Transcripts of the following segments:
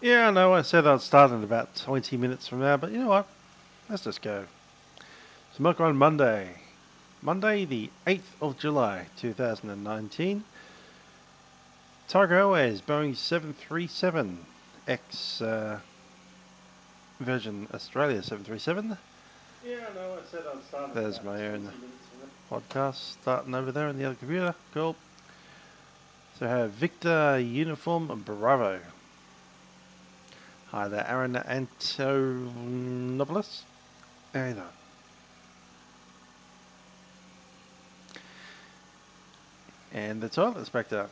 Yeah, I know I said I'd start in about 20 minutes from now, but you know what? Let's just go. So Milkrun Monday. Monday the 8th of July 2019. Tigerair Airways Boeing 737X version Australia 737. Yeah, I know I said I'd start. There's my own podcast starting over there on the other computer. Cool. So I have Victor Uniform Bravo. Hi there, Aaron Antonopoulos. There you go. And the Toilet Inspector.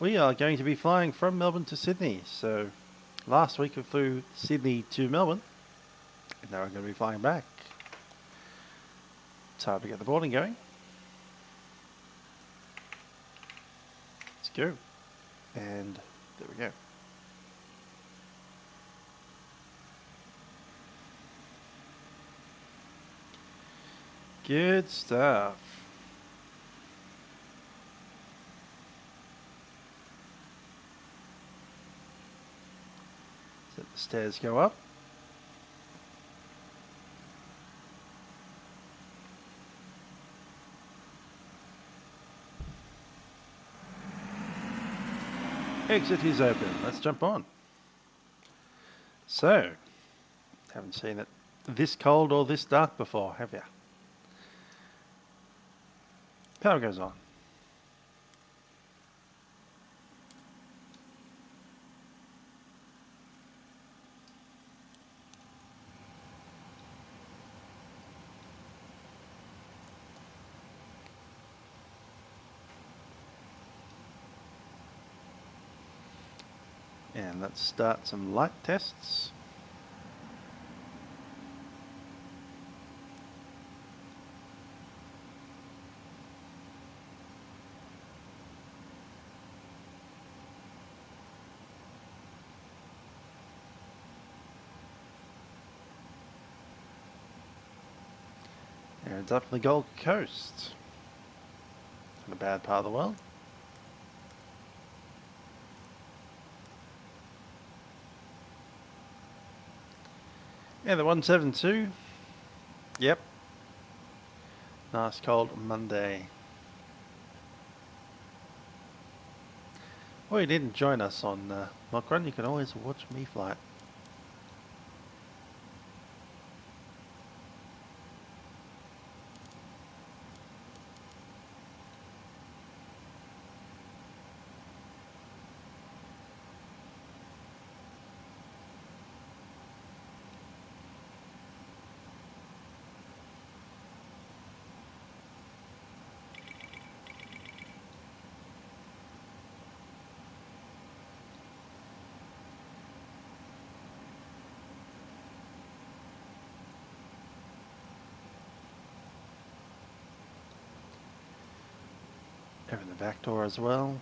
We are going to be flying from Melbourne to Sydney. So last week we flew Sydney to Melbourne. And now we're going to be flying back. Time to get the boarding going. Let's go. And there we go. Good stuff. So the stairs go up. Exit is open. Let's jump on. So, haven't seen it this cold or this dark before, have you? Power goes on. And let's start some light tests. And it's up the Gold Coast. Not a bad part of the world. Yeah, the 172. Yep. Nice cold Monday. Well, you didn't join us on Milkrun, you can always watch me fly it. Open the back door as well.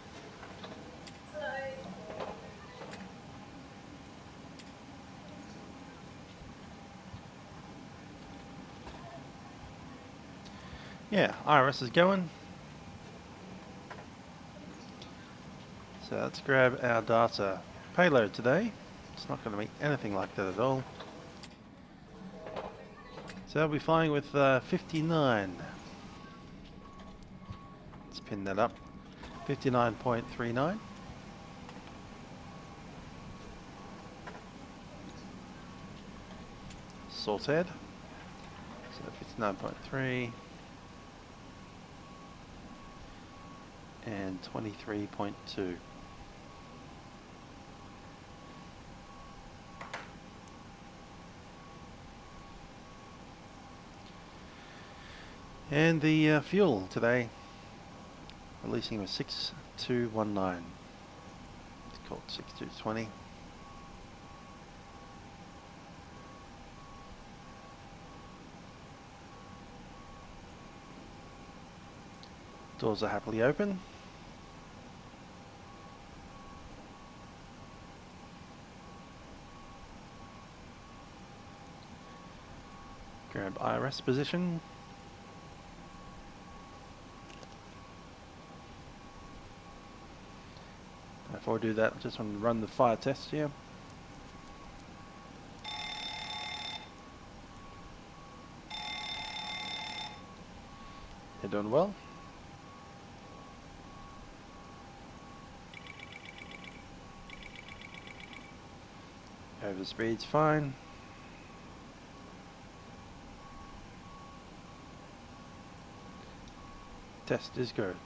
Yeah, IRS is going. So let's grab our data payload today. It's not going to be anything like that at all. So I'll be flying with 59. Let's pin that up. 59.39. Sorted. So 59.3. And 23.2. And the fuel today, releasing with 6219. It's called 6220. Doors are happily open. Grab IRS position. Before I do that, I just want to run the fire test here. You're doing well. Overspeed's fine. Test is good.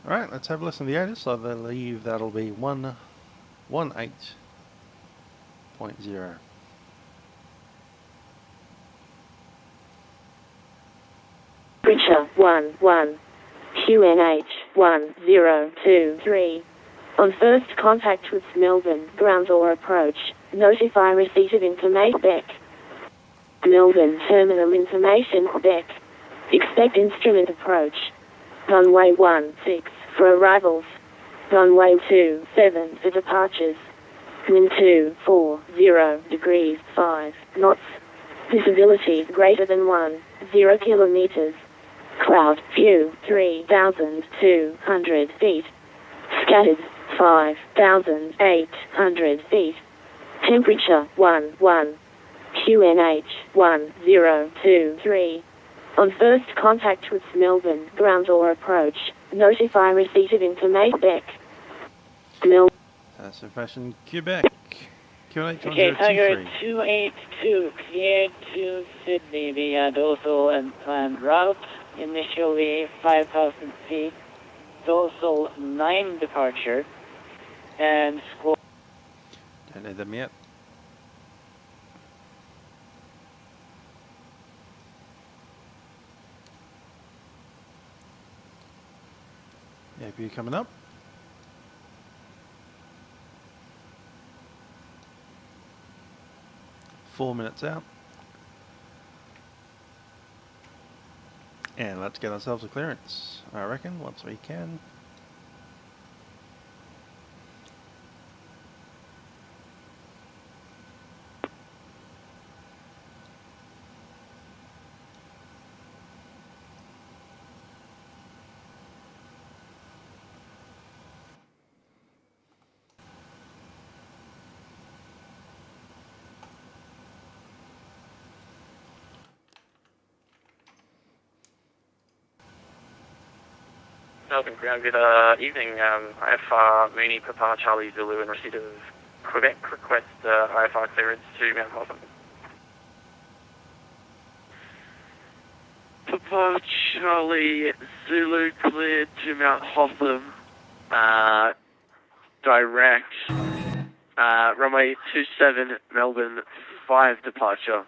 Alright, let's have a listen to the otis. I believe that'll be 118.0. Temperature 11, QNH 1023. On first contact with Melbourne, ground or approach, notify receipt of information Beck. Melbourne terminal information Beck. Expect instrument approach. Runway 16 for arrivals. Runway 27 for departures. Wind 240 degrees 5 knots. Visibility greater than 10 kilometers. Cloud view 3,200 feet. Scattered 5,800 feet. Temperature 11. QNH 1023. On first contact with Melbourne, ground or approach, notify receipt of information Beck. That's fashion Quebec. QNH Okay, Tiger 1023. 282 cleared to Sydney via dorsal and planned route. Initially 5,000 feet. Dorsal 9 departure. And squawk. Don't need them yet. APU coming up. Four minutes out. And let's get ourselves a clearance, I reckon, once we can. Melbourne ground, good evening. IFR Mooney, Papa Charlie Zulu in receipt of Quebec request IFR clearance to Mount Hotham. Papa Charlie Zulu cleared to Mount Hotham. Direct. Runway 27, Melbourne 5 departure.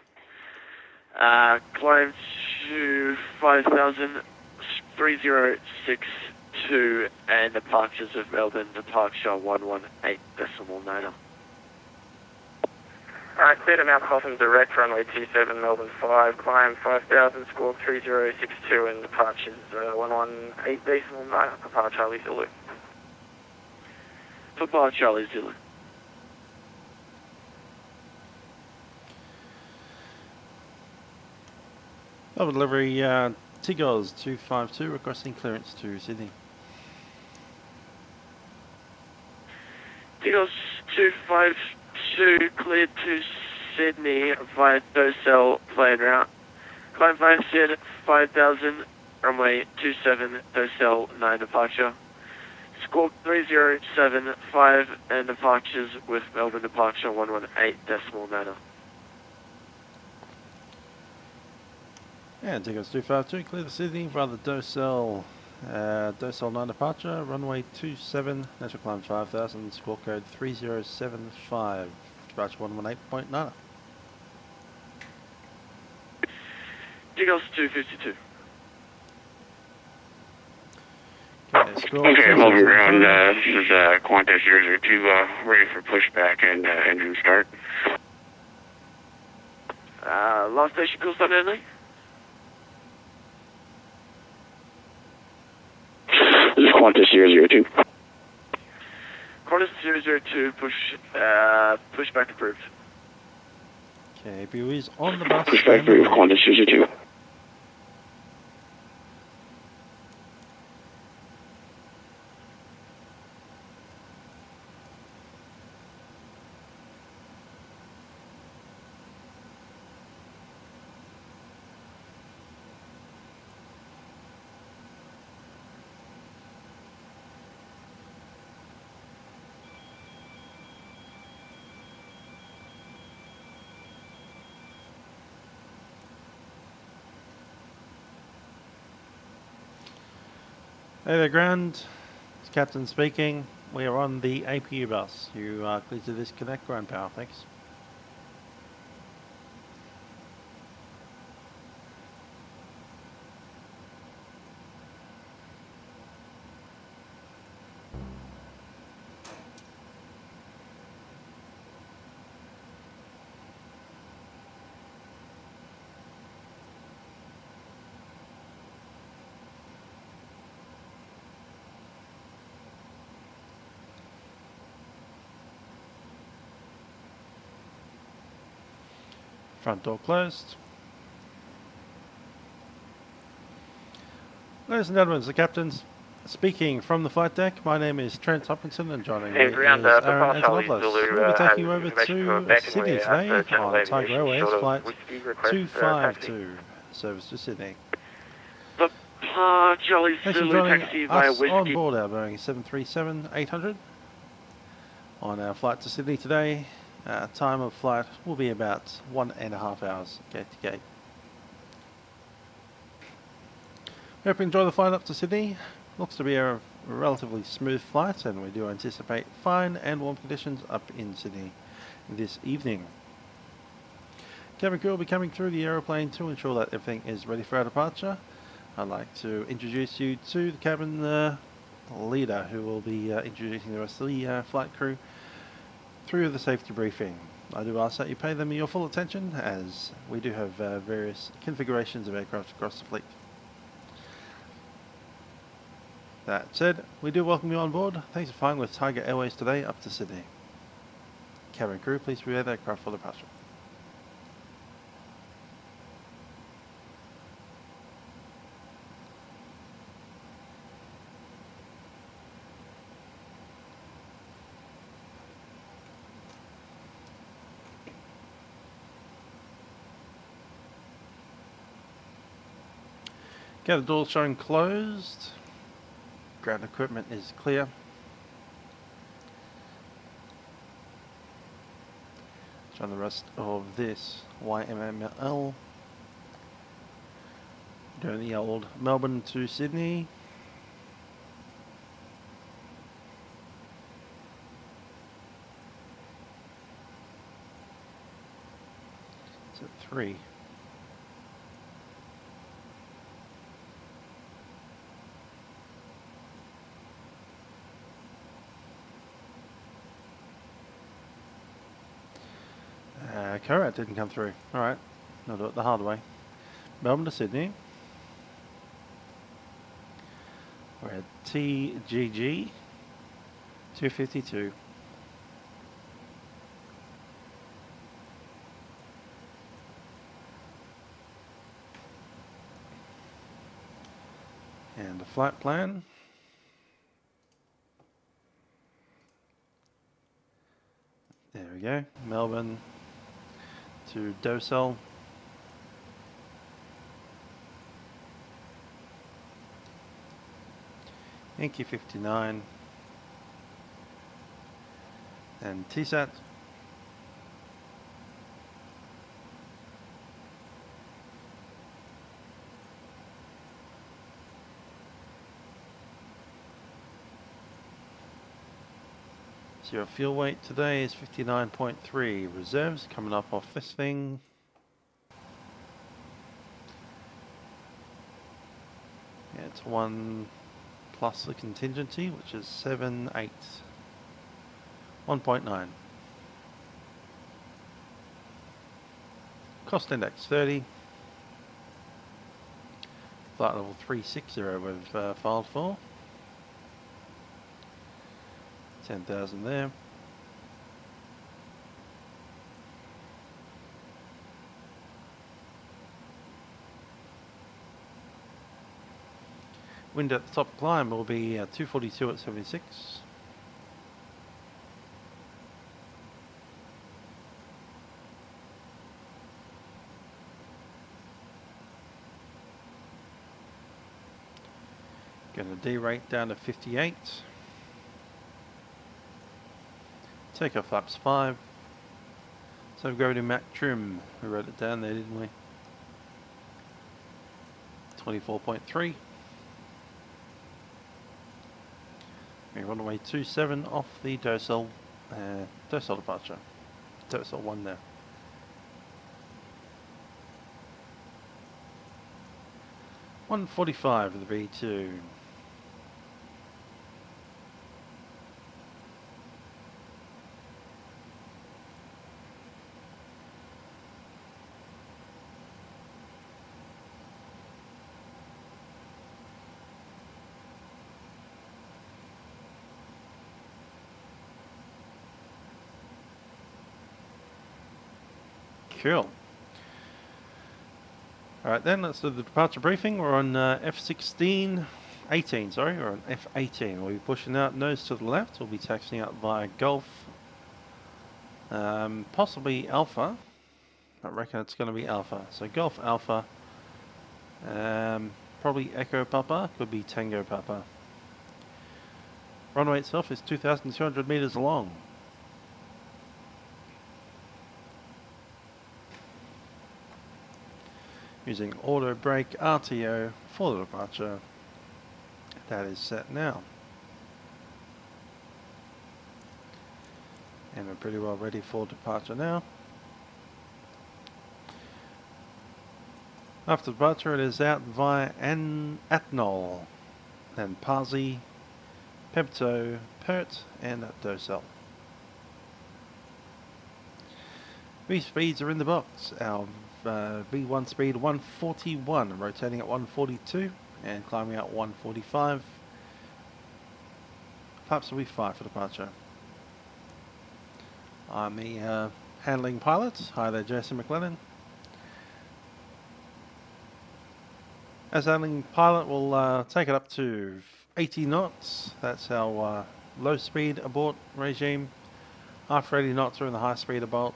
Climb to 5,3062 and departures of Melbourne, departure 118.9. Alright, clear to Mount Hotham direct, runway 27, Melbourne 5, climb 5,000, squawk 3062 and departures 118.9, Papa Charlie Zulu. Papa Charlie Zulu. Melbourne delivery, Tigers 252 requesting clearance to Sydney. Tigers 252 cleared to Sydney via Docel plane route. Climb 5,000, runway 27, Docel 9 departure. Squawk 3075 and departures with Melbourne departure 118.9. And Tigers 252 clear to Sydney via the Docel 9 departure, runway 27, natural climb 5,000, squawk code 3075, departure 118.9. Tigers 252. Okay, squawk Okay, Melbourne ground, 3075. this is Qantas 002, ready for pushback and engine start. Last station, cool start only. Qantas 002. Qantas 002, pushback approved. Okay, APU is on the bus. Pushback and the approved, road. Qantas 002. Hey there, ground. It's Captain speaking. We are on the APU bus. You are clear to disconnect ground power. Thanks. Front door closed. Ladies and gentlemen, it's the captain's speaking from the flight deck. My name is Trent Hopkinson, and joining me is ground, Aaron Papa Charlie Antonopoulos. Zulu, We'll be taking you has over information to for backing Sydney way today after Channel on Tiger Aviation, Airways short of flight whiskey request, 252, service to Sydney. Papa Charlie Thanks for Zulu, joining taxi via us on whiskey. board our Boeing 737-800 on our flight to Sydney today. Time of flight will be about 1.5 hours gate to gate. Hope you enjoy the flight up to Sydney. Looks to be a relatively smooth flight, and we do anticipate fine and warm conditions up in Sydney this evening. Cabin crew will be coming through the aeroplane to ensure that everything is ready for our departure. I'd like to introduce you to the cabin leader, who will be introducing the rest of the flight crew through the safety briefing. I do ask that you pay them your full attention, as we do have various configurations of aircraft across the fleet. That said, we do welcome you on board. Thanks for flying with Tiger Airways today up to Sydney. Cabin crew, please prepare the aircraft for departure. Okay, the doors showing closed. Ground equipment is clear. Showing the rest of this YMML. Doing the old Melbourne to Sydney. It's at 3. Correct, didn't come through. Alright, I'll do it the hard way. Melbourne to Sydney. We're at TGG 252. And the flight plan. There we go, Melbourne to Docel. Yankee 59 and TSAT. So your fuel weight today is 59.3. Reserves coming up off this thing. Yeah, it's 1 plus the contingency, which is 7.8. 1.9. Cost index 30. Flight level 360 we've filed for. 10,000 there. Wind at the top climb will be 242 at 76. Going to derate down to 58. Take off flaps 5. So we go to Mac trim. We wrote it down there, didn't we? 24.3. We runway 27 off the docile departure. Docile 1 there. .145 of the V2. Cool. Alright then, let's do the departure briefing. We're on F18, sorry, we're on F18. We'll be pushing out nose to the left. We'll be taxiing out via Gulf, possibly Alpha. I reckon it's going to be Alpha. So Gulf Alpha, probably Echo Papa, could be Tango Papa. Runway itself is 2,200 meters long. Using auto brake RTO for the departure. That is set now. And we're pretty well ready for departure now. After departure it is out via Atnol, then Parsi, Pepto, Pert and Docel. V speeds are in the box. Our V1 speed 141, rotating at 142 and climbing out 145. Flaps will be 5 for departure. I'm the handling pilot. Hi there, Jason McLennan. As handling pilot, we'll take it up to 80 knots. That's our low speed abort regime. After 80 knots, we're in the high speed abort.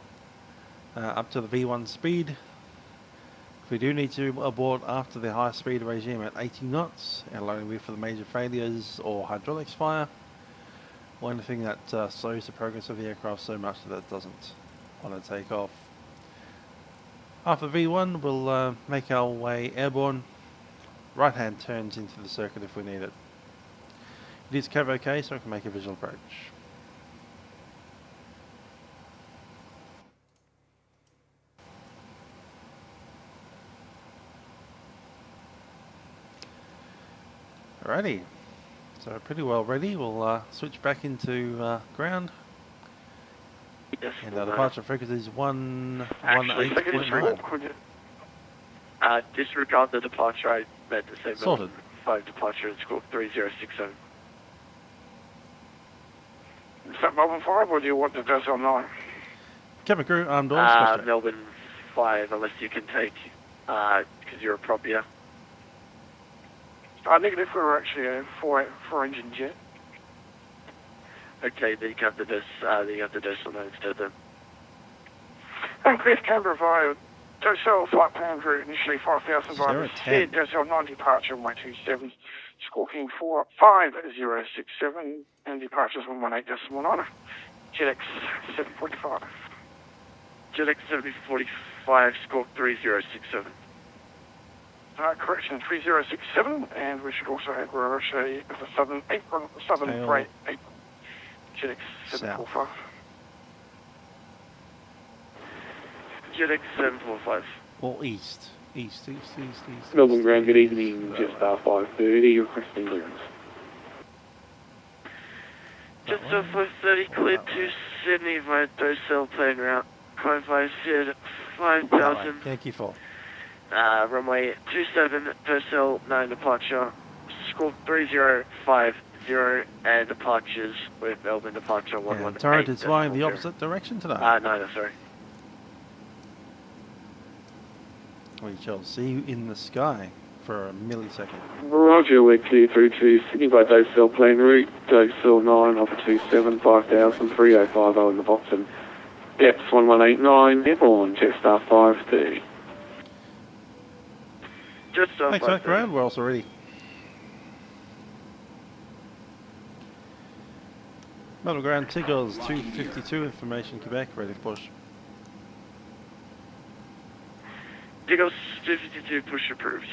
Up to the V1 speed. If we do need to abort after the high speed regime at 80 knots, it'll only be for the major failures or hydraulics fire, or anything that slows the progress of the aircraft so much that it doesn't want to take off. After V1, we'll make our way airborne, right hand turns into the circuit if we need it. It is CAV OK, so we can make a visual approach. Alrighty, so pretty well ready. We'll switch back into ground. Yes, And the departure frequency is 118.9. Disregard the departure. I meant to say Sorted. 5 departure in squawk 3067. Is that Melbourne 5 or do you want the Docel 9? Cabin crew, armed doors. Melbourne 5, unless you can take, because you're a prop, yeah. Negative, we were actually a 4 engine jet. Okay, then you have the Docel 9 instead then. Best Canberra via Docel flight plan route, initially 5,000 via the Docel 9 departure 127, squawking 45067, and departures 118.9. JetX 745. JetX 745, squawk 3067. Correction 3067, and we should also add we're actually at the southern freight apron. JetX 745. JetX 745. Or east. East. Melbourne ground, good evening, Jetstar 530, requesting clearance. Jetstar 530, cleared to Sydney via Docel plane route. Climb 5 said 5,000. Yankee 4. Runway 27, Docel 9 departure, squawk 305 0 and departures with Melbourne departure 118. And turret is flying the opposite direction today. No, sorry. We shall see you in the sky for a millisecond. Roger, we're clear through to Sydney by Dosel plane route, Dosel 9, Alpha 27, 5000, 3050 in the Vatsim. Depth 1189, airborne, Jetstar 530. Jetstar Thanks, mate. Ground, we're also ready. Middle ground, Tigers 252, information Quebec, ready to push. Tigers 252, push approved.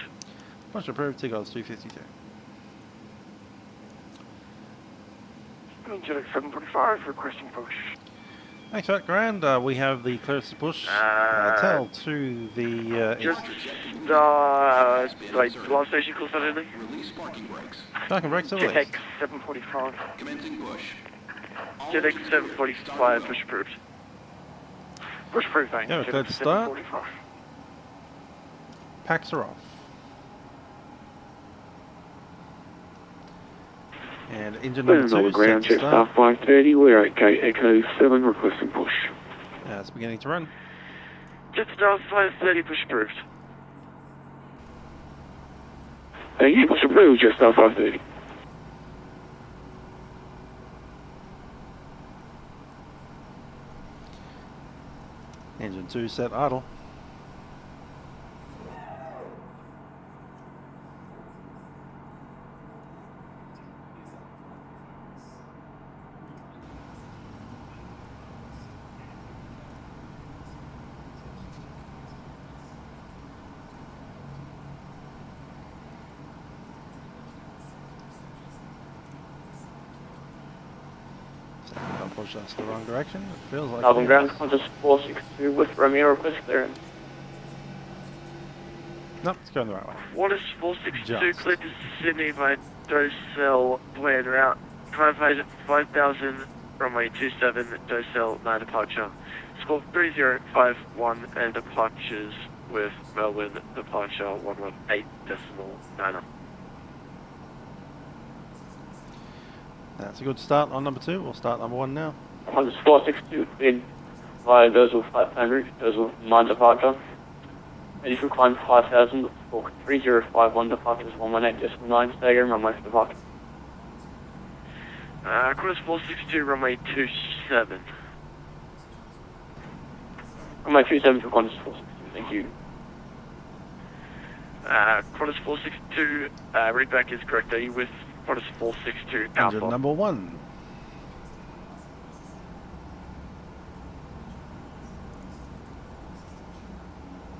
Push approved, Tigers 252. Inject 745, requesting push. Thanks, mate. Ground, we have the clearance to push. Tell to the... Wait, the last station call suddenly? Release parking brakes. Parking brakes are released. X 745. Commencing push. JetX 745, push approved. Push approved, thanks. Yeah, we're cleared to start. Packs are off. And engine number 2 ground, set to Jetstar start. 530, we're okay, Echo 7, requesting push. It's beginning to run. Jetstar 530, push approved. Yeah, push approved, Jetstar 530. Engine 2 set idle. I'll push us the wrong direction. It feels like... Melbourne ground, Qantas 462 with Romeo request clearance. Nope, it's going the right way. Qantas 462, Just. cleared to Sydney by Dosel plane route. 5000, runway 27, Dosel 9 departure. Score 3051 and departures with Melbourne departure 118.9. That's a good start on number 2. We'll start number 1 now. Qantas 462 in via Dosel flight plan route, Dosel 9 departure. Ready for climb 5000, score 3051, departures 118.9, stagger, runway for departure. Qantas 462, runway 27. Runway 27 for Qantas 462, thank you. Qantas 462, readback is correct. Are you with Qantas 462 Engine Alpha? number 1.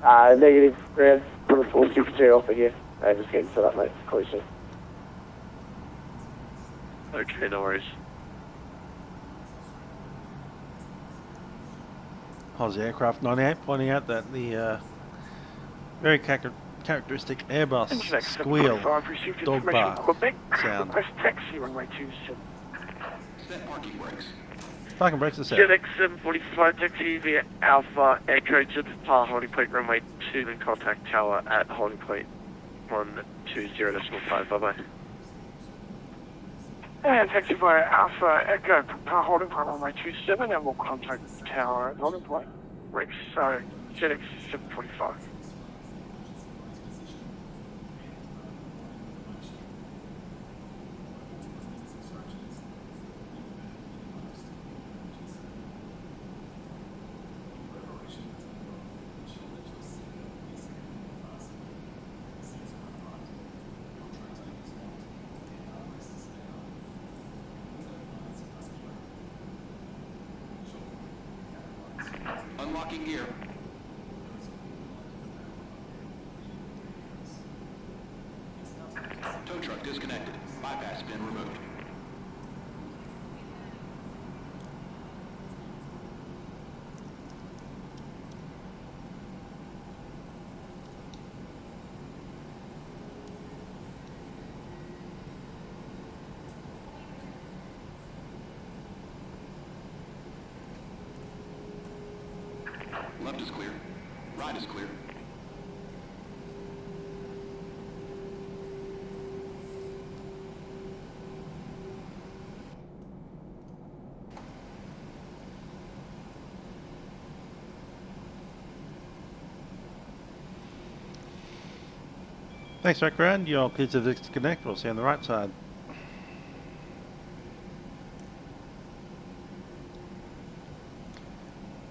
Negative ground, Qantas 462 Alpha here. Just getting set up, mate, closely. Okay, no worries. Aussie Aircraft 98 pointing out that the very characteristic Airbus squeal, dog bark Quebec, sound. request taxi, runway 27. Set parking brakes. Parking brakes are set. JetX 745 taxi via Alpha Echo to depart holding point runway 2 and contact tower at holding point 120.5. Bye bye. And taxi via Alpha Echo, holding point runway 27, and we'll contact the tower at holding point. Rex, so JetX 745. Unlocking gear. Tow truck disconnected. Bypass pin removed. Left is clear. Right is clear. Thanks, background. You're clear to disconnect. We'll see you on the right side.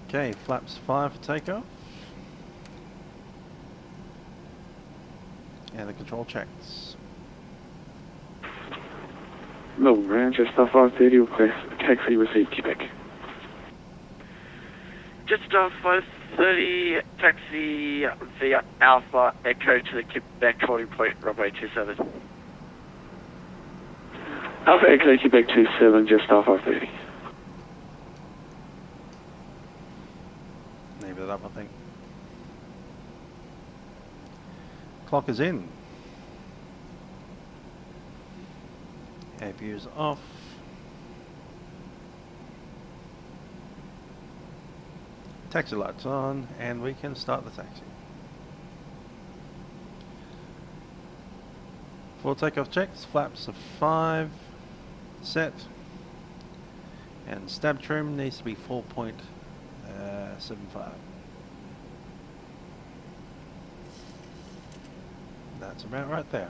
Okay, flaps 5 for takeoff. And the control checks. Melbourne ground, Jetstar 530, request taxi received Quebec. Jetstar 530, taxi via Alpha Echo to the Quebec holding point, runway 27. Alpha Echo Quebec 27, Jetstar 530. Leave it up, I think. Clock is in. Air views off. Taxi lights on, and we can start the taxi. For takeoff checks, flaps of 5 set, and stab trim needs to be 4.75. That's about right there.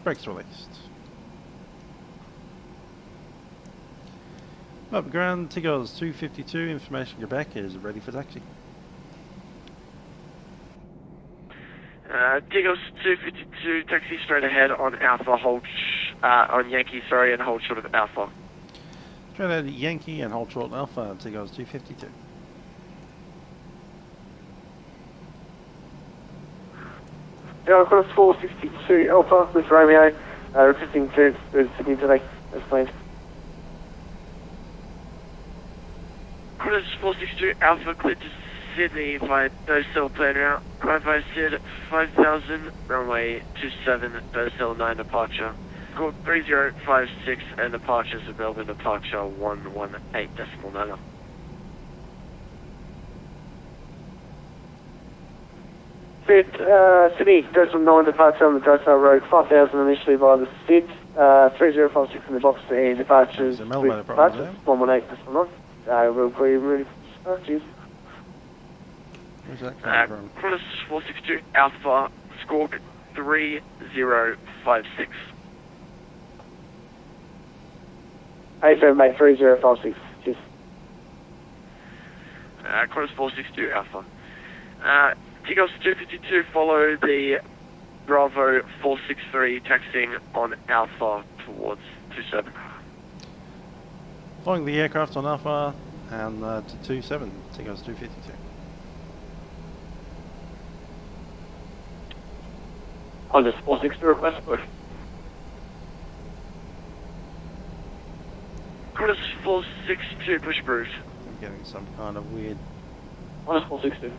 Brakes released. Up ground, Tigers 252, information Quebec is ready for taxi. Tigers 252, taxi straight ahead on Alpha, hold on Yankee, sorry, and hold short of Alpha. Straight ahead at Yankee and hold short Alpha, Tigers 252. Yeah, I've got a 462 Alpha with Romeo, requesting to Sydney today, as planned. Qantas 462 Alpha, clear to Sydney via Docell plan route. Wi-Fi Sid 5000, runway 27, Docell 9 departure. Call 3056 and departures of Melbourne departure 118.9. Sydney, Docell 9 departure on the Docell Road, 5000 initially via the SID, 3056 in the box and departures with departures 118.9. We'll call you ready for cheers. Where's that coming from? Qantas 462 Alpha, squawk 3056. AFM mate 3056, cheers. Qantas 462 Alpha. Tigos 252, follow the Bravo 463, taxiing on Alpha towards 27. Following the aircraft on Alpha and to 27, Tigos 252. Qantas 462 request push. Qantas 462, push Bruce. I'm getting some kind of weird. Qantas 462.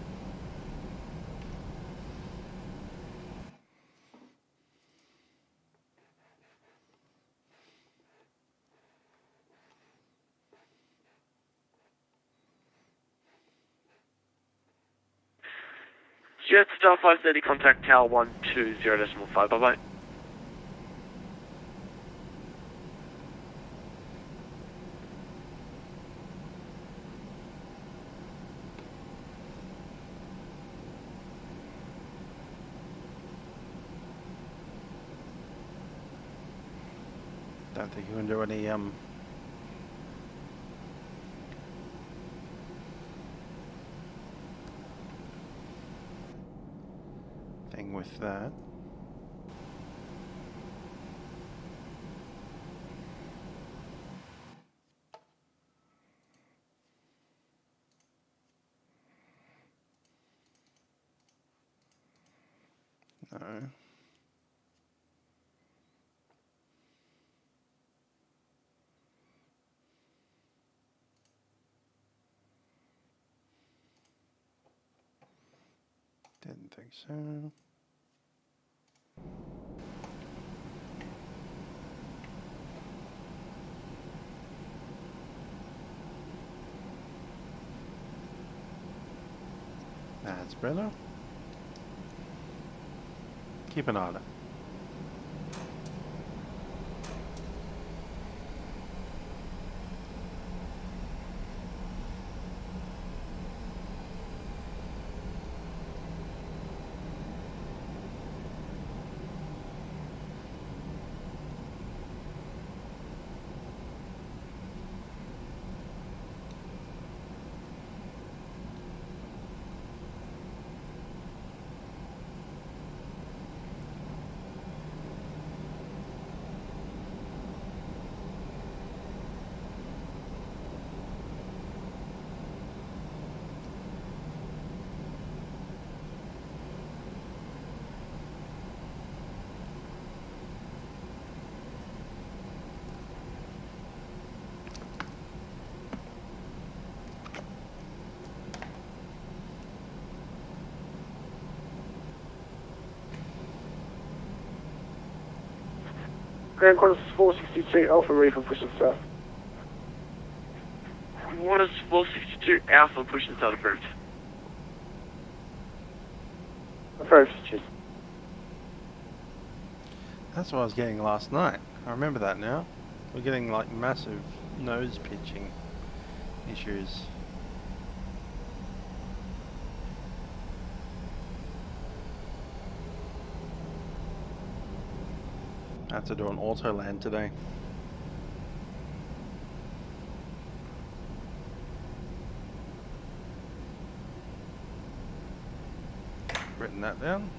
Jetstar 530, contact Tower 120.5, bye-bye. Don't think you can do any thing with that. No. Didn't think so. That's better. Keep an eye on it. Ground Qantas 462 Alpha, ready for pushing south. Qantas 462 Alpha, pushing south approved. Approved, cheers. That's what I was getting last night. I remember that now. We're getting like massive nose pitching issues. I had to do an auto land today. Written that down.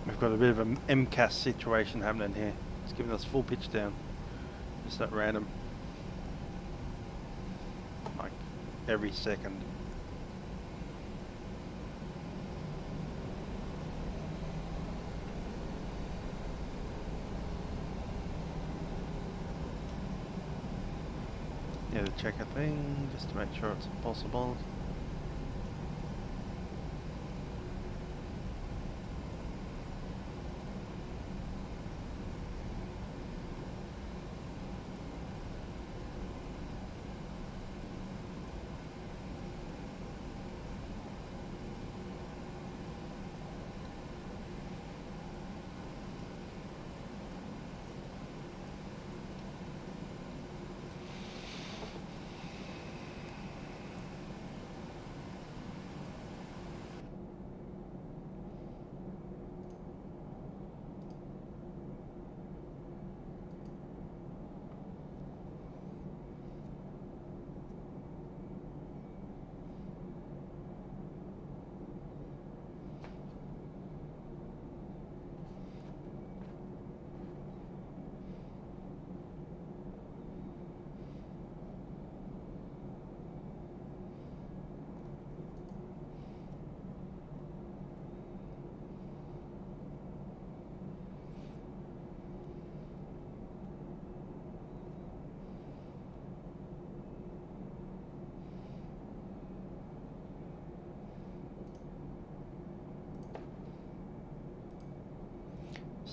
We've got a bit of an MCAS situation happening here. It's giving us full pitch down. Just at random. Like every second. Yeah, to check a thing, just to make sure it's possible.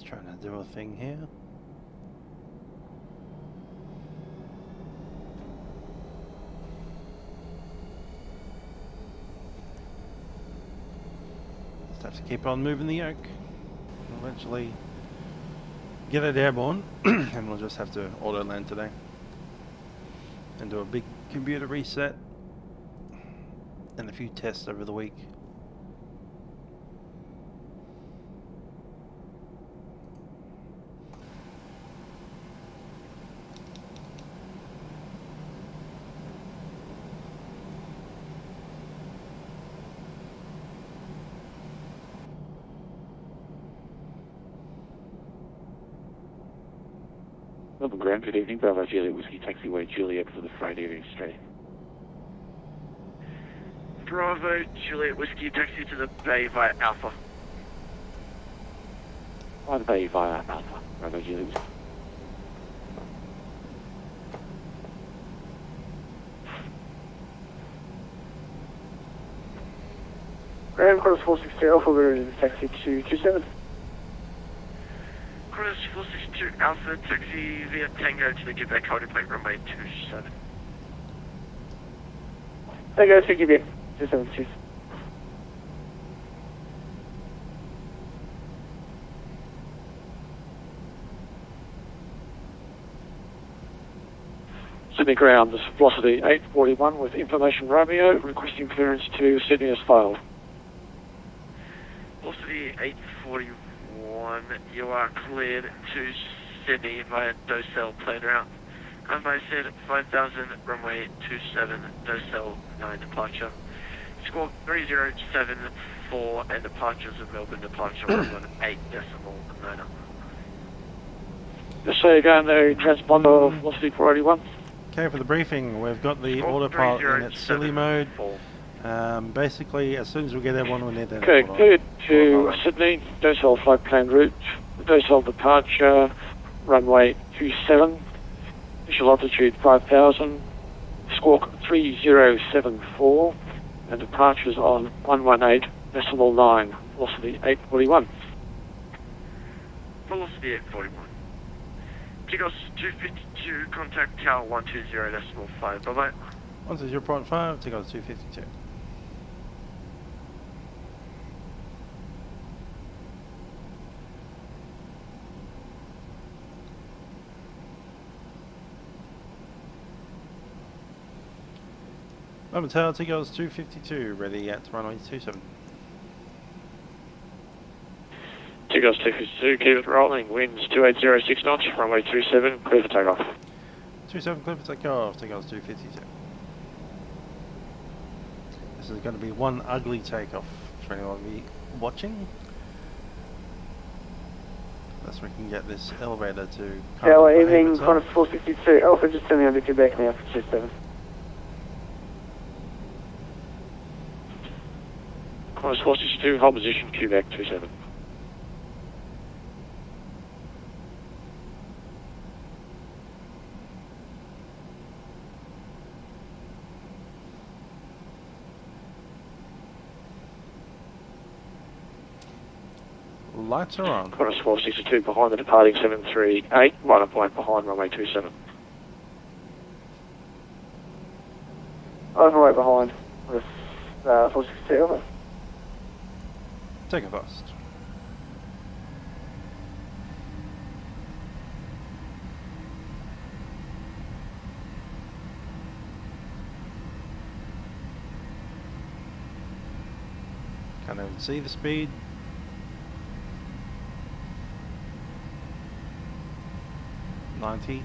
Trying to do a thing here. Just have to keep on moving the yoke. Eventually get it airborne and we'll just have to auto land today and do a big computer reset and a few tests over the week. Melbourne Ground, good evening. Bravo Juliet Whiskey Taxiway Juliet for the freight area Australia. Bravo Juliet Whiskey, taxi to the bay via Alpha. By the bay via Alpha. Bravo Juliet Whiskey. Ground Qantas 462 Alpha, we're ready to taxi to 27. Qantas 462 Alpha, taxi via Tango to the Quebec holding plate runway 27. Tango to Quebec 27, cheers. Sydney Ground, this is velocity 841 with information Romeo, requesting clearance to Sydney has failed. Velocity 841, you are cleared to Sydney via Docell plane route. As I said, 5000 runway 27, Docell 9 departure. Score 3074 and departures of Melbourne departure 118 decimal 9. Just say again, the transponder velocity 481. Okay, for the briefing, we've got the autopilot in its silly mode. Basically, as soon as we get everyone, we need that. Okay, cleared to Sydney, Docell flight plan route Docile departure, runway 27, initial altitude 5,000, squawk 3074, and departures on 118.9, velocity 841. Velocity 841. Tigos 252, contact tower 120.5, bye-bye. 120.5, Tigos 252. Melbourne Tower, Tigos 252, ready at runway 27. Tigos 252, keep it rolling, winds 2806 knots, runway 27, clear for takeoff. 27, clear for takeoff, Tigos 252. This is going to be one ugly takeoff for anyone watching. Unless we can get this elevator to kind well, of evening, Qantas 462, Alpha just sending under Quebec now for 27. Qantas 462, hold position, Quebec 27. Lights are on. Qantas 462 behind the departing 738, 1 point behind runway 27. Overweight behind, with 462, over. Take a bust. Can't even see the speed. $90.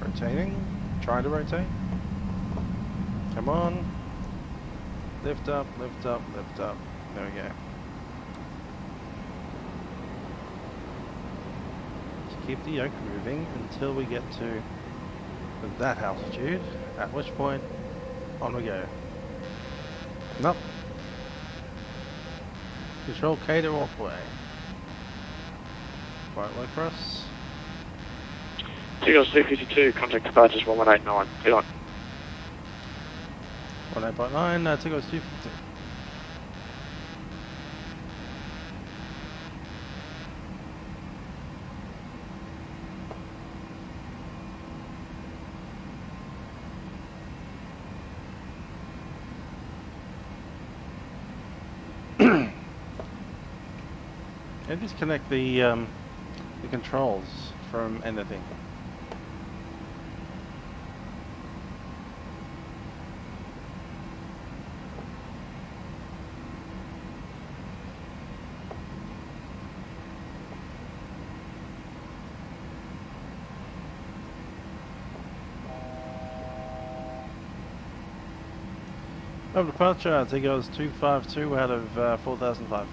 Rotating. Try to rotate. Come on. Lift up, lift up, lift up. There we go. Just keep the yoke moving until we get to that altitude, at which point on we go. Nope. Control K to walkway. Quite low for us. Tigos 252, contact departures 1189, get on. 18.9, Tigos 252. And disconnect the controls from anything. Over departure, Tigos 252 out of 4005.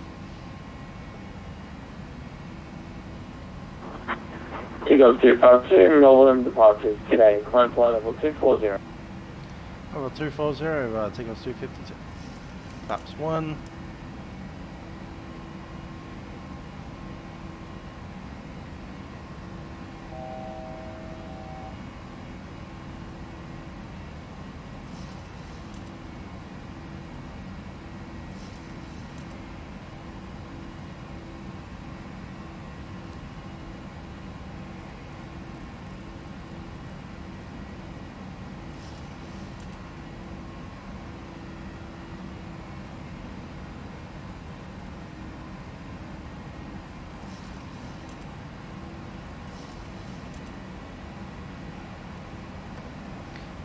Tigos 252, Melbourne departures today, climb flight level 240. Level 240, Tigos 252. Flaps 1.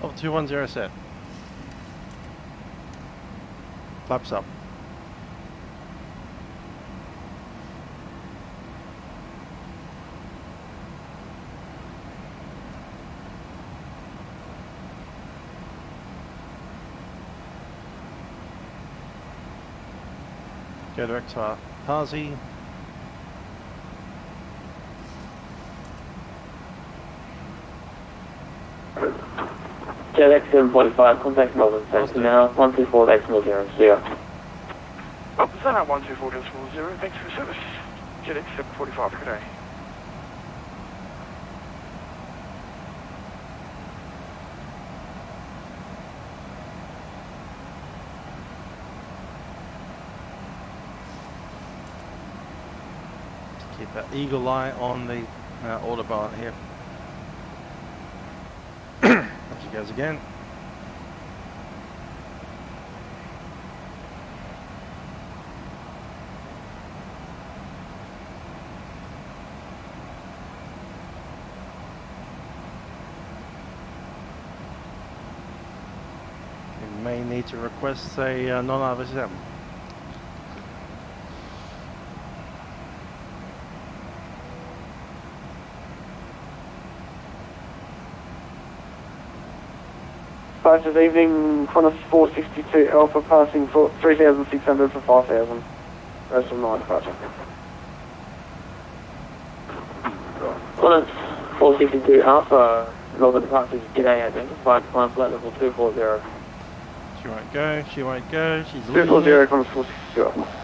Level 210 set. Flaps up. Go direct to our Parsi. JetX 745, contact Melbourne, thanks now, 124.0, see ya. Oh, Zeno 124.0, thanks for your service. JetX 745, good day. Keep that eagle eye on the order bar here. There she goes again. You may need to request a non-RVSM. This evening, Qantas 462 Alpha passing for 3,600 for 5,000. Rest of 9 departure. Qantas 462 Alpha, Melbourne departures, g'day, identified, climb flight level 240. She won't go, she won't go, she's 240, Qantas 462 Alpha.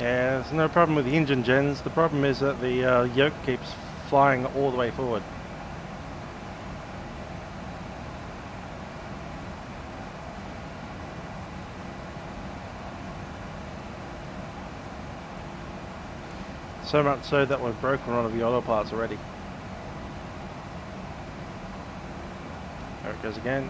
Yeah, there's no problem with the engine gens. The problem is that the yoke keeps flying all the way forward. So much so that we've broken one of the auto parts already. There it goes again.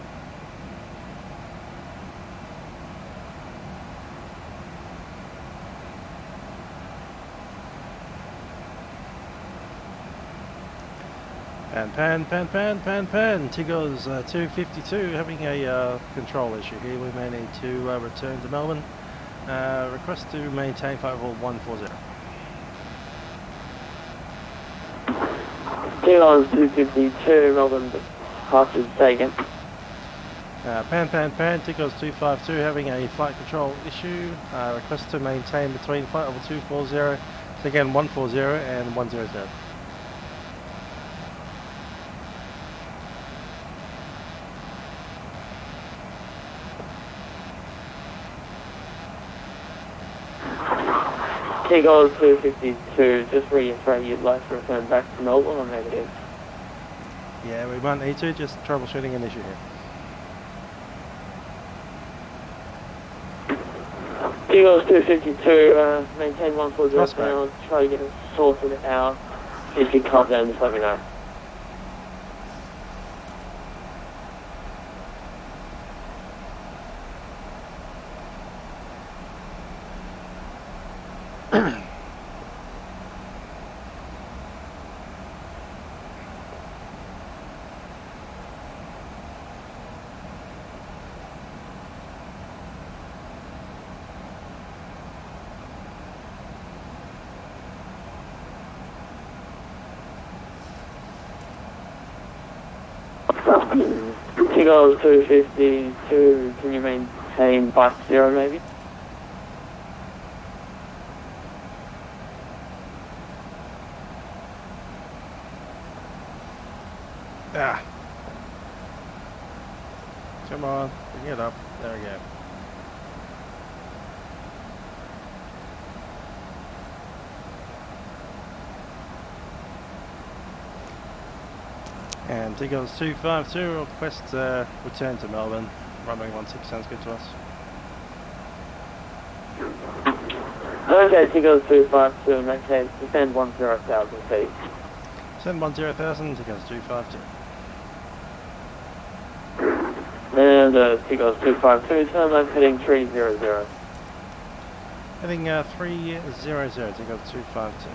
And pan. Tigger's 252 having a control issue here. We may need to return to Melbourne. Request to maintain flight level 140. Tigger's 252, Melbourne departures taken. Pan, Tigger's 252 having a flight control issue. Request to maintain between flight level 240, so again 140 and 100. Tigger 252, just reiterate you'd like to return back to Melbourne or negative? Yeah, we might need to, just troubleshooting an issue here. Tigger 252, maintain 140 now, try to get it sorted out. If you can't then just let me know. Tigger 252, can you maintain 50 maybe? Ah. Come on, bring it up. There we go. And Tigger's 252 request return to Melbourne. Runway 16 sounds good to us. Okay, Tigger's 252, maintain, descend 10,000 feet. Send 10,000, Tigger's 252. And Tigger's 252, turn left heading 300. Heading 300, Tigger's 252.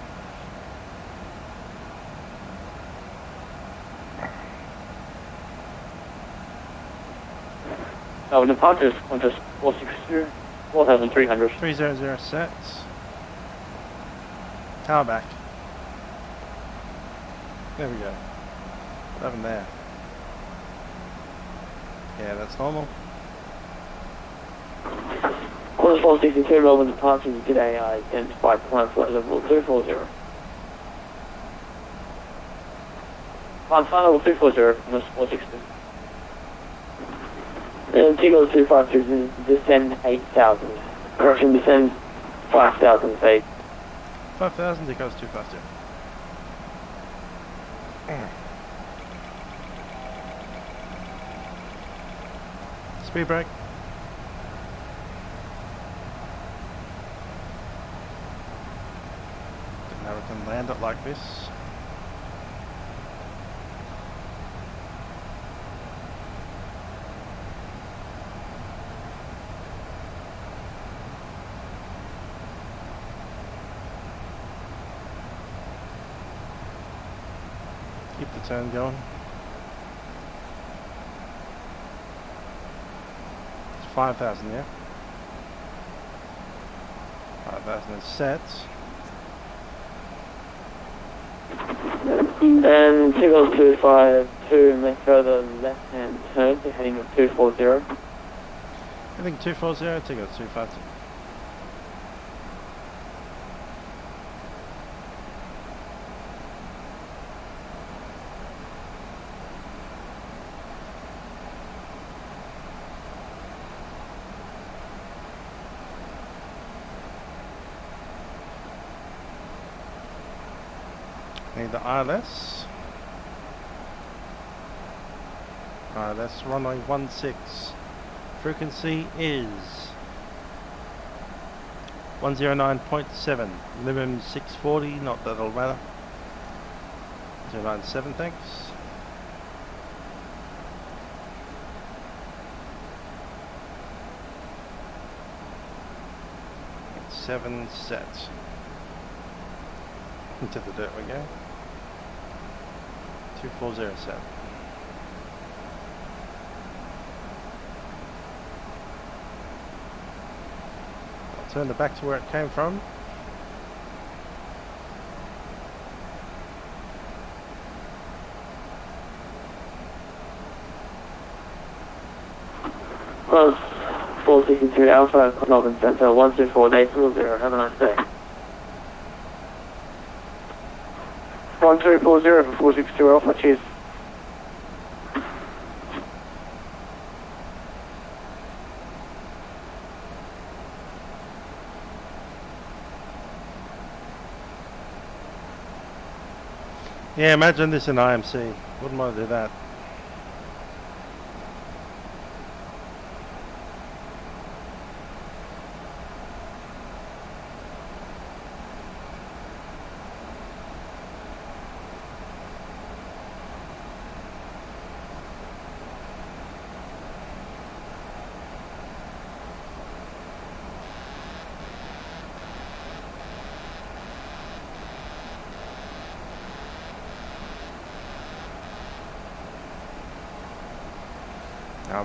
Departures, Qantas 462, 4,300. 300 sets. Tower back. There we go. What happened there? Yeah, that's normal. Quarter 462 Melbourne departure today, identified climb flight level 240. Climb flight level 240, minus 460. And Tigerair 252, descend 8,000. Correction, descend 5,000 feet. 5,000, it goes 250. Speed brake. Didn't know we can land it like this. Keep the turn going. It's 5,000, yeah? 5,000 is set. And Tigerair 252, make further left hand turn to heading of 240. Heading 240, Tigerair 252. Need the ILS. ILS runway 16. Frequency is 109.7. Minimum 640, not that it'll matter. 097, thanks. It's 7 set. Into the dirt we go. 240 set. I'll turn it back to where it came from. Close 462 Alpha, Melbourne Centre 124.0. Have a nice day. 1240 for 462 Alpha, cheers. Yeah, imagine this in IMC. Wouldn't want to do that.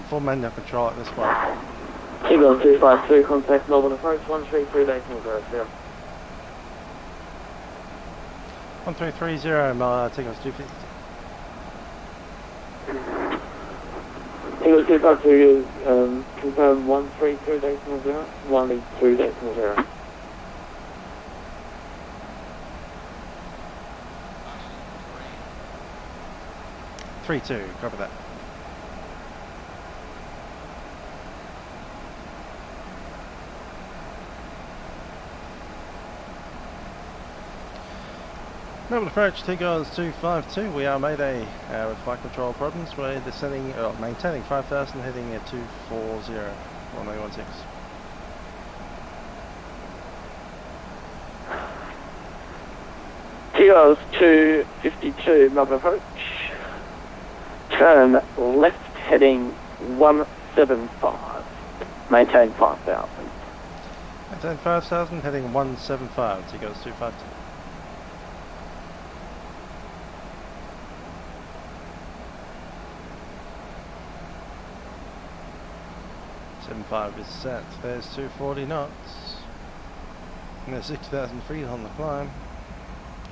Full manual control at this point. Tigerair 252, contact Melbourne approach 133.0. 1330, Tigerair's 250. Tigerair 252, confirm 132.0, 132.0. 3-2, copy that. Melbourne approach, Tigerair's 252. We are Mayday with flight control problems. We're descending, maintaining 5,000, heading at 240, runway 16. Tigerair's 252, Melbourne approach. Turn left heading 175. Maintain 5,000. Maintain 5,000, heading 175. Tigerair's 252. 75 is set. There's 240 knots. And there's 6,000 feet on the climb.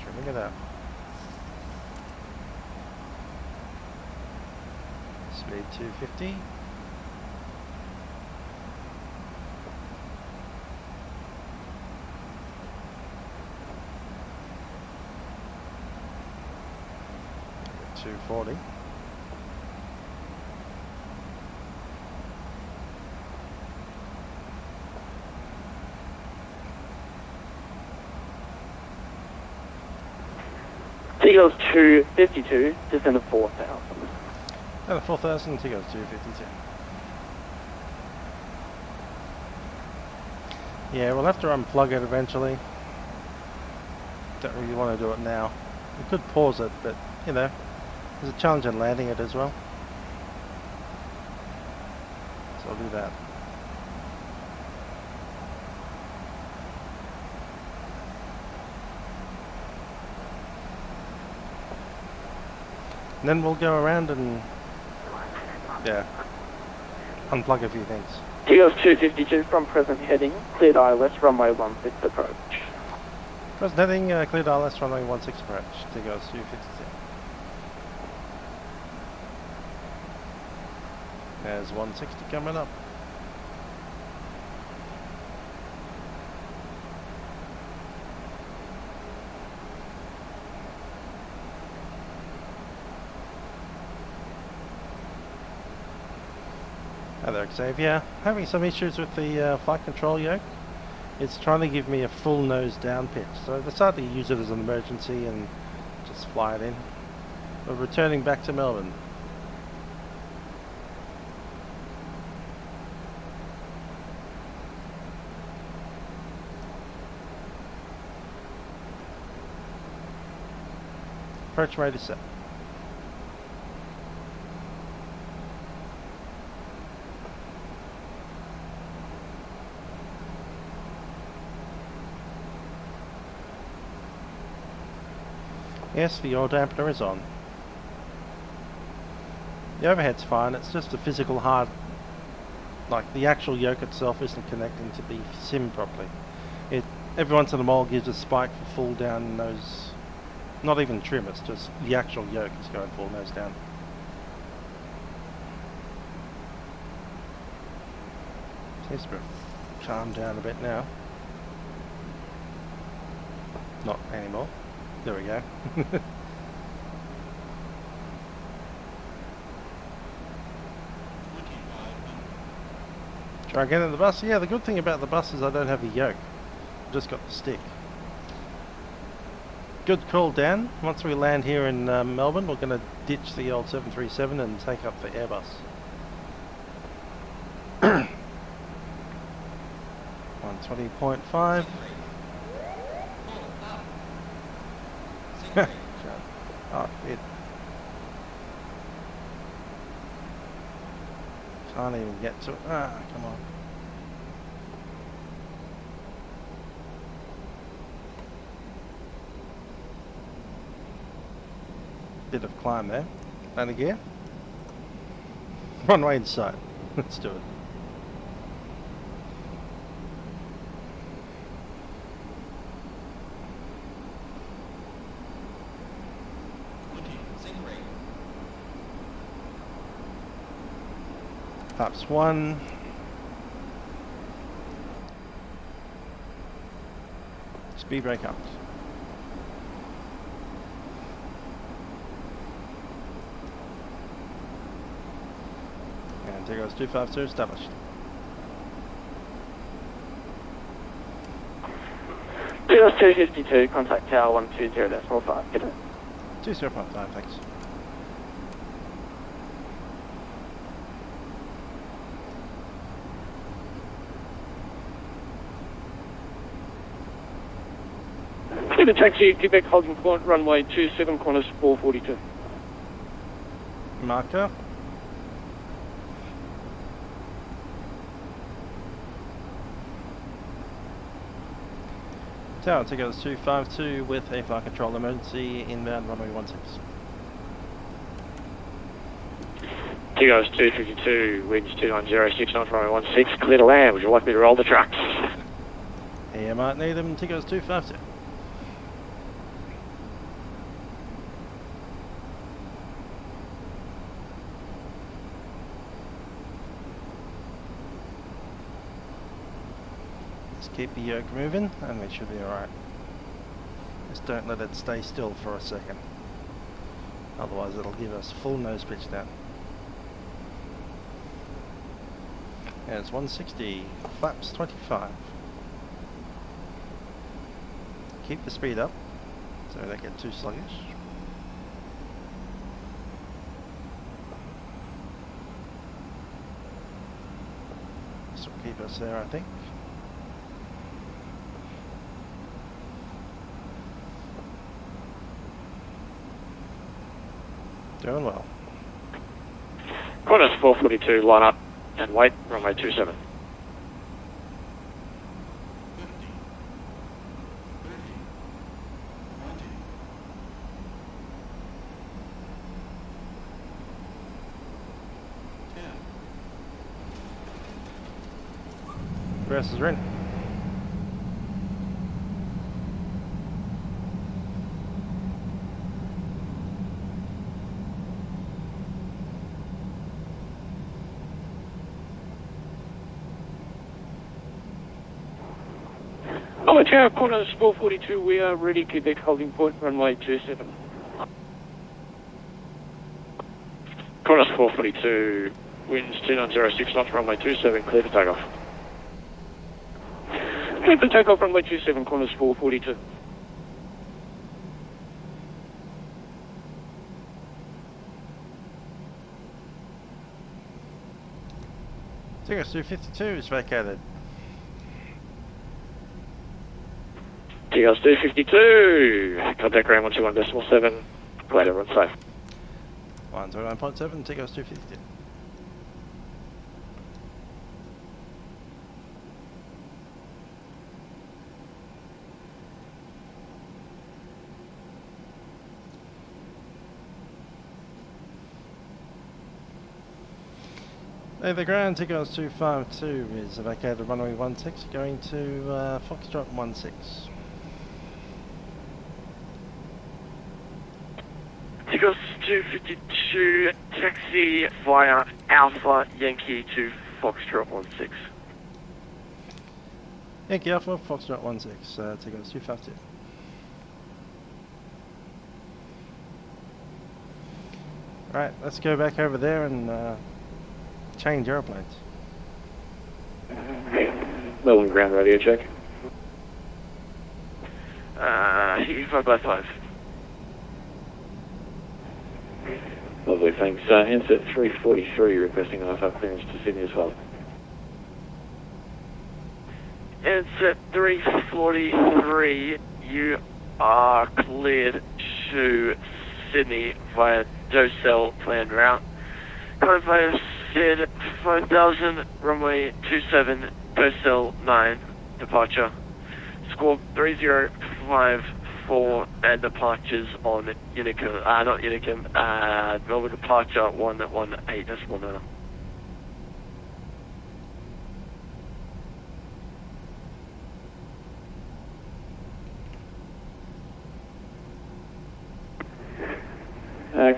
Trimming it up. Speed 250. $240. Seagulls 252, descend to 4,000. Oh, 4,000, Seagulls 252. Yeah, we'll have to unplug it eventually. Don't really want to do it now. We could pause it, but you know, there's a challenge in landing it as well. So I'll do that. And then we'll go around and, yeah, unplug a few things. Seagulls 252 from present heading, cleared ILS, runway 16 approach. Present heading, cleared ILS, runway 16 approach. Seagulls 252. There's 160 coming up. Hi there, Xavier. Having some issues with the flight control yoke. It's trying to give me a full nose down pitch, so I decided to use it as an emergency and just fly it in. We're returning back to Melbourne. Approach rate is set. Yes, the oil dampener is on. The overhead's fine, it's just the physical hard, like the actual yoke itself isn't connecting to the sim properly. It every once in a while gives a spike for full down nose, not even trim, it's just the actual yoke is going full nose down. Seems to be calmed down a bit now. Not anymore. There we go. Try again in the bus. Yeah, the good thing about the bus is I don't have the yoke. I've just got the stick. Good call, Dan. Once we land here in Melbourne, we're going to ditch the old 737 and take up the Airbus. 120.5. Oh, it can't even get to it. Ah, come on. Bit of climb there. Landing gear. Runway in sight. Let's do it. Flaps 1. Speed brake up. And there goes 252 established. Seagulls 252, contact tower 120.5, get it. 20.5, thanks. The taxi, Quebec holding point, runway 27, Qantas 442. Marker. Tower, Seagulls 252 with a flight control emergency, inbound runway 16. Seagulls 252, winds 2906, knots runway 16, clear to land. Would you like me to roll the trucks? You might need them, Seagulls 252. Just keep the yoke moving and we should be alright. Just don't let it stay still for a second. Otherwise it'll give us full nose pitch down. And it's 160, flaps 25. Keep the speed up so we don't get too sluggish. This will keep us there, I think. Doing well. Qantas 442, line up and wait, runway 27. Reverses are in. Oh, Tower, Qantas 442, we are ready, Quebec holding point, runway 27. Qantas 442, winds 2906 knots, runway 27, clear for takeoff. Clear for takeoff, runway 27, Qantas 442. Tigerair 252 is vacated. Tigerair 252, contact ground 121.7, glad everyone's safe. 129.7, Tigerair 252. Hey, the ground Tigerair 252 is vacated runway 16 going to Foxtrot 16. Tigerair 252, taxi via Alpha Yankee to Foxtrot 16. Yankee Alpha, Foxtrot 16, Tigerair 252. Right, let's go back over there and change airplanes. Melbourne ground radio check. Heat 5x5. Lovely, thanks. Inset 343 requesting IFR clearance to Sydney as well. Inset 343, you are cleared to Sydney via Docell planned route. Code via SID 5000, runway 27, Docell 9, departure. Squawk 3054 and departures on Unicum, not Unicum, Melbourne departure 118.9.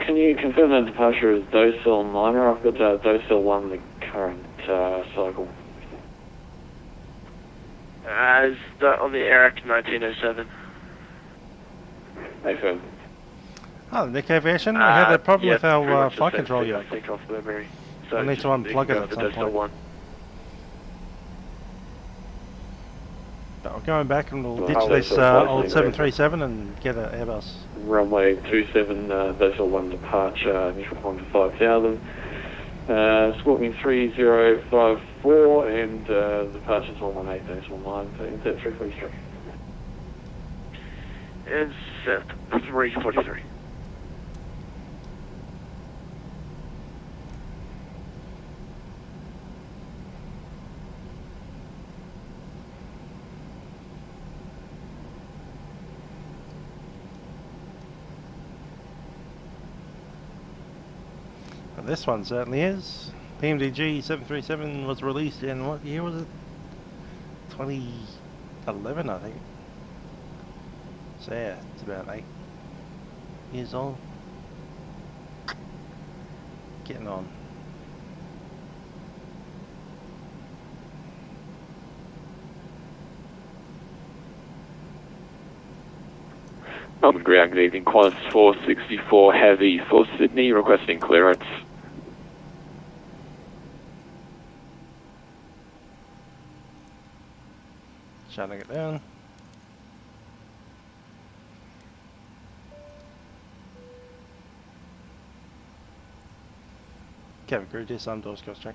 Can you confirm that departure is Docell 9, or I've got Docell 1, the current cycle? Is that on the Eric 1907? Affirm. Oh, Nick Aviation, we had a problem with our flight control yoke. I think off memory. So I need to unplug it at some point. One. But we're going back and we'll ditch this old 737 and get an Airbus. Runway 27, Docell 1 departure, initial climb to 5000. Squawking 3054 and departure's 118.9, so inset 343. Inset 343. Well, this one certainly is. PMDG 737 was released in, what year was it? 2011, I think. So yeah, it's about 8 years old. Getting on. Melbourne ground, good evening. Qantas 464 Heavy for Sydney, requesting clearance. Shutting it down. Cabin crew, disarm doors, cross check.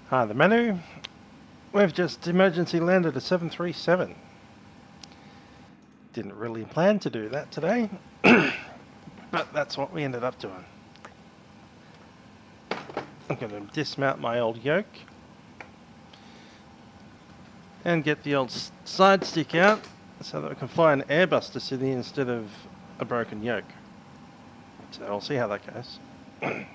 Hi, the menu. We've just emergency landed a 737. Didn't really plan to do that today, but that's what we ended up doing. I'm going to dismount my old yoke and get the old side stick out so that we can fly an Airbus to Sydney instead of a broken yoke. So I'll see how that goes. Just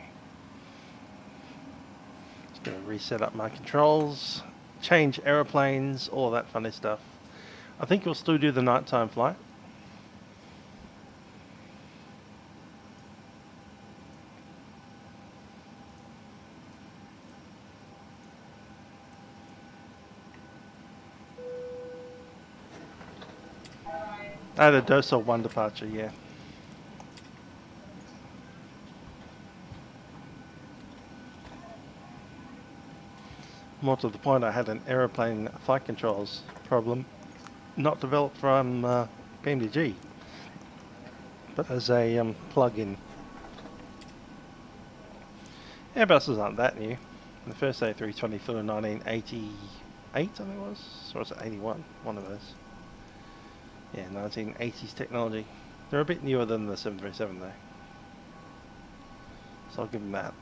going to reset up my controls, change aeroplanes, all that funny stuff. I think we'll still do the nighttime flight. I had a docile 1 departure, yeah. More to the point, I had an aeroplane flight controls problem, not developed from PMDG, but as a plug-in. Airbuses aren't that new. The first A320 flew in 1988, I think it was, or was it 81? One of those. Yeah, 1980s technology. They're a bit newer than the 737 though, so I'll give them that.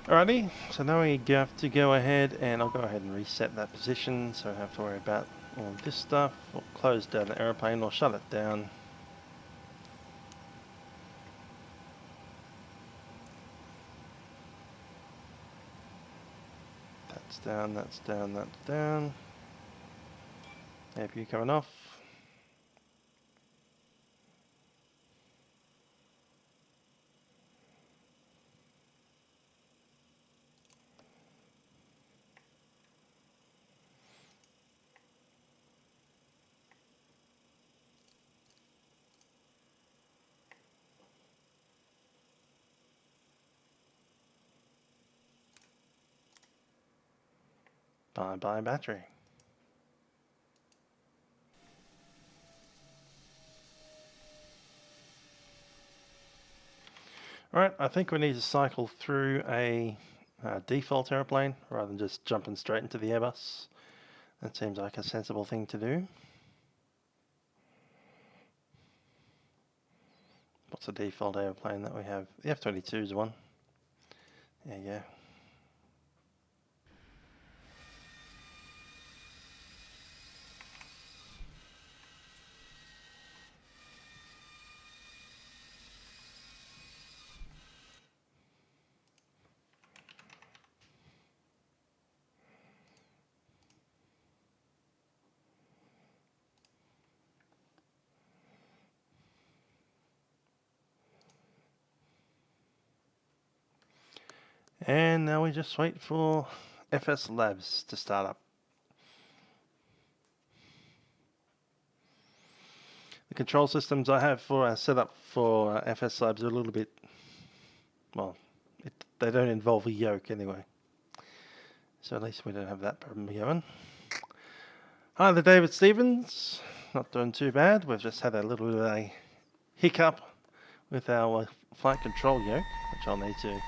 Alrighty, so now we have to go ahead and I'll go ahead and reset that position so I don't have to worry about all of this stuff. We'll close down the aeroplane or shut it down. That's down, that's down, that's down. APU coming off. Bye-bye battery. Alright, I think we need to cycle through a default airplane rather than just jumping straight into the Airbus. That seems like a sensible thing to do. What's the default airplane that we have? The F-22 is one. There you go. And now we just wait for FS Labs to start up. The control systems I have for set up for FS Labs are a little bit, well, they don't involve a yoke anyway. So at least we don't have that problem going. Hi there, David Stevens. Not doing too bad. We've just had a little bit of a hiccup with our flight control yoke, which I'll need to...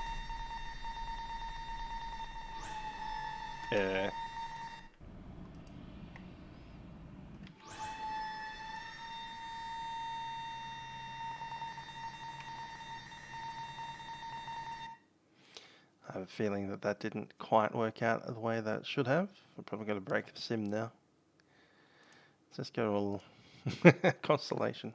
I have a feeling that that didn't quite work out the way that it should have. I'm probably going to break the sim now. Let's just go all Constellation.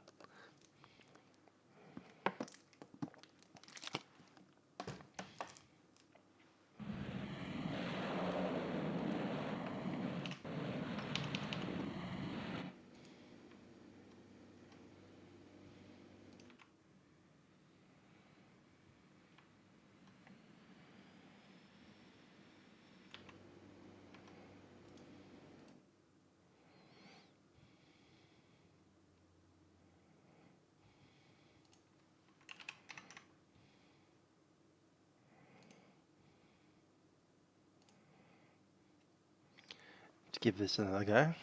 To give this another go.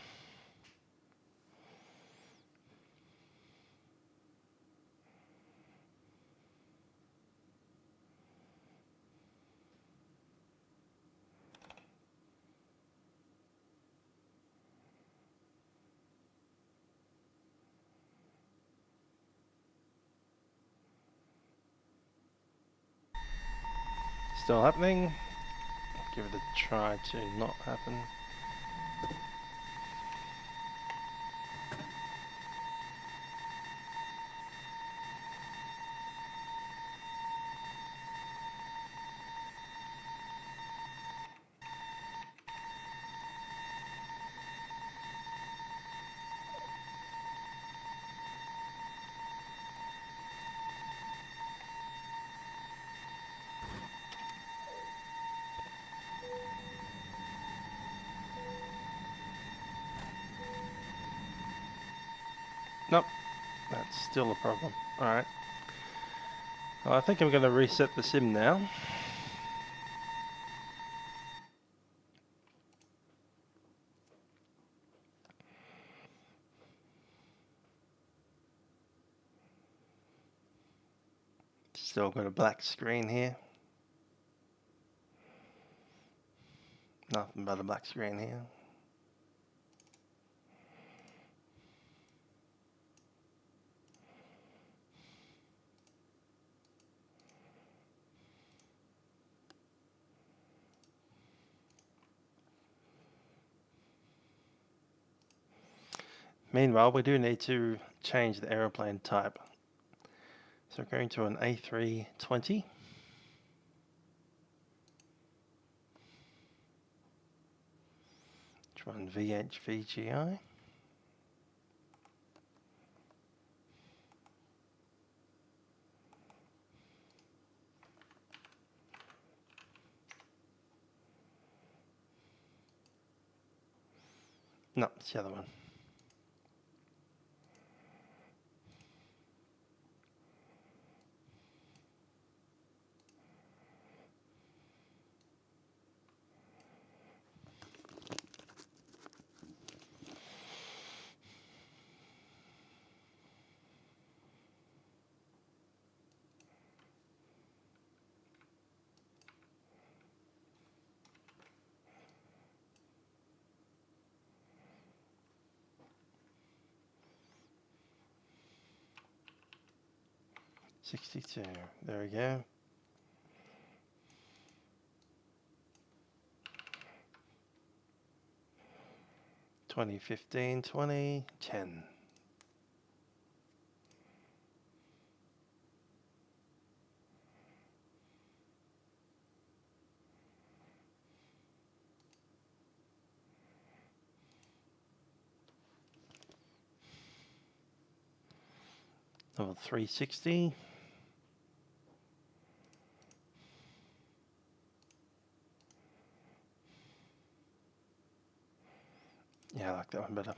Still happening. Give it a try to not happen. Nope, that's still a problem. Alright. Well, I think I'm going to reset the sim now. Still got a black screen here. Nothing but a black screen here. Meanwhile, we do need to change the aeroplane type. So we're going to an A320. Let's run VHVGI. No, it's the other one. $62. There we go. $20.15, $20, $10. Level 360. Yeah, I like that one better.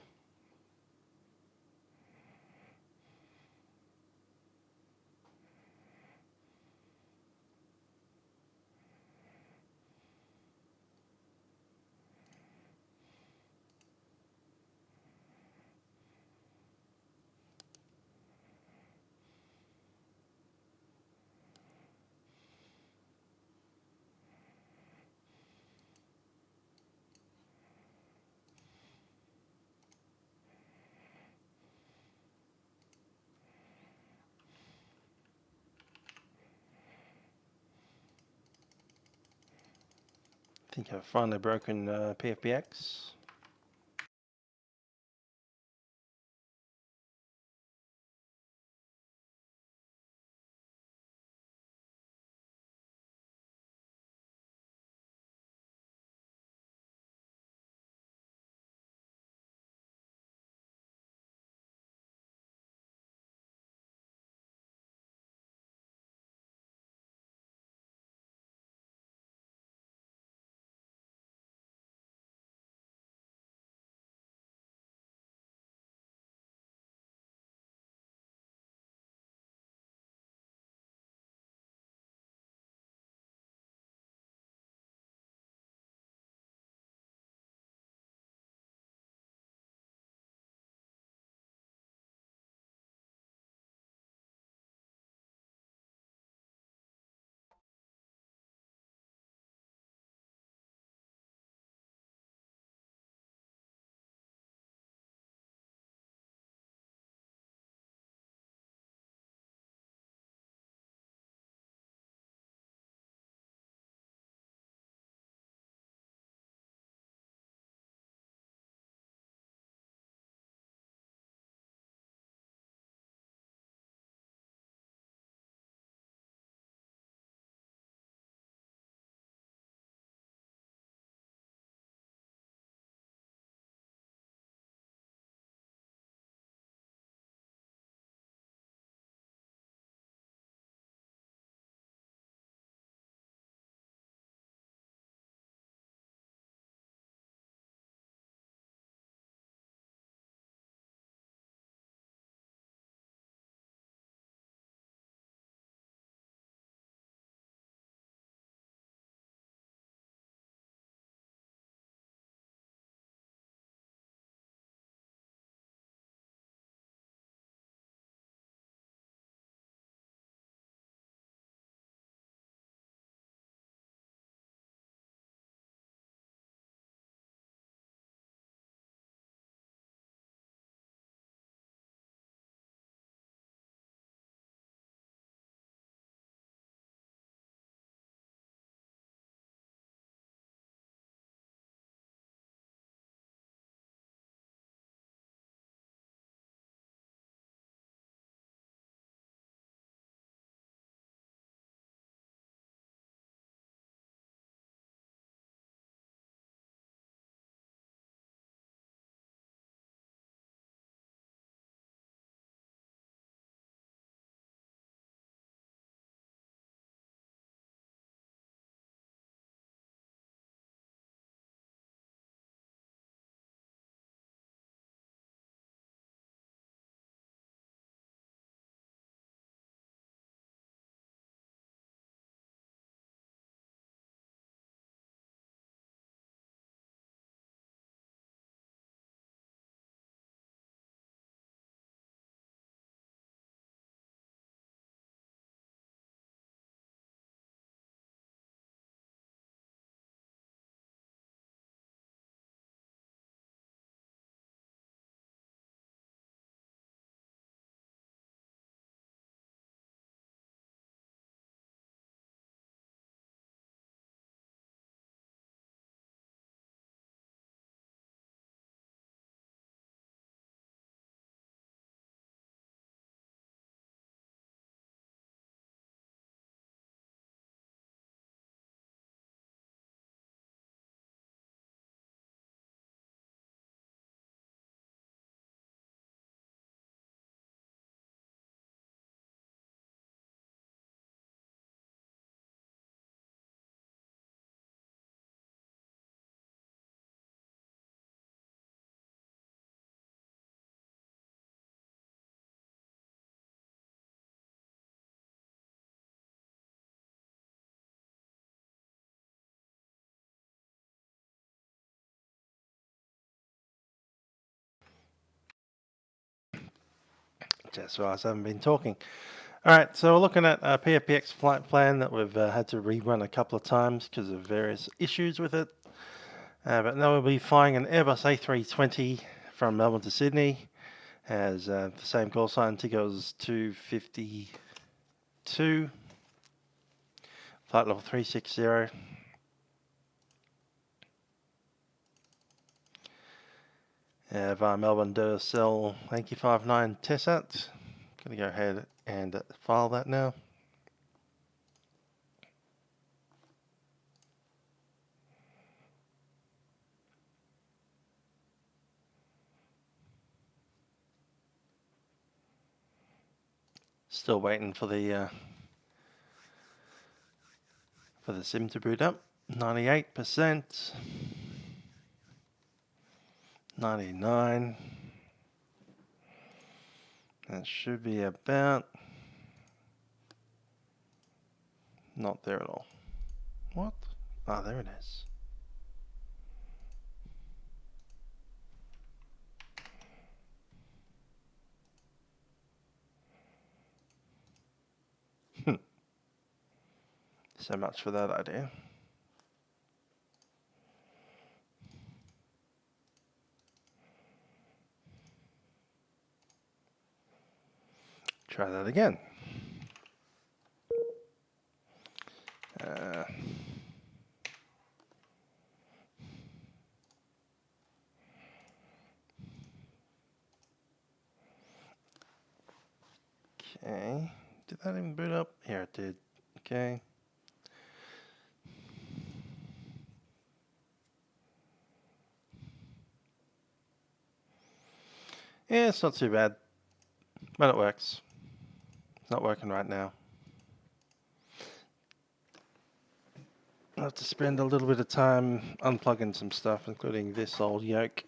I think I've finally broken PFBX. Just whilst I haven't been talking. Alright, so we're looking at a PFBX flight plan that we've had to rerun a couple of times because of various issues with it. But now we'll be flying an Airbus A320 from Melbourne to Sydney. Has the same call sign, Tigers 252. Flight level 360. Via Melbourne Duracell 859 Tessat. Gonna go ahead and file that now. Still waiting for the sim to boot up. 98%. 99. That should be about not there at all. What? Ah, there it is. So much for that idea. Try that again. Okay. Did that even boot up? Here it did. Okay. Yeah, it's not too bad, but it works. It's not working right now. I'll have to spend a little bit of time unplugging some stuff, including this old yoke.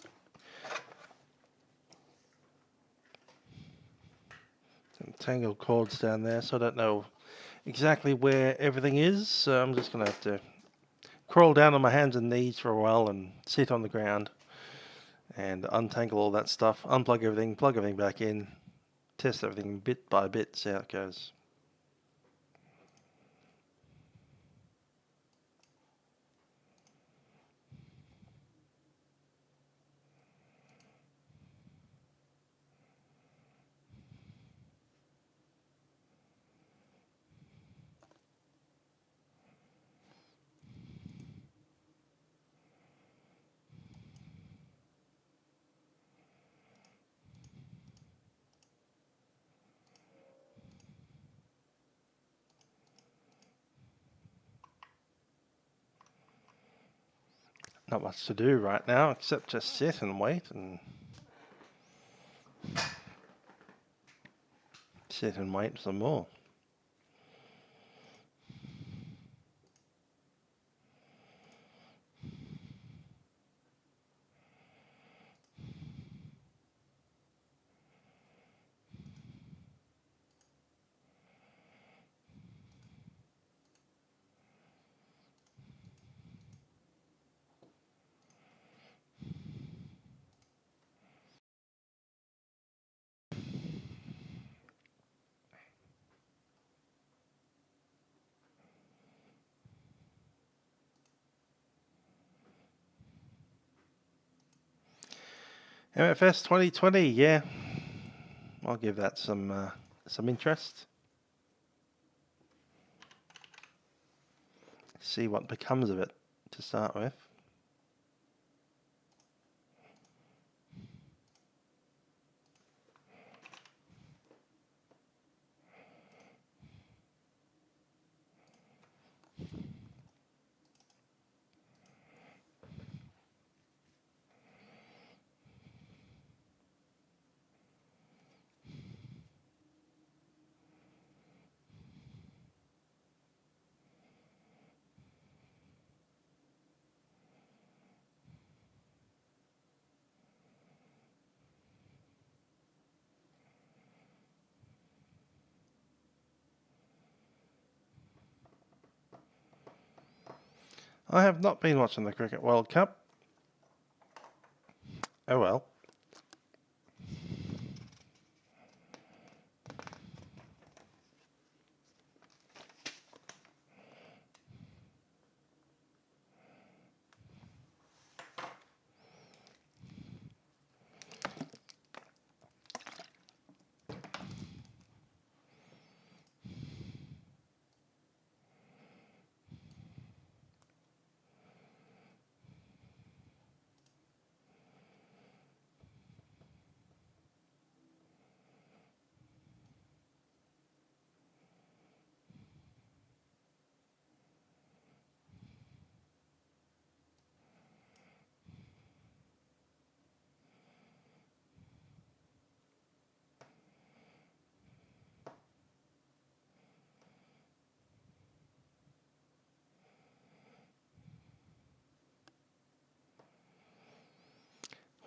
Some tangled cords down there, so I don't know exactly where everything is. So I'm just going to have to crawl down on my hands and knees for a while and sit on the ground and untangle all that stuff, unplug everything, plug everything back in, test everything bit by bit, see how it goes. Not much to do right now except just sit and wait and sit and wait some more. MFS 2020, yeah, I'll give that some interest. See what becomes of it to start with. I have not been watching the Cricket World Cup. Oh well.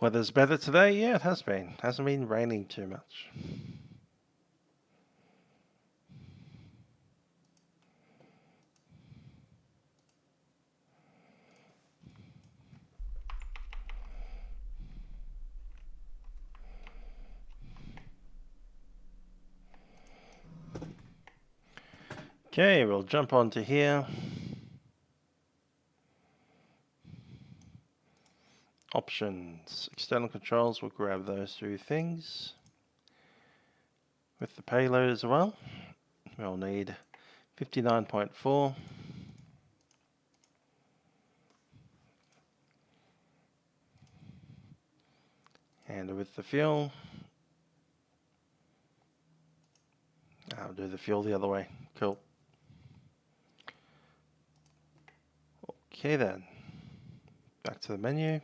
Weather's better today? Yeah, it has been. Hasn't been raining too much. Okay, we'll jump onto here. Options, external controls, we'll grab those two things. With the payload as well, we'll need 59.4. And with the fuel, I'll do the fuel the other way. Cool. Okay then, back to the menu.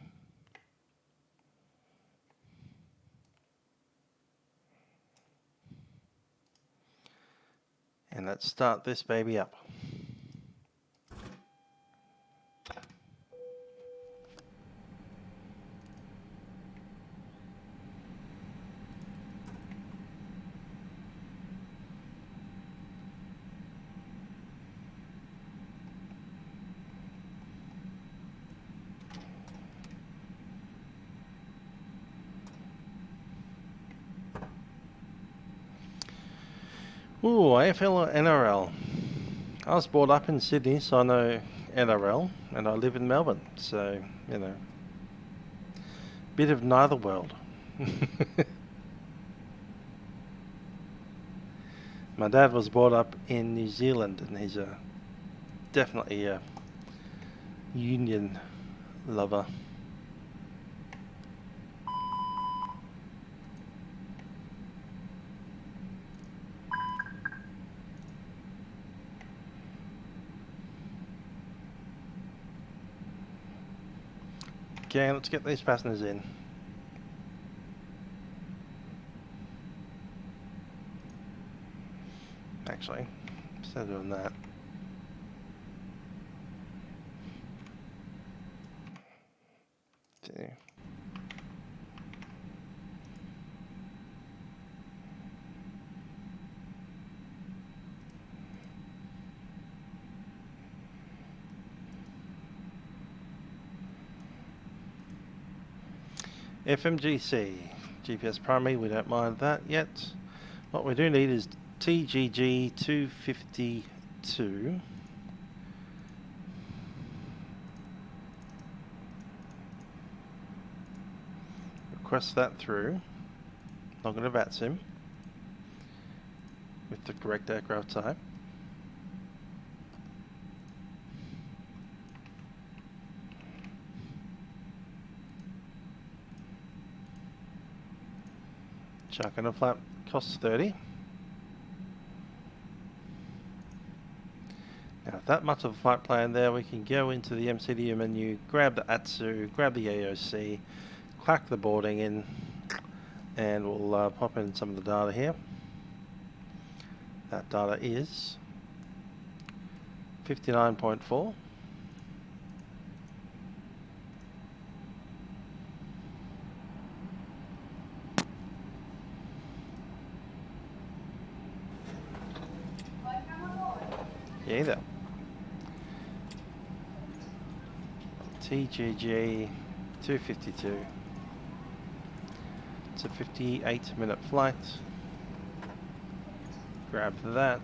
And let's start this baby up. Ooh, AFL or NRL? I was brought up in Sydney, so I know NRL, and I live in Melbourne, so, you know, bit of neither world. My dad was brought up in New Zealand, and he's definitely a union lover. Okay, let's get these passengers in. Actually, instead of doing that, okay. FMGC, GPS primary, we don't mind that yet. What we do need is TGG 252. Request that through. Log into Vatsim with the correct aircraft type. Chuck in a flap, costs 30. Now with that much of a flight plan there, we can go into the MCDU menu, grab the ATSU, grab the AOC, clack the boarding in, and we'll pop in some of the data here. That data is 59.4. Yeah, there. TGG 252. It's a 58-minute flight. Grab that.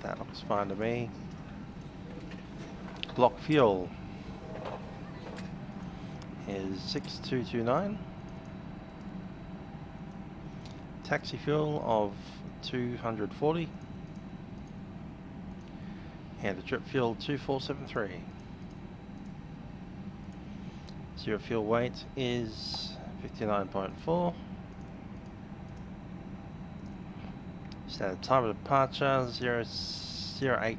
That looks fine to me. Block fuel is 6229. Taxi fuel of 240. And the trip fuel 2473. Zero fuel weight is 59.4. Standard time of departure 008.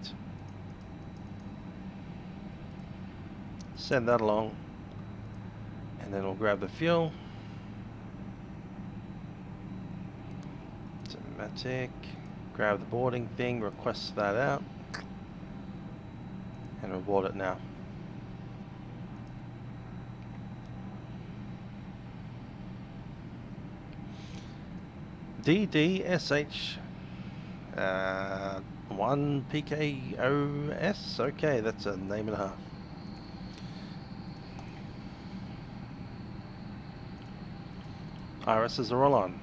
Send that along, and then we'll grab the fuel. Automatic. Grab the boarding thing. Request that out. And we'll board it now. DDSH 1 PKOS. Okay, that's a name and a half. Irises are all on.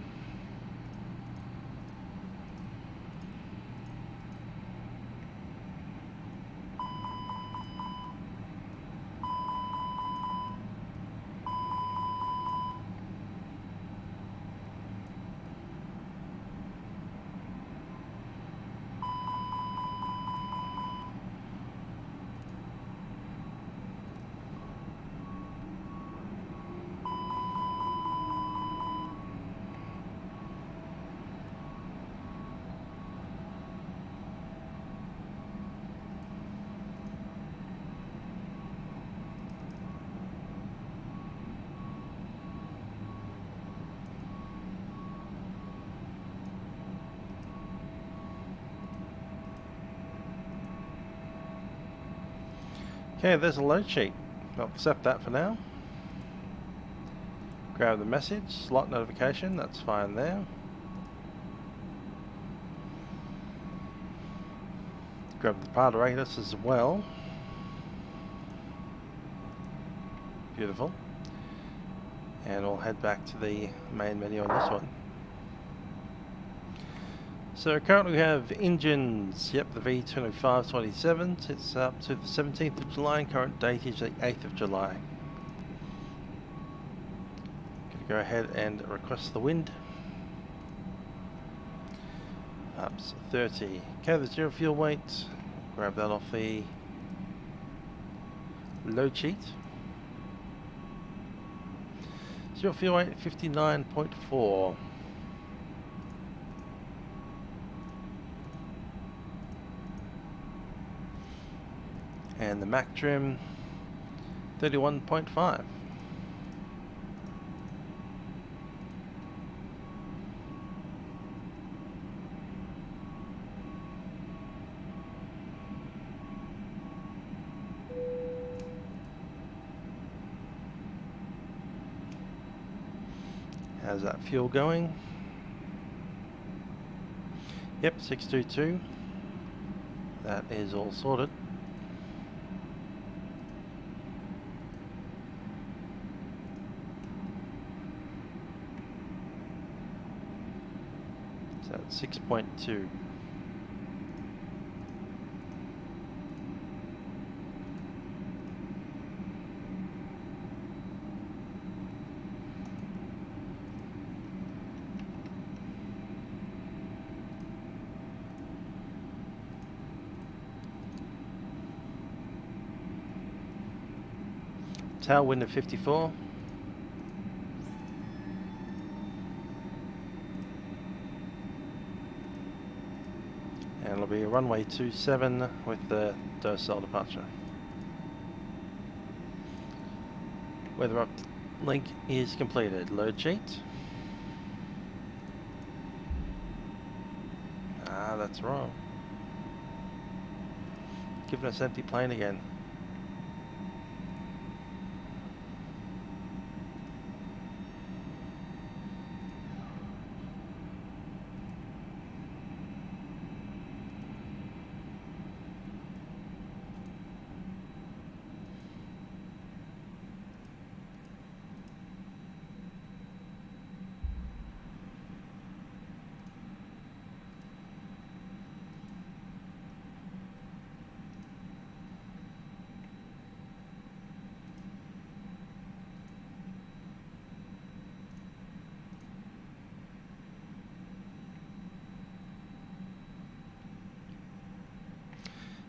Okay, there's a load sheet. I'll accept that for now. Grab the message, slot notification, that's fine there. Grab the part radius as well. Beautiful. And we'll head back to the main menu on this one. So currently we have engines, yep, the V2527, it's up to the 17th of July and current date is the 8th of July. Gonna go ahead and request the wind. Ups 30. Okay, the zero fuel weight, grab that off the load sheet. Zero fuel weight 59.4. And the Mac trim 31.5. How's that fuel going? Yep, 622. That is all sorted. So that's 6.2. Tailwind of 54. And it'll be a runway 27 with the docile departure. Weather uplink is completed. Load sheet. Ah, that's wrong. Giving us empty plane again.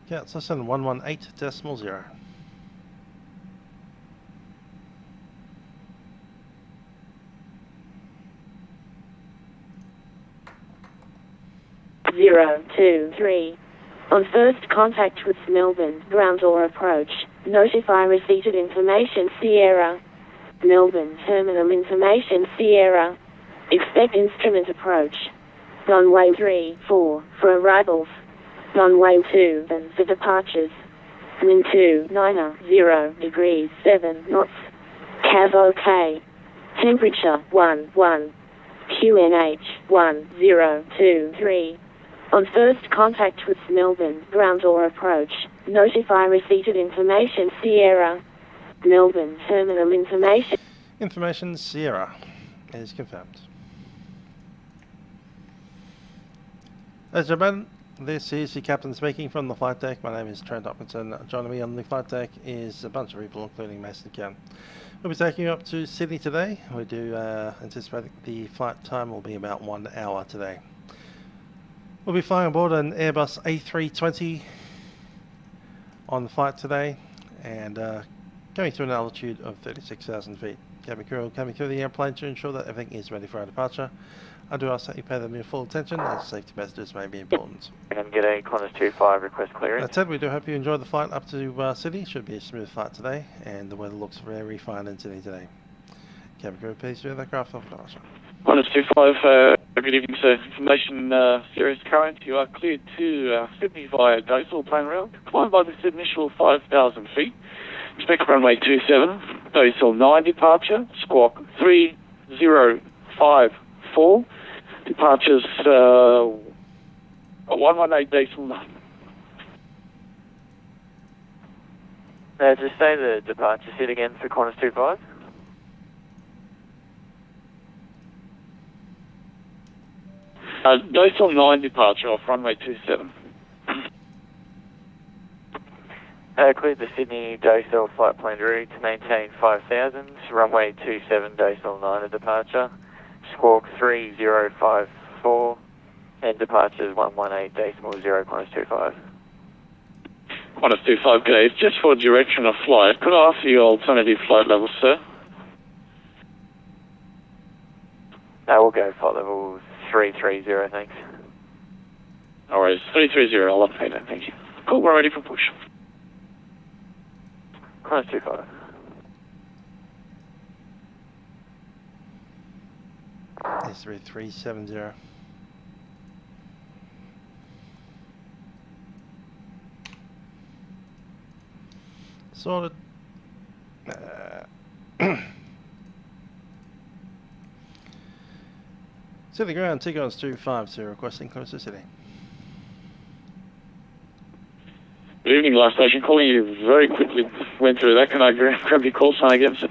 Yeah, it's less than 118.0. Zero, 2, 3. On first contact with Melbourne, ground or approach, notify receipt of information Sierra. Melbourne terminal information Sierra. Expect instrument approach. Runway 3, 4 for arrivals. Runway 2 and for departures. Wind 290 degrees 7 knots. Cav OK. Temperature 11. QNH 1023. On first contact with Melbourne, ground or approach, notify receipt of information Sierra. Melbourne terminal information. Information Sierra is confirmed. Ladies and gentlemen, this is the captain speaking from the flight deck. My name is Trent Hopkinson. Joining me on the flight deck is a bunch of people, including Mason Gunn. We'll be taking you up to Sydney today. We do anticipate the flight time will be about 1 hour today. We'll be flying aboard an Airbus A320 on the flight today and going to an altitude of 36,000 feet. Cabin crew will coming through the airplane to ensure that everything is ready for our departure. I do ask that you pay them your full attention as safety messages may be important. And get a Qantas 25 request clearance. That said, we do hope you enjoy the flight up to Sydney. Should be a smooth flight today and the weather looks very fine in Sydney today. Cabin crew, please do that craft off departure. Qantas 25, good evening sir. Information series current. You are cleared to Sydney via Dosal plane route. Climb by the initial 5,000 feet. Expect runway 27. Dosal 9 departure. Squawk 3054. Departures 118.9. Just say the departure seat again for Qantas 25. Dosal 9 departure off runway 27. Cleared the Sydney Dosal flight plan route to maintain 5,000. Runway 27 Dosal 9 a departure. Squawk 3054 and departures 118.0 Qantas 25. Qantas 25, good day. Just for direction of flight, could I offer you alternative flight levels, sir? We'll go flight level 330, thanks. All right, 330, I'll update that, thank you. Cool, we're ready for push. Qantas 25. S3370. Sorted. City ground, Tigerair 250, requesting close to City. Good evening, last station. Calling you very quickly. Went through that. Can I grab your call sign again, sir?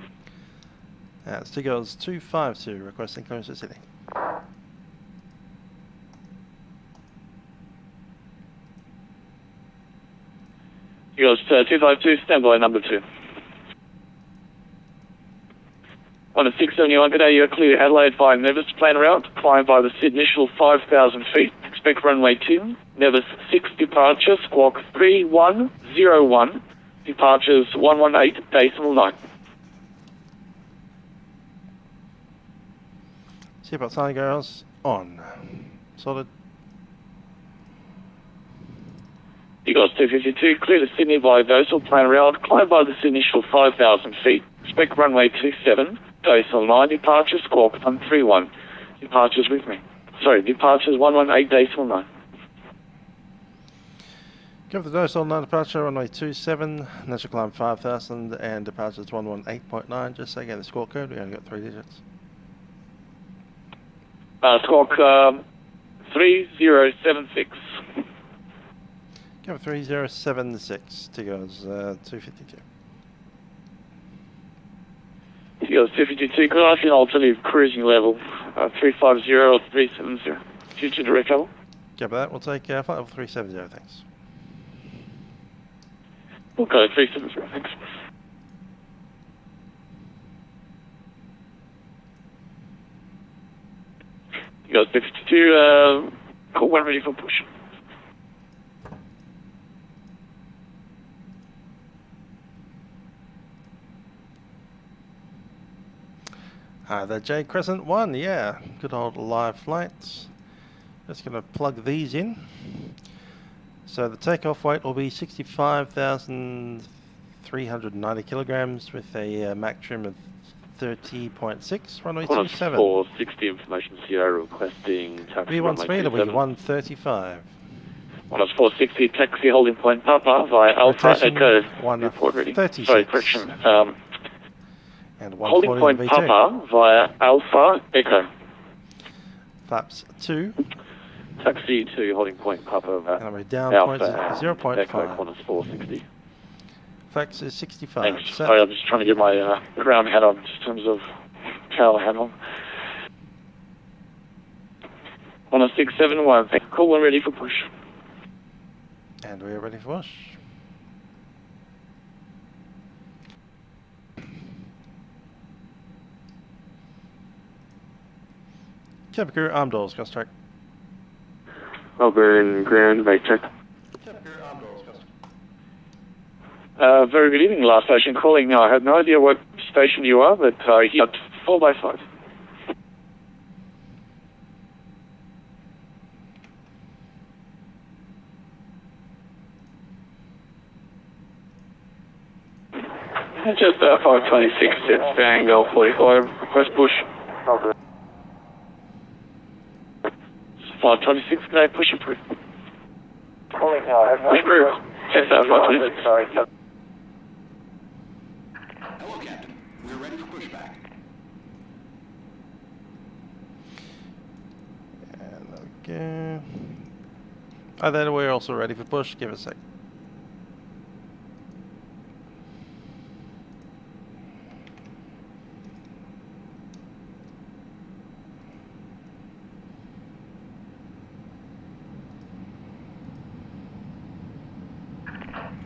It's Tigerair 252, requesting close to City. Tigerair 252, standby number 2. On a 671, good day, you're clear Adelaide via Nevis plane route, climb by the initial 5,000 feet, expect runway 2, Nevis 6 departure, squawk 3101, departures 118.9. Seatbelt sign girls on. Solid. Tigerair 252, clear to Sydney via Dosal plane route, climb by the initial 5,000 feet, expect runway 27, Dosal 9 departure, squawk 131. Departures with me. Sorry, departures 118.9. Go for the Dosal 9 departure, runway 27, initial climb 5,000 and departures 118.9. Just say again the squawk code, we only got 3 digits. Squawk 3076. Go for 3076, Tigerair's 252. Tigerair 252, could I ask you an alternative cruising level, 350 or 370, future direct level? Go for that, we'll take flight level 370, thanks. We'll go 370, thanks. Tigerair 252, call when ready for push. The J Crescent 1, yeah, good old live flights. Just going to plug these in. So the takeoff weight will be 65,390 kilograms with a Mach trim of 30.6, runway 27. 460 information Sierra requesting taxi V1 speed will be 135. Qantas 460 taxi holding point Papa via Alpha Echo. 136. Sorry, correction. And holding point V2. Papa via Alpha Echo. Flaps 2. Taxi to holding point Papa. And we're down Alpha, 0.5. Echo, corners 460. Flex is 65. Thanks. Set. Sorry, I'm just trying to get my ground hat on, just in terms of tail hat on. 10671. Cool, we're ready for push. And we're ready for push. Cabin crew, arm doors, cross track. Melbourne, ground, right check. Very good evening, last station calling. I have no idea what station you are, but here, 4x5. Just 526, it's the angle 45, request push. 526, can I push approved? Calling now. Approved. Just 526. Sorry. Hello, Captain. We're ready for pushback. And okay. Oh, then we're also ready for push. Give it a sec.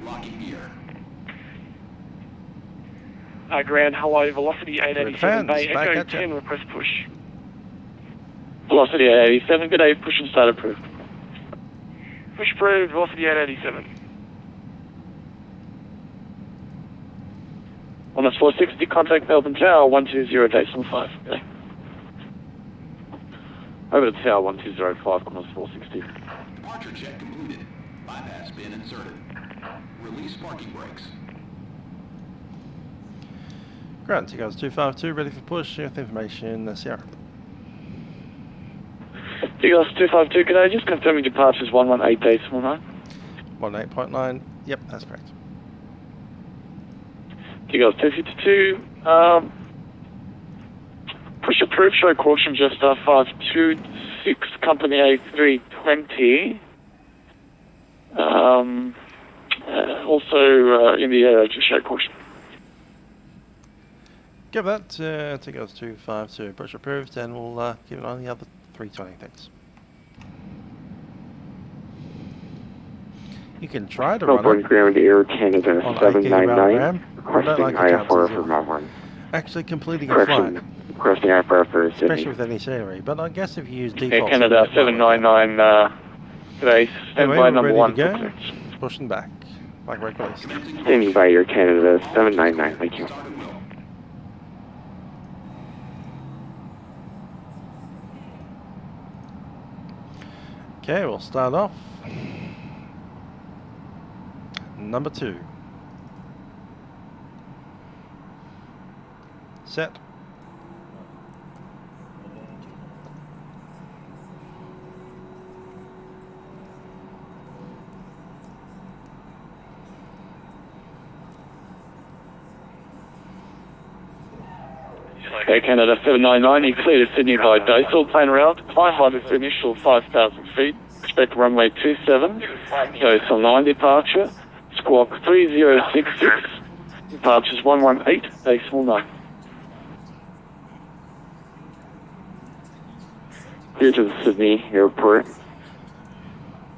Locking gear. Ground, hello, velocity 887 Bay, Echo 10, request push. Velocity 887, good day, push and start approved. Push approved, velocity 887. On this 460, contact Melbourne Tower 120.5. Okay. Over to Tower 1205, on this 460. Departure check completed. Bypass bin inserted. Release parking brakes. Grant, you guys 252, ready for push. With information, Sierra. Eagles 252, can I just confirm your departures 118.9? 18.9, yep, that's correct. Eagles 252, push approved, show caution just 526, company A320. Also in the air, just show caution. Give that to goes 252, push approved, and we'll give it on the other 320 things. You can try to Melbourne, run ground, Air Canada on 799, requesting requesting IFR for Melbourne. actually completing a flight, Requesting IFR for especially Sydney. with any scenery. But I guess if you use Air default, Canada 799, today, standby number 1 for clearance. It's pushing back, like we're released. Standing by Air Canada 799, thank you. Okay, we'll start off. Number 2. Set. Air Canada 799, you cleared at Sydney by Dasal, plane around, climb height is initial 5,000 feet, expect runway 27, goes to 9 departure, squawk 3066, departures 118.9. Here to the Sydney Airport.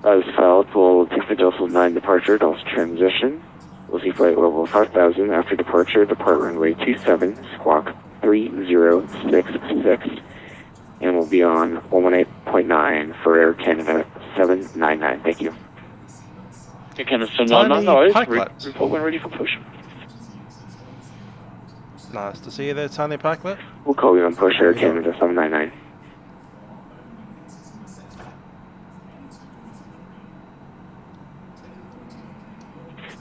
As filed, we'll take the Dasal 9 departure, Dasal transition. We'll see flight level 5,000 after departure, depart runway 27, squawk 3066, and we'll be on 118.9 for Air Canada 799. Thank you. Air Canada 799, report when ready for push. Nice to see you there, Tiny Parklet. We'll call you on push, Air Canada 799.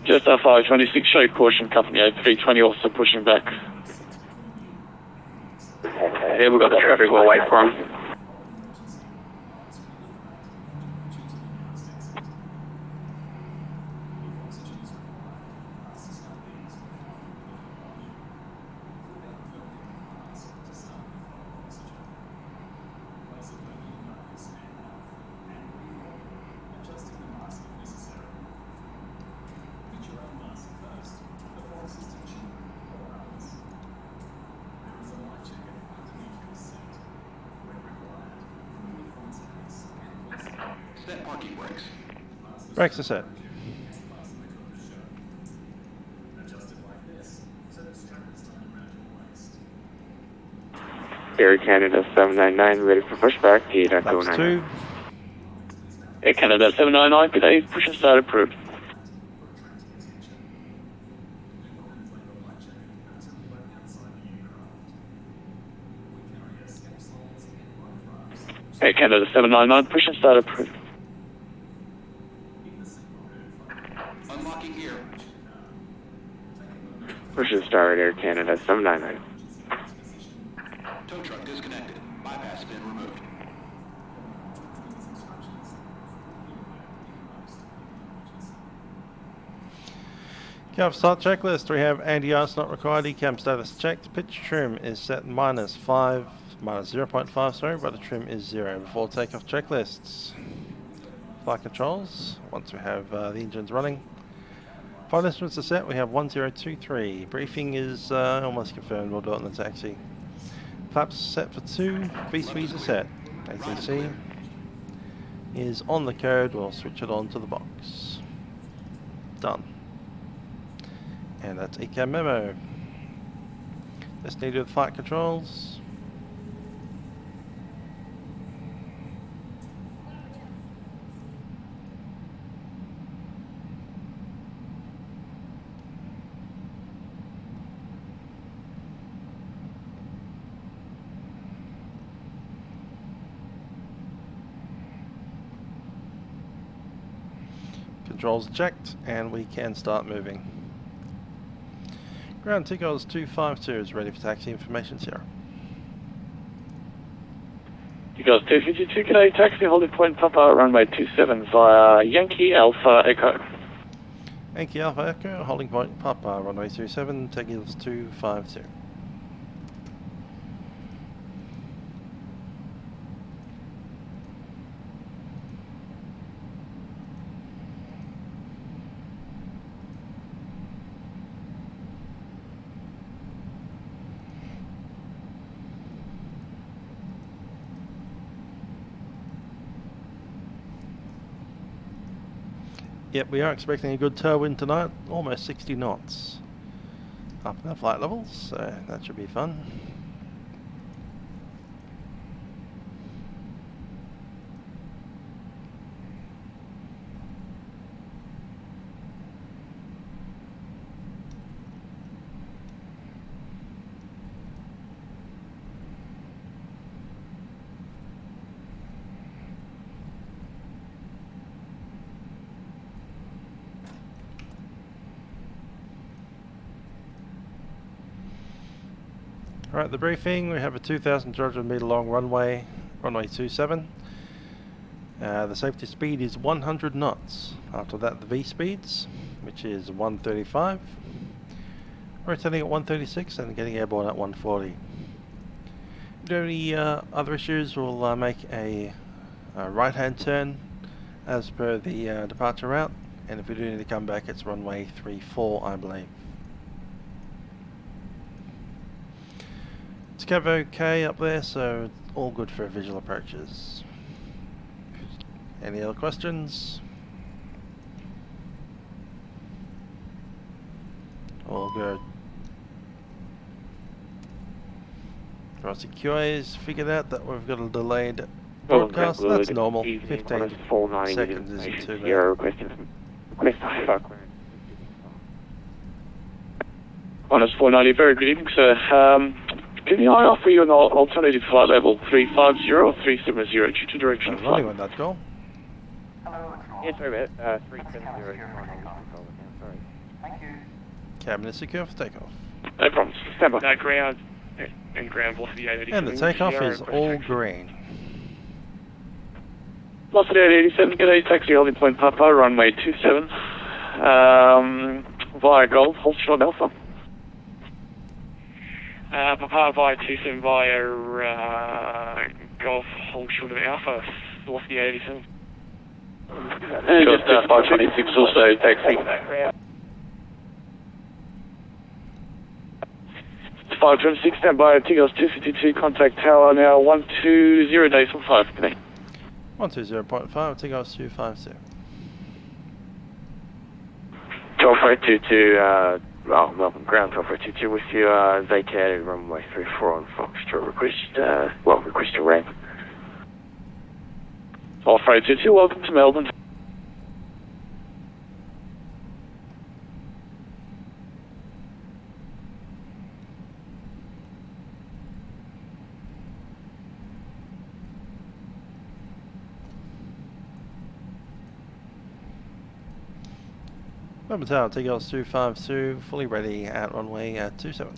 Just 526, show caution, company A320 also pushing back. Okay, we've got the traffic, we'll wait for him. Set parking brakes. Brakes are set. Air Canada 799, ready for pushback. Flaps 2. Air Canada 799, today push and start approved. Air Canada 799, push and start approved. Unlocking gear. Push and start Air Canada 799. Tow truck disconnected. Bypass bin removed. Cam start checklist. We have anti-ice not required. Cam status checked. Pitch trim is set -5, -0.5, sorry, but the trim is 0 before takeoff checklists. Flight controls. Once we have the engines running. Flight instruments are set. We have 1023. Briefing is almost confirmed. We'll do it in the taxi. Flaps set for 2. V speeds are set. ATC is on the code. We'll switch it on to the box. Done. And that's ECAM memo. Let's need to do the flight controls. Controls checked, and we can start moving. Ground Tigers 252 is ready for taxi information 0. Tigers 252, today taxi holding point Papa, runway 27 via Yankee Alpha Echo. Yankee Alpha Echo, holding point Papa, runway 27, Tigers 252. Yep, we are expecting a good tailwind tonight, almost 60 knots up in our flight levels, so that should be fun. Alright, the briefing, we have a 2,200 meter long runway 27. The safety speed is 100 knots. After that the V speeds, which is 135. Rotating at 136 and getting airborne at 140. If there are any other issues, we'll make a right hand turn as per the departure route, and if we do need to come back it's runway 34 I believe. It's Cav okay up there, so all good for visual approaches. Any other questions? All good. Rossi QA's figured out that we've got a delayed broadcast. That's normal. 15 seconds isn't too bad. Honest 490, very good evening, sir. Can I offer you an alternative flight level 350 or 370 due to direction of flight? On that goal. Yes, sorry about 370. Sorry. Thank you. Cabin is secure for takeoff. No problems. Stand by. Ground and ground velocity 887. And the takeoff is all green. Velocity 887, g'day, taxi holding point Papa, runway 27. Via Gold, hold short Alpha. Papa via 27 via Golf, hold short of Alpha, velocity 887. And just 526 also, taxi. 526, stand by, Tigers 252, contact tower now 120 days from 5, today. 120.5, takeoff 250. 12422, Melbourne ground 12422 with you, vacated runway 34 on Foxtrot, request a ramp. 12422, welcome to Melbourne. Melbourne Tower, takeoff 252, fully ready at runway 27.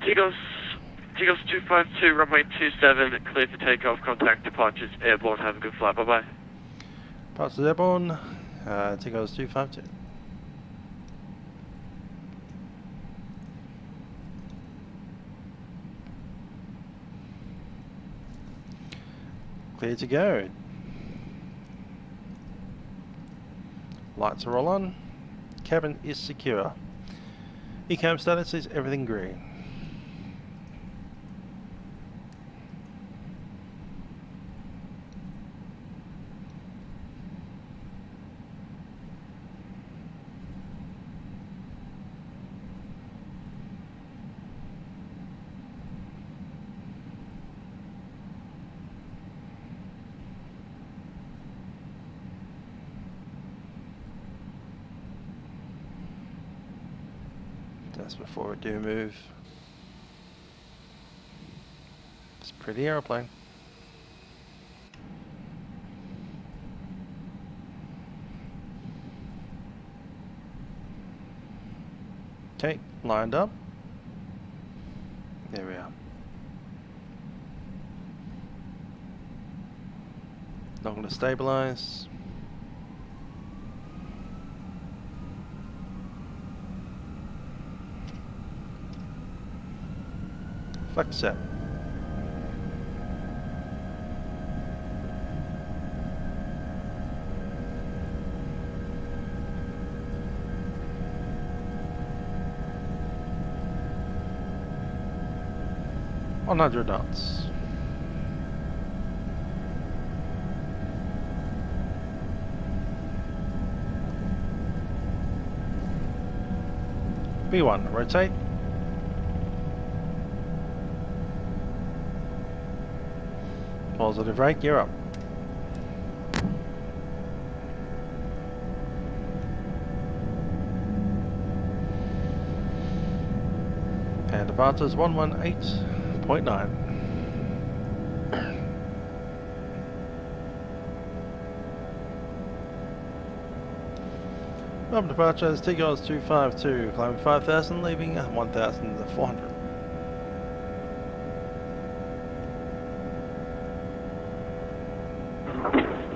Takeoff's 252, runway 27, clear for takeoff, contact departures, airborne, have a good flight, bye-bye. Departures airborne, takeoff 252. Clear to go. Lights are all on. Cabin is secure. Ecam status is everything green. That's before we do move. It's a pretty aeroplane. Okay, lined up. There we are. Not going to stabilize. Flex set. $100 knots. B1, rotate. Positive rate, gear up. And departures 118.9. Melbourne departures, Tigerair 252, climbing 5,000, leaving 1,400.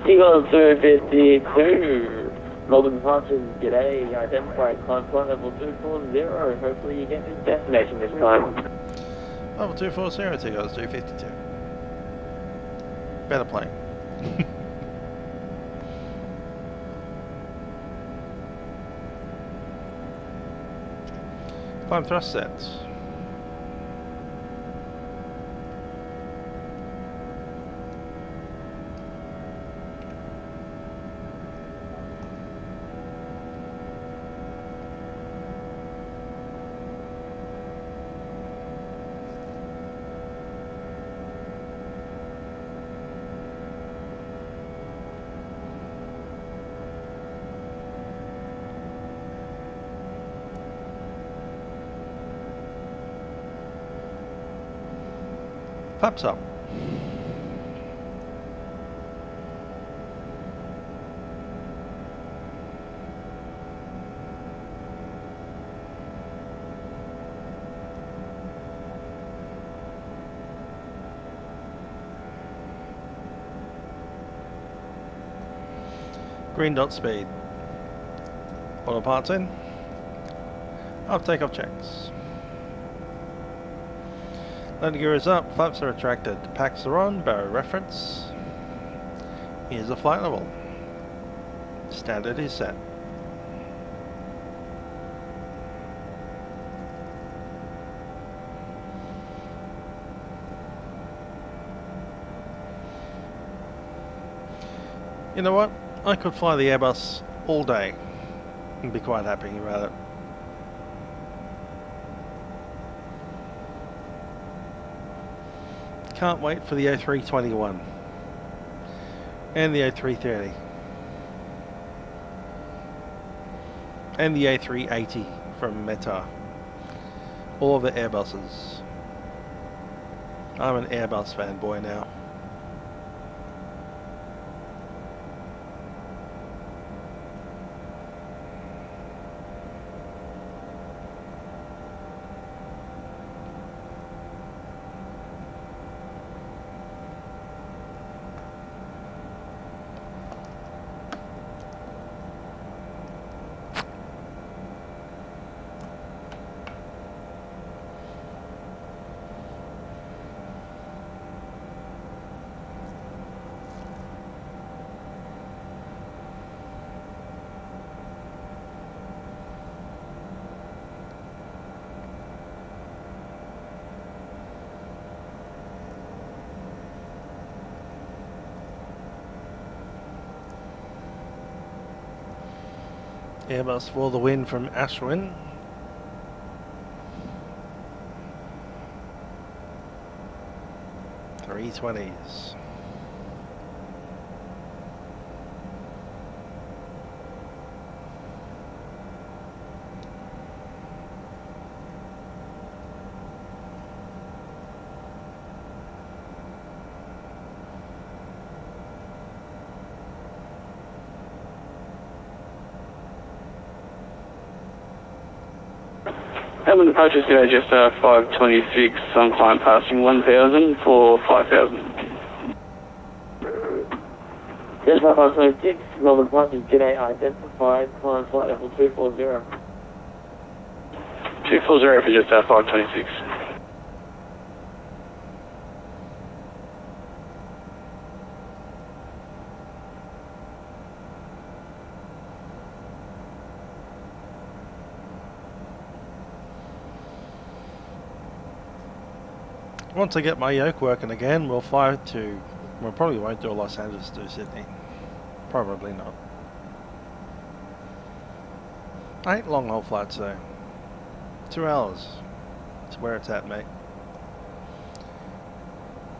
Tigerair 252, Melbourne departures, g'day, identify climb flight level 240, hopefully you get to destination this time. Level 240, Tigerair 252. Better plane. Climb thrust sets. Flaps up. Green dot speed. Auto parts in. After takeoff checks. Landing gear is up, flaps are retracted, packs are on, barrow reference. Here's the flight level. Standard is set. You know what? I could fly the Airbus all day and be quite happy about it. Can't wait for the A321 and the A330 and the A380 from Meta. All of the Airbuses. I'm an Airbus fanboy now. Airbus for the win from Ashwin. .320s. Melbourne approaches today just 526, some climb passing 1,000 for 5,000. Just 526, Melbourne approaches today identified, climb flight level 240. 240 for just 526. Once I get my yoke working again, we'll fly to... We probably won't do Los Angeles to Sydney. Probably not. I hate long haul flights though. 2 hours. That's where it's at, mate.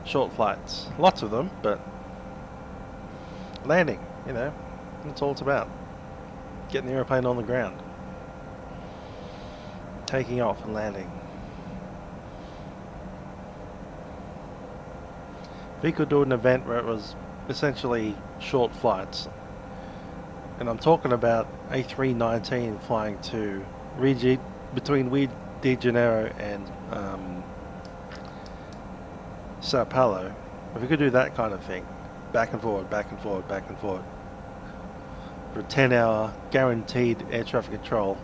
Short flights. Lots of them, but... landing, you know. That's all it's about. Getting the airplane on the ground. Taking off and landing. We could do an event where it was essentially short flights, and I'm talking about A319 flying to between Rio de Janeiro and Sao Paulo. If we could do that kind of thing, back and forward, back and forward, back and forward, for a 10-hour guaranteed air traffic control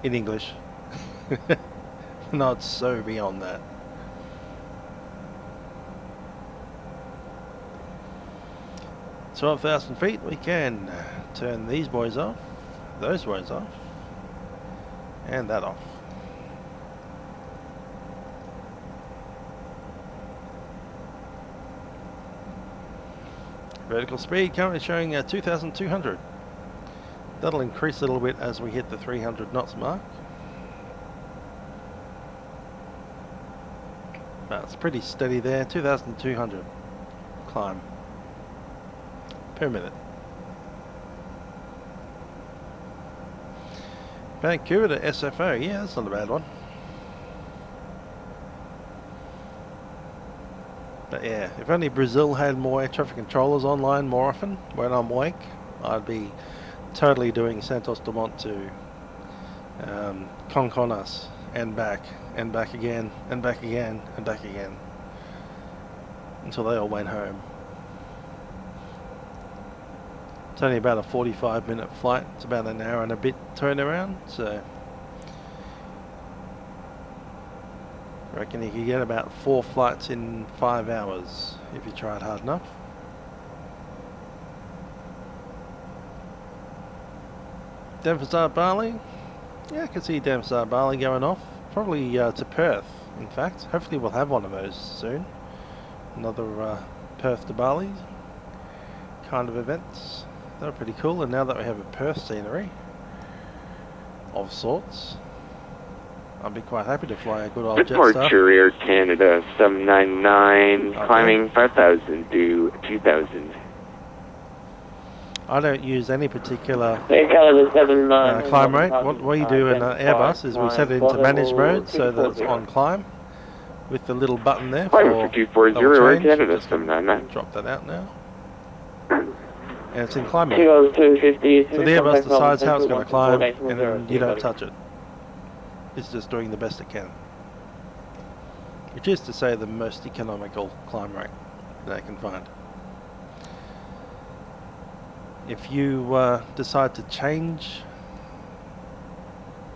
in English. Not so beyond that. 12,000 feet, we can turn these boys off, those boys off, and that off. Vertical speed currently showing 2,200. That'll increase a little bit as we hit the 300 knots mark. But it's pretty steady there, 2,200 climb per minute. Vancouver to SFO, yeah, that's not a bad one. But yeah, if only Brazil had more air traffic controllers online more often when I'm awake, I'd be totally doing Santos Dumont to Conconas and back again, and back again, and back again, until they all went home. It's only about a 45-minute flight. It's about an hour and a bit turnaround, so I reckon you could get about 4 flights in 5 hours if you tried hard enough. Denver Bali, yeah, I can see Denver Bali going off. Probably to Perth, in fact. Hopefully we'll have one of those soon. Another Perth to Bali. kind of events. They were pretty cool, and now that we have a Perth scenery of sorts, I'd be quite happy to fly a good old Jetstar. Departure Air Canada 799, okay. climbing 5,000 to 2,000. I don't use any particular Canada climb rate. What we do in Airbus is we set it into managed mode so that it's on climb with the little button there for double change. Canada 799. Drop that out now. And it's in climb mode. Goes 250. So the Airbus decides how it's going to climb and you don't touch it. It's just doing the best it can. Which is to say the most economical climb rate they can find. If you decide to change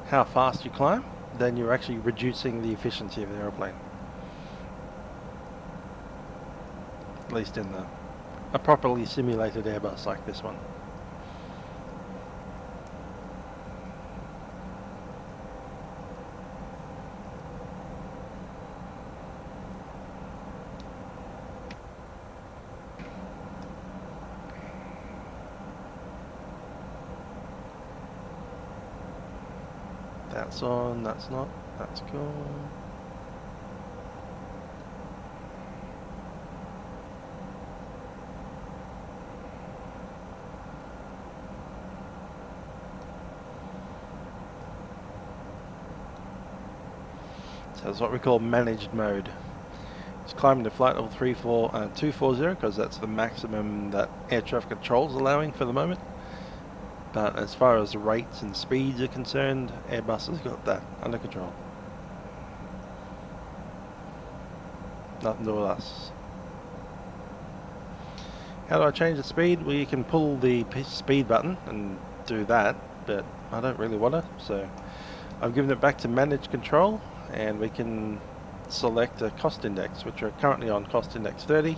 how fast you climb, then you're actually reducing the efficiency of the aeroplane. At least in a properly simulated Airbus like this one. That's on, that's not, that's cool. So that's what we call managed mode. It's climbing to flight level 240 because that's the maximum that air traffic control is allowing for the moment. But as far as rates and speeds are concerned, Airbus has got that under control. Nothing to do with us. How do I change the speed? Well, you can pull the speed button and do that, but I don't really want to, so I've given it back to manage control, and we can select a cost index, which are currently on cost index 30,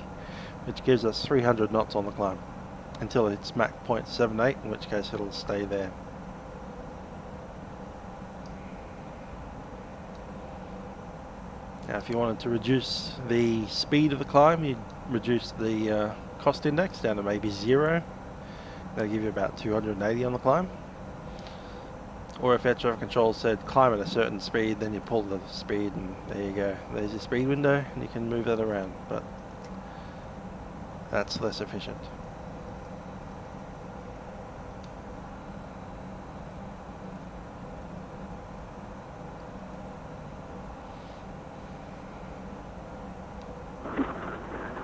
which gives us 300 knots on the climb until it's Mach 0.78, in which case it'll stay there. Now if you wanted to reduce the speed of the climb, you'd reduce the cost index down to maybe 0. That'll give you about 280 on the climb. Or if air traffic control said climb at a certain speed, then you pull the speed and there you go. There's your speed window and you can move that around, but that's less efficient.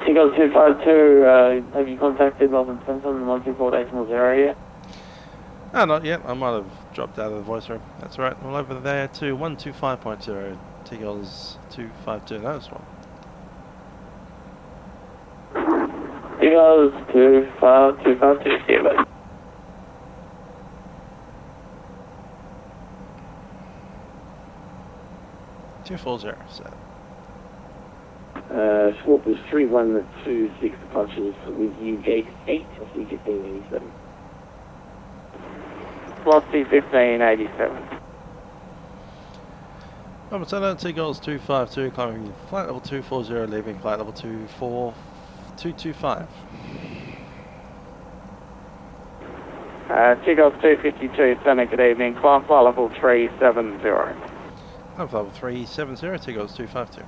Seagull 252, have you contacted Melbourne Centre on the 124.0 yet? Oh, not yet. I might have dropped out of the voice room. That's right. Well, over there to 125.0, Seagulls 252. No, that's one. Seagulls 252, see you, mate. 240, set. Swap was 3126 departures with you, gate 8 of C1587. Velocity 1587. Melbourne Centre, Seagulls 252, climbing flight level 240, leaving flight level 225. Seagulls 252, Centre, good evening, climb flight level 370. Climb flight level 370, Seagulls 252.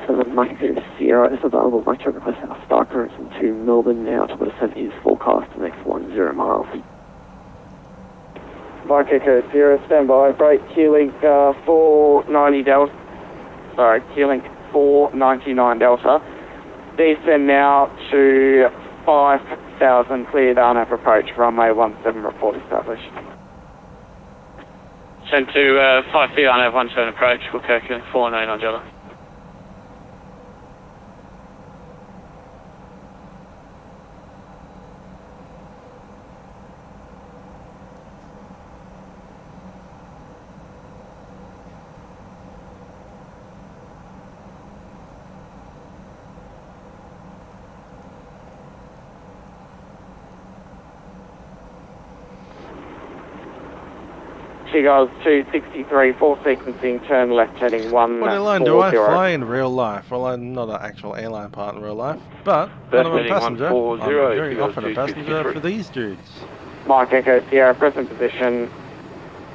7 Mike 0 is available. Mike Choker request our star currents into Melbourne now. Top of descent is forecast the next 10 miles. Mike Echo 0, stand by. Break Q-Link 490 Delta. Sorry, Q-Link 499 Delta. Descend now to 5,000, cleared RNAV approach, runway 17 report established. Send to 5 feet RNAV 17 approach, we'll calculate 499 Delta. Tigers 263, full sequencing, turn left heading 140. What airline do I fly in real life? Well, I'm not an actual airline part in real life, but when I'm a passenger, I'm very often a passenger for these dudes. Mike Echo Sierra, present position,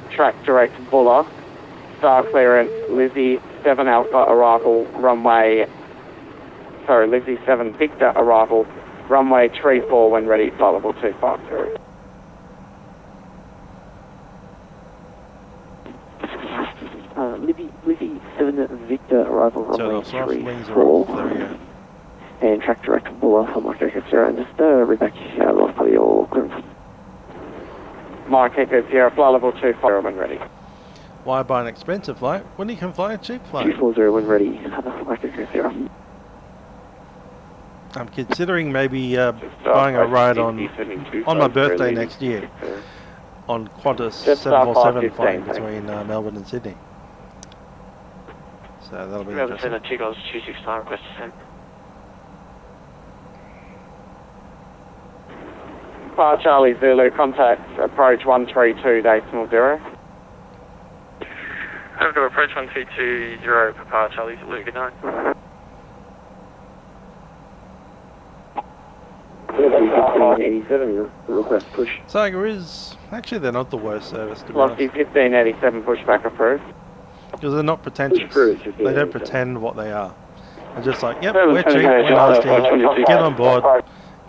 track direct Buller, star clearance, Lizzie 7 Alpha arrival, Lizzie 7 Victor arrival, runway 34 when ready, flight level 250. Lizzie 7 Victor arrival, runway 34. And track direct Buller for Mike Echo Sierra, and just read back last part of your clearance. Mike Echo Sierra, flight level 250 when ready. Why buy an expensive flight when you can fly a cheap flight? 240 when ready, Mike Echo Sierra. I'm considering maybe buying a ride on my birthday next year on Qantas 747 flying between Melbourne and Sydney. So that'll be interesting. Tigers 269 request descent. Charlie Zulu, contact approach 132.0. Have to approach 132.0, Papa Charlie Zulu, good night. 1587, request push. Tiger is actually they're not the worst service to be Lofty honest. 1587, pushback approved. Because they're not pretentious. They don't pretend what they are. They're just like, yep, we're cheap, we're nasty, get on board.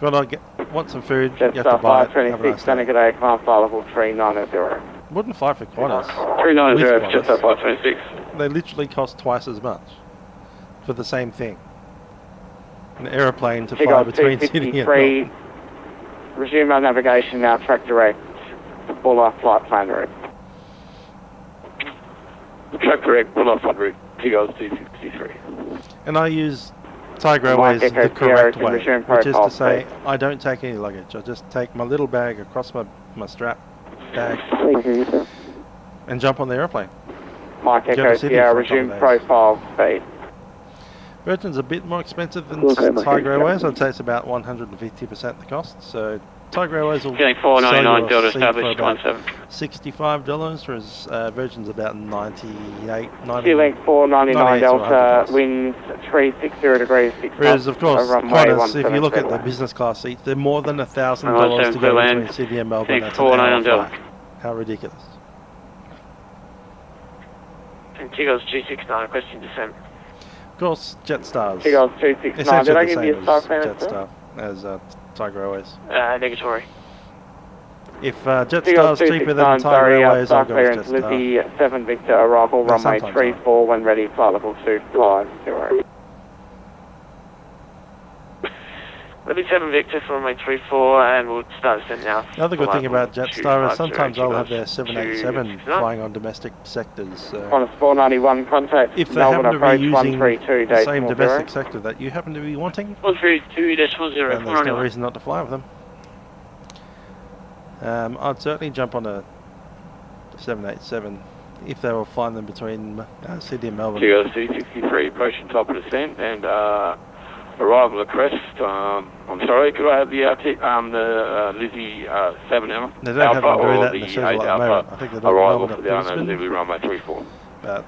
If you want some food, you have to buy it. Have a nice day. Good day, command flight level 390. Wouldn't fly for Qantas. 390, just at 526. They literally cost twice as much for the same thing. An aeroplane to fly between Sydney and Melbourne. Resume our navigation now, track direct, Buller flight plan route. Track direct, Buller flight route, Tigers 263. And I use Tiger Airways the correct way, which is to say, I don't take any luggage. I just take my little bag across my strap bag and jump on the airplane. Mike Echo Sierra, resume profile speed. Virgin's a bit more expensive than Tiger Airways. I'd say it's about 150% the cost. So Tiger Airways will getting $4.99 Delta for established about 17. $65, whereas Virgin's about $98, $90. Link 499 Delta, winds 360 degrees. Whereas of course, Qantas, if you look at the business class seats, they're more than $1,000 to go between Sydney and Melbourne. That's an hour flight. How ridiculous! And Tigers 269 requesting descent. Of course, Jetstar's Tigers 269. Did I give you a star clearance? Jetstar as Tiger Airways. Negatory. If Jetstar's cheaper than Tiger Airways, I'll go with Jetstar. Lizzie 7 Victor arrival, runway 34 when ready, flight level 250. Lizzie 7 Victor for runway 34, and we'll start descent now. The other good thing about Jetstar is sometimes I'll have their 787 flying on domestic sectors. Qantas 491, contact if they happen to be using the same domestic sector that you happen to be wanting, 132.0, then there's no reason not to fly with them. I'd certainly jump on a 787 if they were flying them between Sydney and Melbourne. Tigers 263, approaching top of descent and arrival at crest. I'm sorry, could I have the Lizzie 7 Alpha? They don't have to do that in the schedule at the moment. I think they're doing arrival Melbourne for the at unknown Brisbane. Livery runway 34. But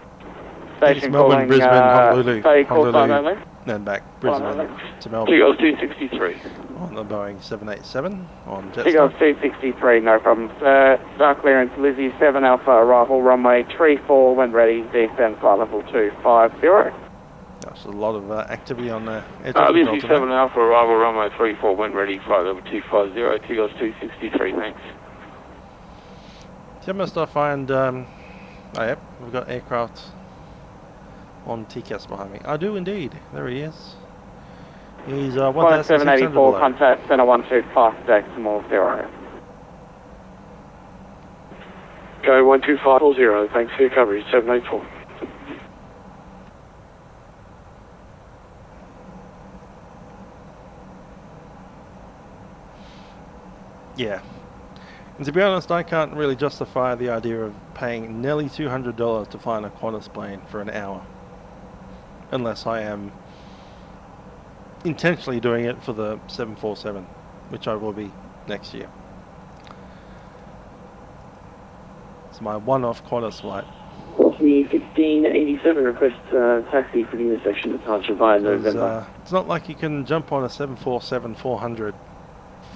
Station Melbourne, calling, Brisbane, Honolulu, then back Brisbane to Melbourne. Tigers 263. On the Boeing 787 on Jetstar. Tigers 263, no problem. Star clearance, Lizzie 7 Alpha arrival, runway 34 when ready, descend flight level 250. There's a lot of activity on the edge of the Lizzie 7 Alpha arrival, runway 34 when ready, flight level 250, Tigers 263, thanks. So must I find, oh yep, we've got aircraft on TCAS behind me. I do indeed, there he is. He's 1,784, contact center 125.0. Go 12540, thanks for your coverage, 784. Yeah. And to be honest, I can't really justify the idea of paying nearly $200 to fly on a Qantas plane for an hour. Unless I am intentionally doing it for the 747, which I will be next year. It's my one-off Qantas flight. Velocity 1587, request taxi for the intersection departure via November. It's not like you can jump on a 747-400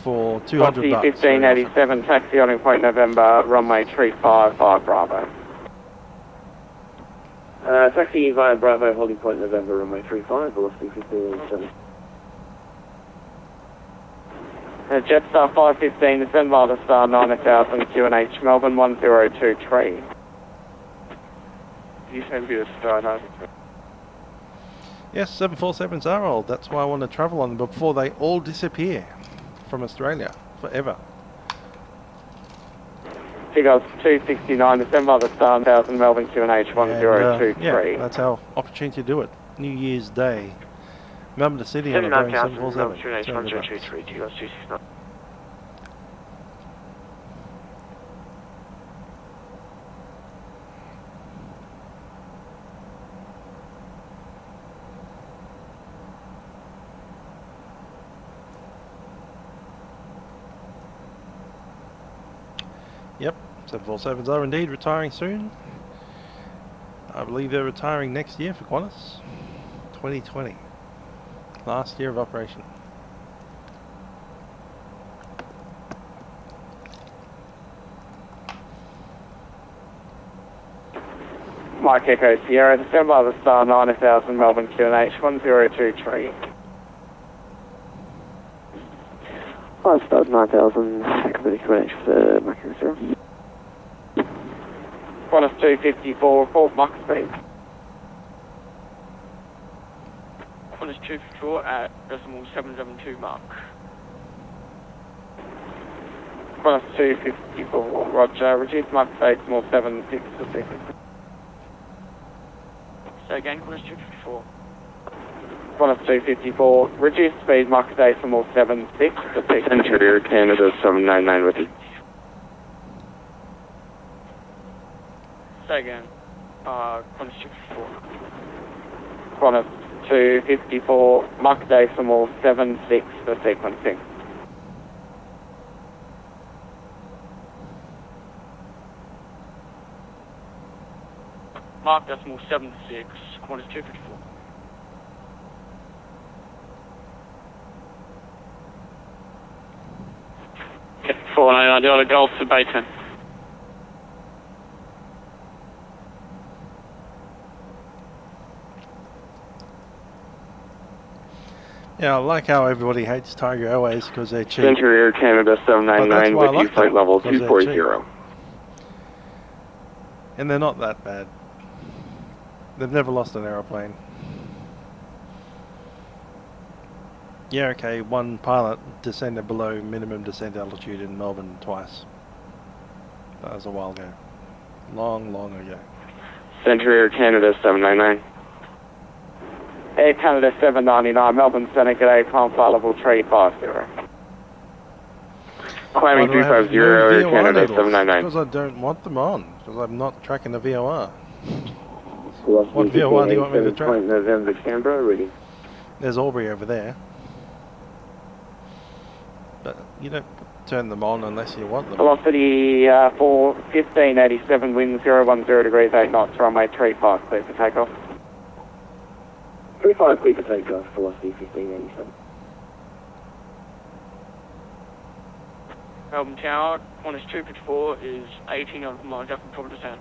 for $200. Velocity 1587, taxi on in point November, runway 355 Bravo. Taxi via Bravo, holding point November, runway 35, velocity 1587. Jetstar 515, descend via the star 9000, QNH, Melbourne 1023. You said to be the star 9000. Yes, 747s are old. That's why I want to travel on them before they all disappear from Australia forever. Figures 269, descend via the star 1000, Melbourne QNH 1023. Yeah, that's our opportunity to do it. New Year's Day. Melbourne to City on a Boeing 747. QNH 1023, figures 269. Yep, 747s are indeed retiring soon. I believe they're retiring next year for Qantas. 2020. Last year of operation. Mike Echo Sierra, descend by the star 9000, Melbourne QNH 1023. 5 stars 9000, activity QNH for Mike Echo Sierra. Qantas 254, report Mach speed. Qantas 254 at decimal 772 Mach. Qantas 254, roger, reduce Mach speed to more 76 per second. So again, Qantas 254. Qantas 254, reduce speed Mach decimal 76 per second. Interior Canada 799 with you. So again, Qantas 254. Qantas 254, Mach decimal 76 for sequencing. Mach decimal 76, Qantas 254. Get 499 Delta Golf to Bay 10. Yeah, I like how everybody hates Tiger Airways because they're cheap. Interior Canada 799 with you, flight level 240. And they're not that bad. They've never lost an aeroplane. Yeah, okay, one pilot descended below minimum descent altitude in Melbourne twice. That was a while ago. Long, long ago. Interior Canada 799. Air Canada 799, Melbourne Seneca Day, climb flight level 350. Climbing 350, Air Canada 799. Because I don't want them on, because I'm not tracking the VOR. What VOR do you want me to track? November, Canberra, ready. There's Aubrey over there. But you don't turn them on unless you want them. Velocity for 1587, wind 010 degrees, 8 knots, runway 35, clear for takeoff. 35 clear for takeoff, velocity 1587. Melbourne Tower, Qantas 254 is 18 on miles up and proper descent.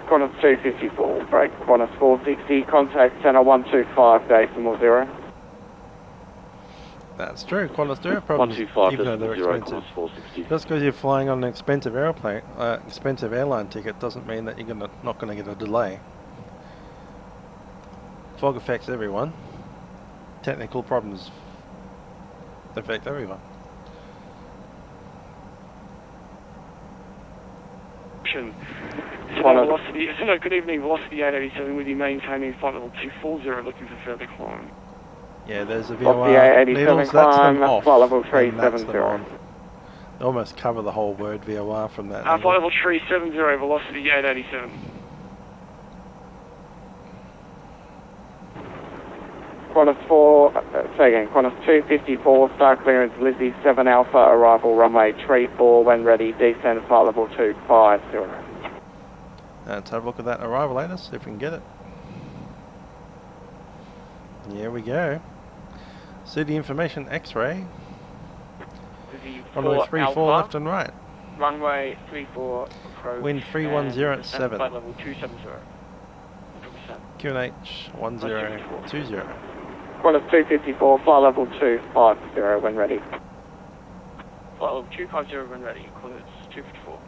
Qantas 254, break Qantas 460, contact center 125 decimal 0. That's true, Qantas do have problems, even though they're expensive. Just because you're flying on an expensive airplane, expensive airline ticket doesn't mean that you're not going to get a delay. Fog affects everyone. Technical problems affect everyone. Velocity, good evening, Velocity 887 with you maintaining flight level 240, looking for further climb. Yeah, there's a Velocity VOR 887 needles, that's them climb, off. flight level And that's 370. them on. They almost cover the whole word VOR from that. Flight level 370, Velocity 887. Qantas 254, star clearance, Lizzie 7 Alpha, arrival runway 34, when ready, descend flight level 250. Let's have a look at that arrival latest, see if we can get it. Here we go. City information X-ray. Runway 34 left and right. Runway 34 approach. Wind 310 at 7. Flight level 270. QNH 1020. Qantas 254, flight level 250 when ready. Flight level 250 when ready, Qantas 254.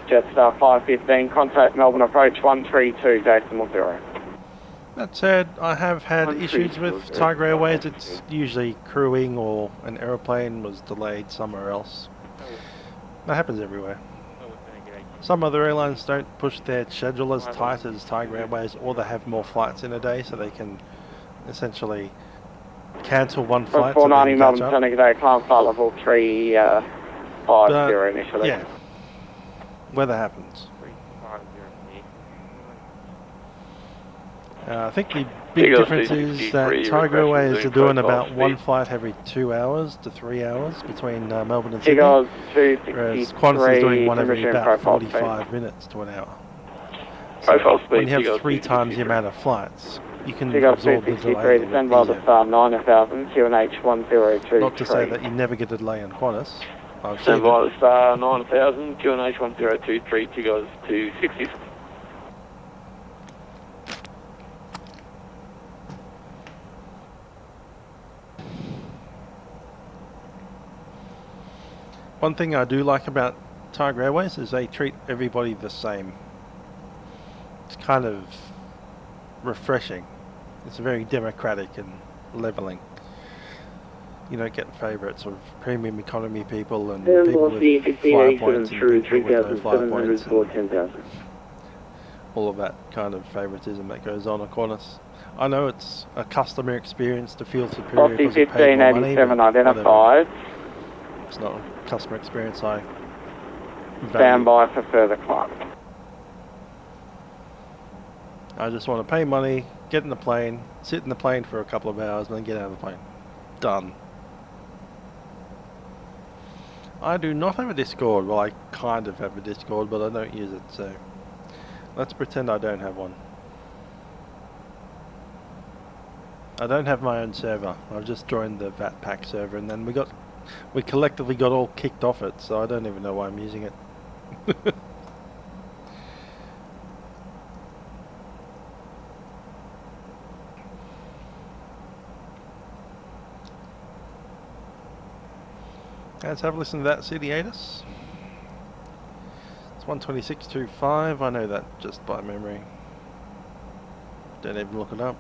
Jetstar 515, contact Melbourne approach 132.0. That said, I have had issues with Tigerair Airways. It's usually crewing or an aeroplane was delayed somewhere else. That happens everywhere. Some other airlines don't push their schedule as tight as Tigerair Airways, or they have more flights in a day, so they can essentially cancel one flight. 490 Melbourne Sunny today, climb flight level 350 initially. Yeah, weather happens. I think the big difference is that Tigerair Airways are doing about one flight every 2 hours to 3 hours between Melbourne and Sydney, whereas Qantas is doing one every about 45 minutes to an hour. So when you have 3 times the amount of flights, you can absorb the delay. Descend while the star 9000, QNH 1023. Not to say that you never get a delay on Qantas. I've seen Descend while the star 9000, QNH 1023, Tigers 260. One thing I do like about Tigerair Airways is they treat everybody the same. It's kind of refreshing. It's very democratic and leveling. You don't get favourites of premium economy people and people with flyer points and people with no flyer points and all of that kind of favouritism that goes on at Qantas. I know it's a customer experience to feel superior because you pay more money, but identified. It's not a customer experience I value. Stand by for further climb. I just want to pay money, get in the plane, sit in the plane for a couple of hours, and then get out of the plane. Done. I do not have a Discord. Well, I kind of have a Discord, but I don't use it, so let's pretend I don't have one. I don't have my own server. I've just joined the VatPack server, and then we collectively got all kicked off it, so I don't even know why I'm using it. Let's have a listen to that Citiatus. It's 126.25. I know that just by memory. Don't even look it up.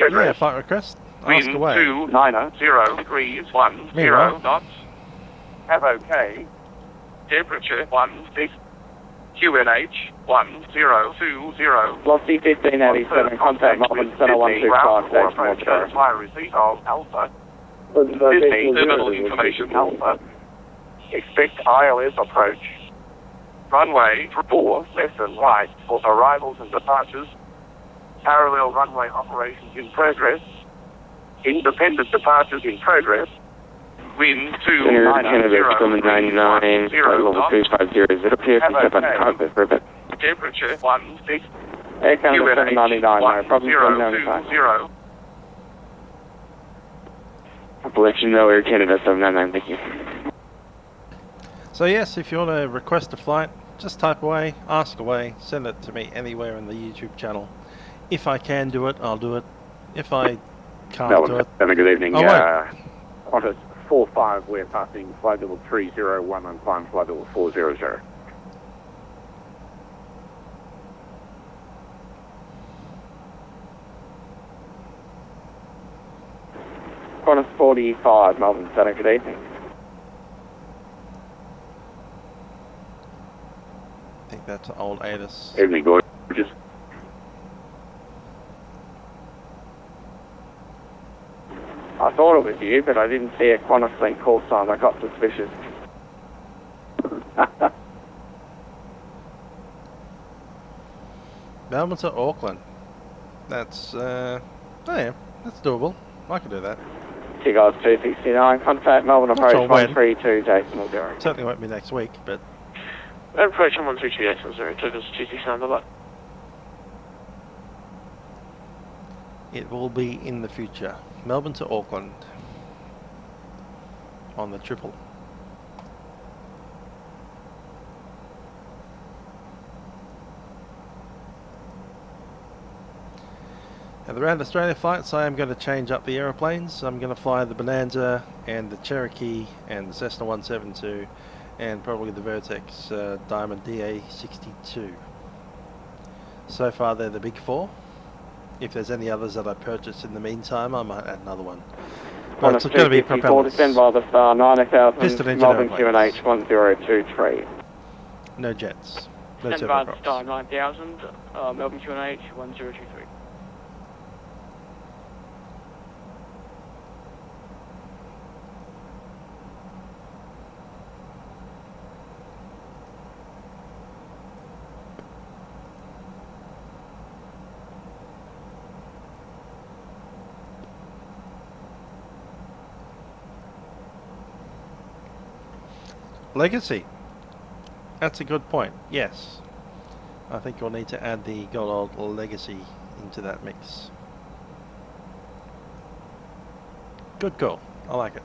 Yeah, flight request. Ask away. 290.310 knots. Have OK. Temperature 16. QNH 1020. Velocity 1587, contact Melbourne Center 125, station Fire receipt of Alpha. Disney terminal information Alpha. Expect ILS approach. Runway 4 left and right for arrivals and departures. Parallel runway operations in progress. Independent departures in progress. Wind 290.99, level 250, is it appears to step on the cockpit for a bit. Temperature 16. Air Canada 799, no problem, 799. I'll let you know Air Canada 799, thank you. So yes, if you want to request a flight, just type away, ask away, send it to me anywhere in the YouTube channel. If I can do it, I'll do it. If I can't do it... Have a good evening. Qantas 45, we're passing flight level 301 and climb flight level 400. Qantas 45, Melbourne Center, good evening. I think that's old ATIS. Evening, gorgeous. I thought it was you, but I didn't see a Qantas Link call sign. I got suspicious. Melbourne to Auckland. That's, oh yeah, that's doable. I can do that. Tigers 269, contact Melbourne approach 132 decimal 0. Certainly won't be next week, but... Approach 132 decimal 0, Tigers 269, bye-bye. It will be in the future. Melbourne to Auckland. On the triple. At the Round Australia flights, I am going to change up the aeroplanes. I'm going to fly the Bonanza and the Cherokee and the Cessna 172 and probably the Vertex Diamond DA62. So far they're the big four. If there's any others that I purchased in the meantime, I might add another one. But it's going to be propellers. Descend by the star 9000, Piston engine Melbourne QNH 1023. No jets. No Descend by the star 9000, Melbourne QNH 1023. Legacy. That's a good point. Yes. I think you'll need to add the good old Legacy into that mix. Good call. I like it.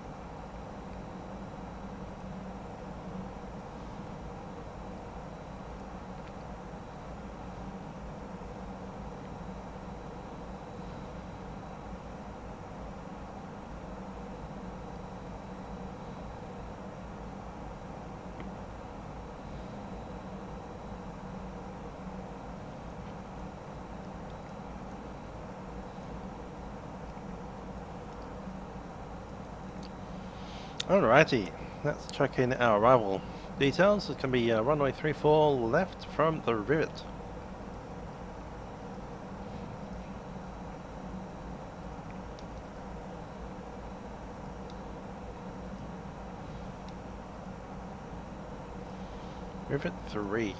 Alrighty, let's check in our arrival details. It can be runway 34 left from the rivet. Rivet 3.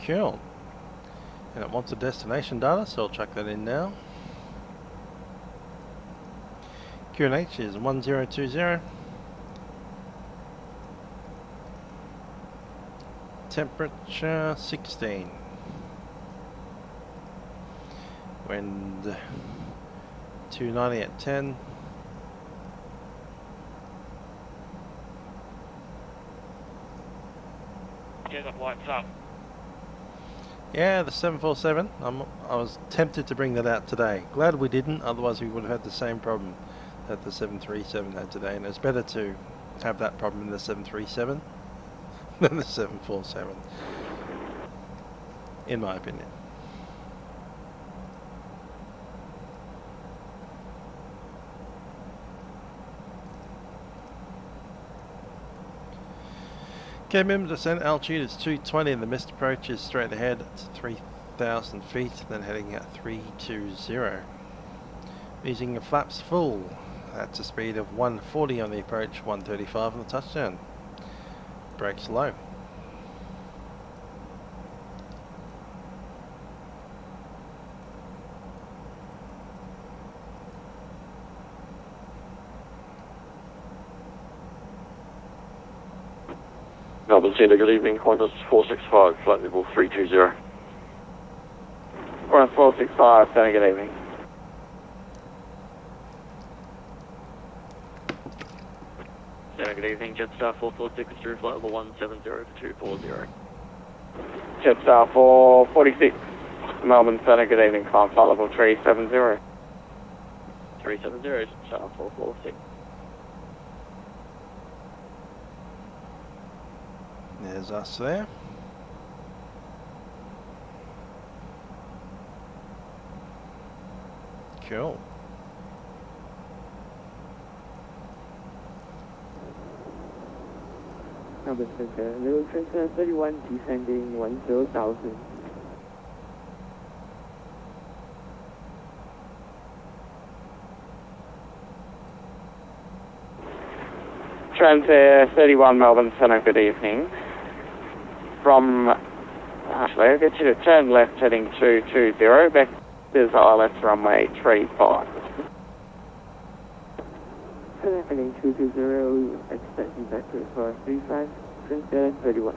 Cool. And it wants the destination data, so I'll chuck that in now. QNH is 1020. Temperature 16. Wind 290 at 10. Get the lights up. Yeah, the 747. I was tempted to bring that out today. Glad we didn't, otherwise we would have had the same problem that the 737 had today. And it's better to have that problem in the 737 than the 747, in my opinion. Okay, minimum descent altitude is 220 and the missed approach is straight ahead at 3,000 feet, then heading at 320. Using the flaps full, that's a speed of 140 on the approach, 135 on the touchdown. Brakes low. Melbourne Centre, good evening. Qantas 465, flight level 320. Qantas 465, Centre, good evening. Centre, good evening. Jetstar 446 through flight level 170 to 240. Jetstar 446, Melbourne Centre, good evening. Climb flight level 370. 370, Jetstar 446. There's us there. Cool. Melbourne Centre, level transfer 31, descending 10,000. Transair 31 Melbourne Centre, good evening. From, actually, I'll get you to turn left heading 220, back to ILS runway 35. Heading 220, expecting back to 535, Transair 31.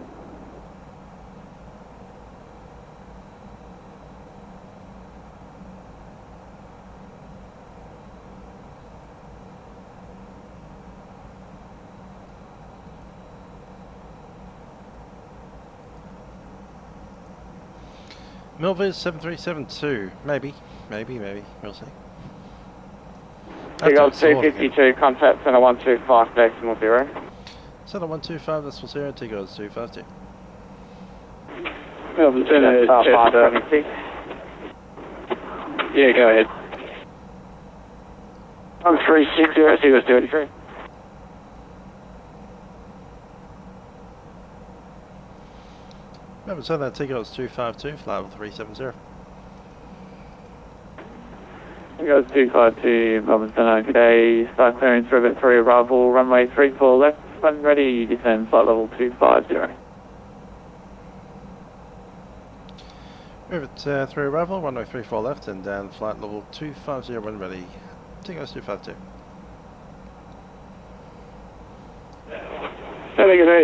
Milviz 7372, maybe, we'll see. Eagle 252, contact center 125 decimal 0. Center 125 decimal 0, Tigers 252. Melbourne Centre, 526. yeah, go ahead. 1360, Tigers 33. Melbourne Centre, Tigers 252, flight level 370. Tigers 252, Melbourne Centre, good day. Start clearance for Rivet 3, arrival, runway 34 left, when ready, descend flight level 250. Rivet 3 arrival, runway 34 left, and down flight level 250 when ready. Tigers 252.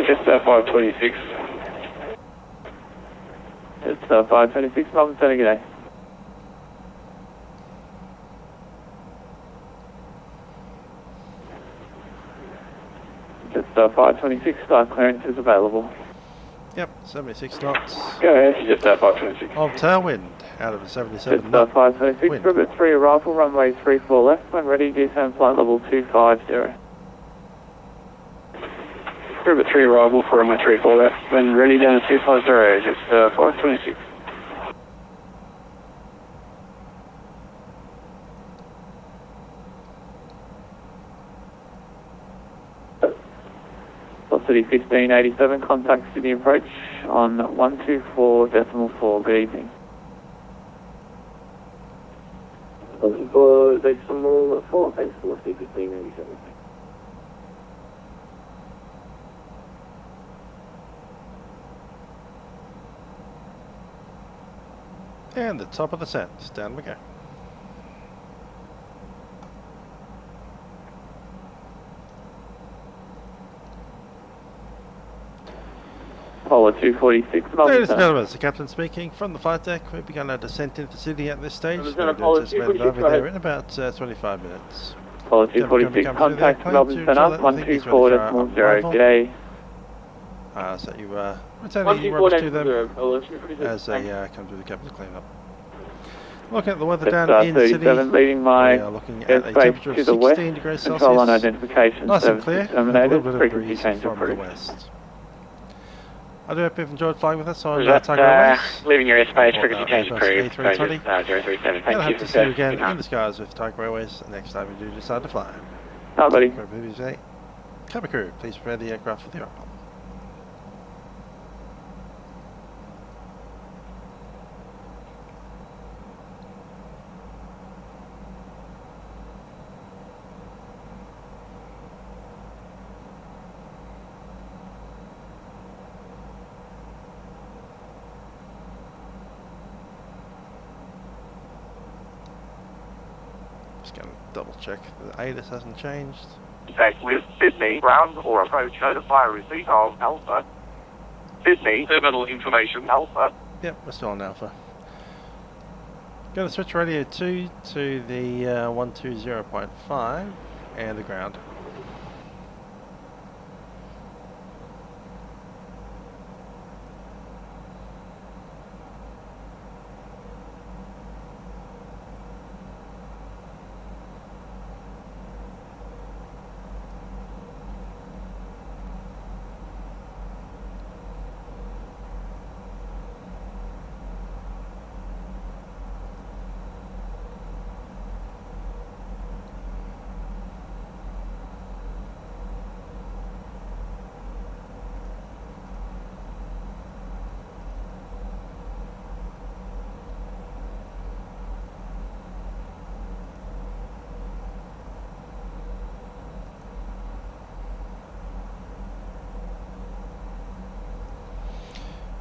Just 526. It's 526, Melbourne Centre, good day. Just 526, start clearance is available. Yep, 76 knots. Go ahead, just 526. Of tailwind, out of a 77 Just knot 526, wind. Rivet 3 arrival, runway 34 left, when ready, descend flight level 250. Rivet 3 arrival for runway 34 left, when ready down to 250, just 526. Velocity 1587, contact Sydney approach on 124.4, good evening. 124.4, thanks, velocity 1587. And the top of the set, down we go. Apollo 246, Melbourne Ladies and Centre. gentlemen, it's the captain speaking from the flight deck. We've begun our descent into Sydney at this stage. Melbourne We're Centre, Apollo anticipated 246, over go there ahead. in about 25 minutes. Apollo 246, contact Melbourne Centre, 124.0, good day. So you returning your rubbish to them as they come through the cabin to clean up. Looking at the weather down in Sydney, 37, leading my we are looking at a airspace temperature of to the 16 west, degrees control Celsius. unidentification, Nice and service clear, and a terminated, little bit of frequency breeze change from the approved. west. I do hope you've enjoyed flying with us on Just, Tigerair. leaving your airspace, frequency change Airbus approved. A320. 037, And I thank hope you. to see you again in the skies with Tigerair Airways next time you do decide to fly. Hi, buddy. Cabin crew, please prepare the aircraft for the arrival. Just going to double check the ATIS hasn't changed. Contact with Sydney, ground or approach, notify receipt of Alpha. Sydney, terminal information, Alpha. Yep, we're still on Alpha. Going to switch radio 2 to the 120.5 and the ground.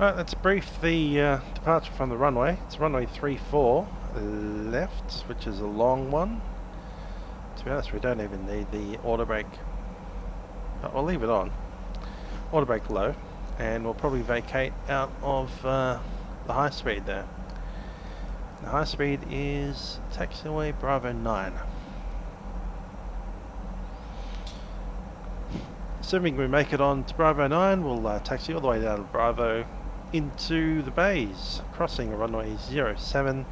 Alright, let's brief the departure from the runway. It's runway 34 left, which is a long one. To be honest, we don't even need the auto brake, but we'll leave it on. Auto brake low, and we'll probably vacate out of the high speed there. The high speed is taxiway Bravo 9. Assuming we make it on to Bravo 9, we'll taxi all the way down to Bravo into the bays, crossing runway 07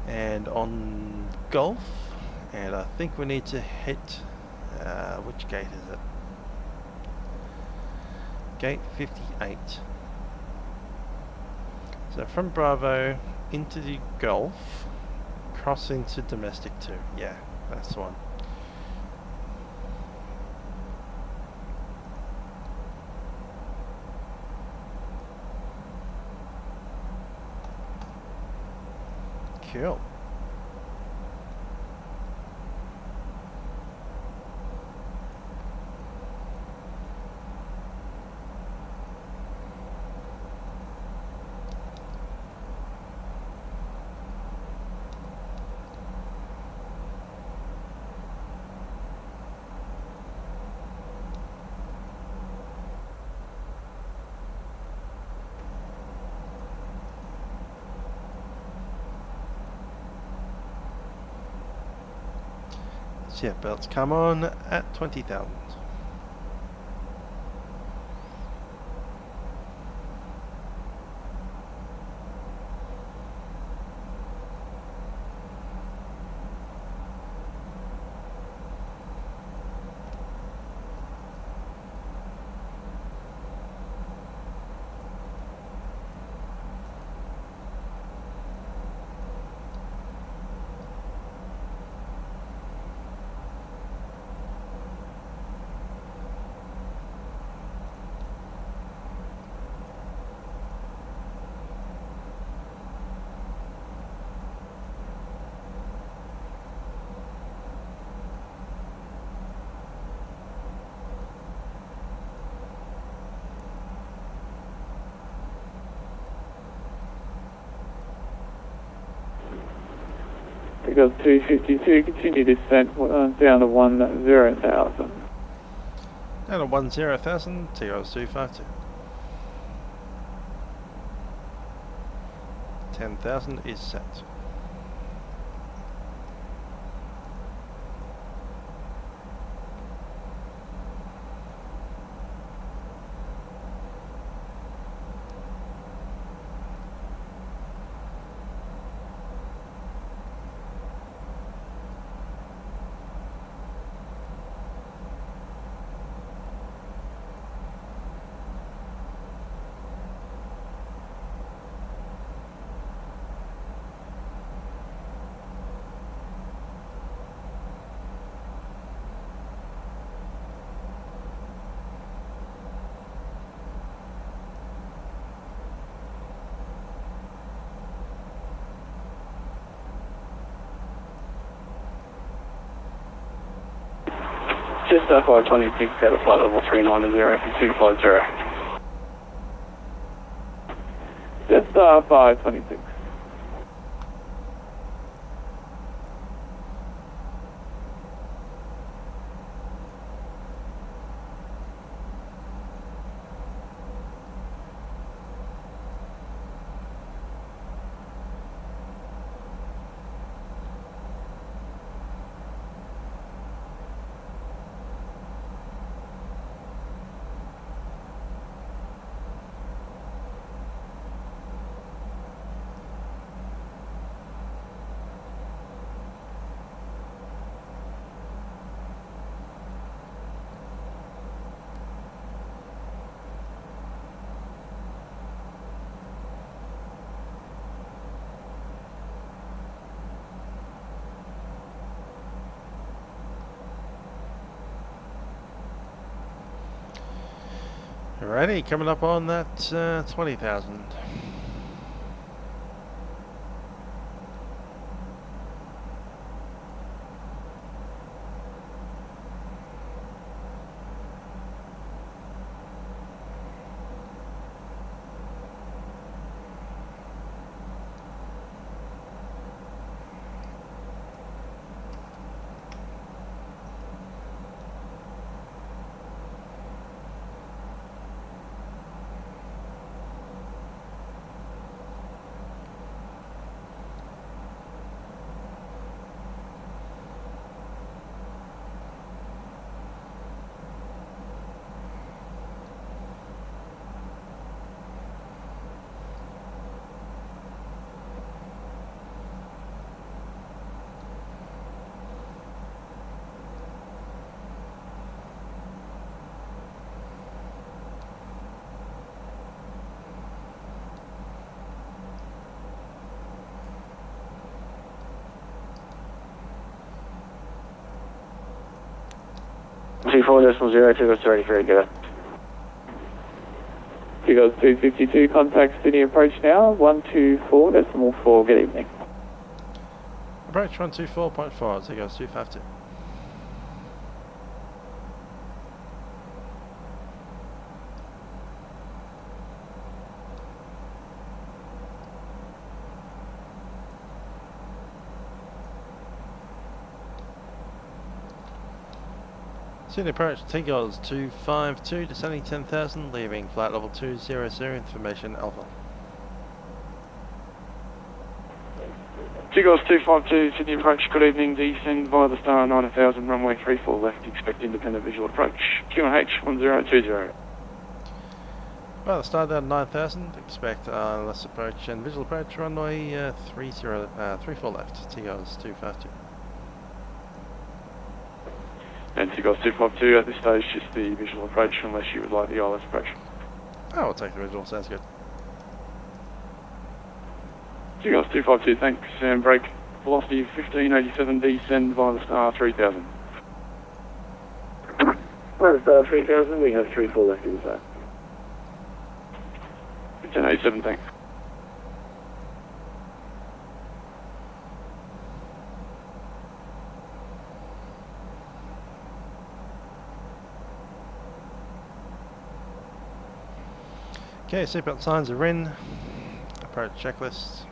and on Golf, and I think we need to hit which gate is it? Gate 58. So from Bravo into the Golf, crossing to domestic 2. Yeah, that's the one. Cool. Yeah, belts come on at 20,000. Because 252, continue descent down to 10,000. Down to 10,000, TR252. 10,000 is set. Just FI26 at a flight level 390 for 250. Just FI26. Alrighty, coming up on that 20,000. 24.0, Tigers 33, go. Tigers 252, contact Sydney approach now, 124.4, good evening. Approach 124.4, Tigers 252. Sydney approach, Tigers 252, descending 10,000, leaving flight level 200, information Alpha. Tigers 252, Sydney approach, good evening, descend via the star 9000, runway 34 left, expect independent visual approach, QNH 1020. Well, the star down 9000, expect less approach and visual approach, runway 34 left, Tigers 252. And Tigers 252, at this stage, just the visual approach, unless you would like the ILS approach. Oh, we'll take the visual, sounds good. Tigers 252, thanks, and break. Velocity 1587, descend via the star 3000. Via the star 3000, we have 34 left inside. 1587, thanks. Okay, seatbelt signs are in. Approach checklist.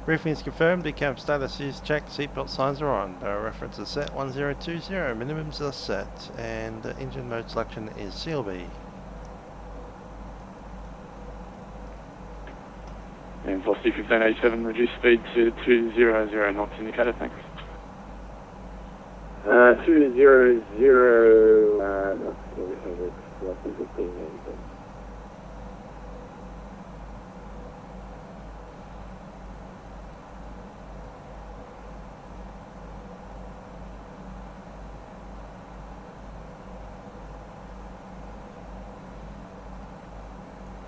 Briefing is confirmed, decam status is checked, seatbelt signs are on. Barrel reference is set 1020, minimums are set, and engine mode selection is CLB. And velocity 1587, reduce speed to 200 knots indicator, thanks. 200,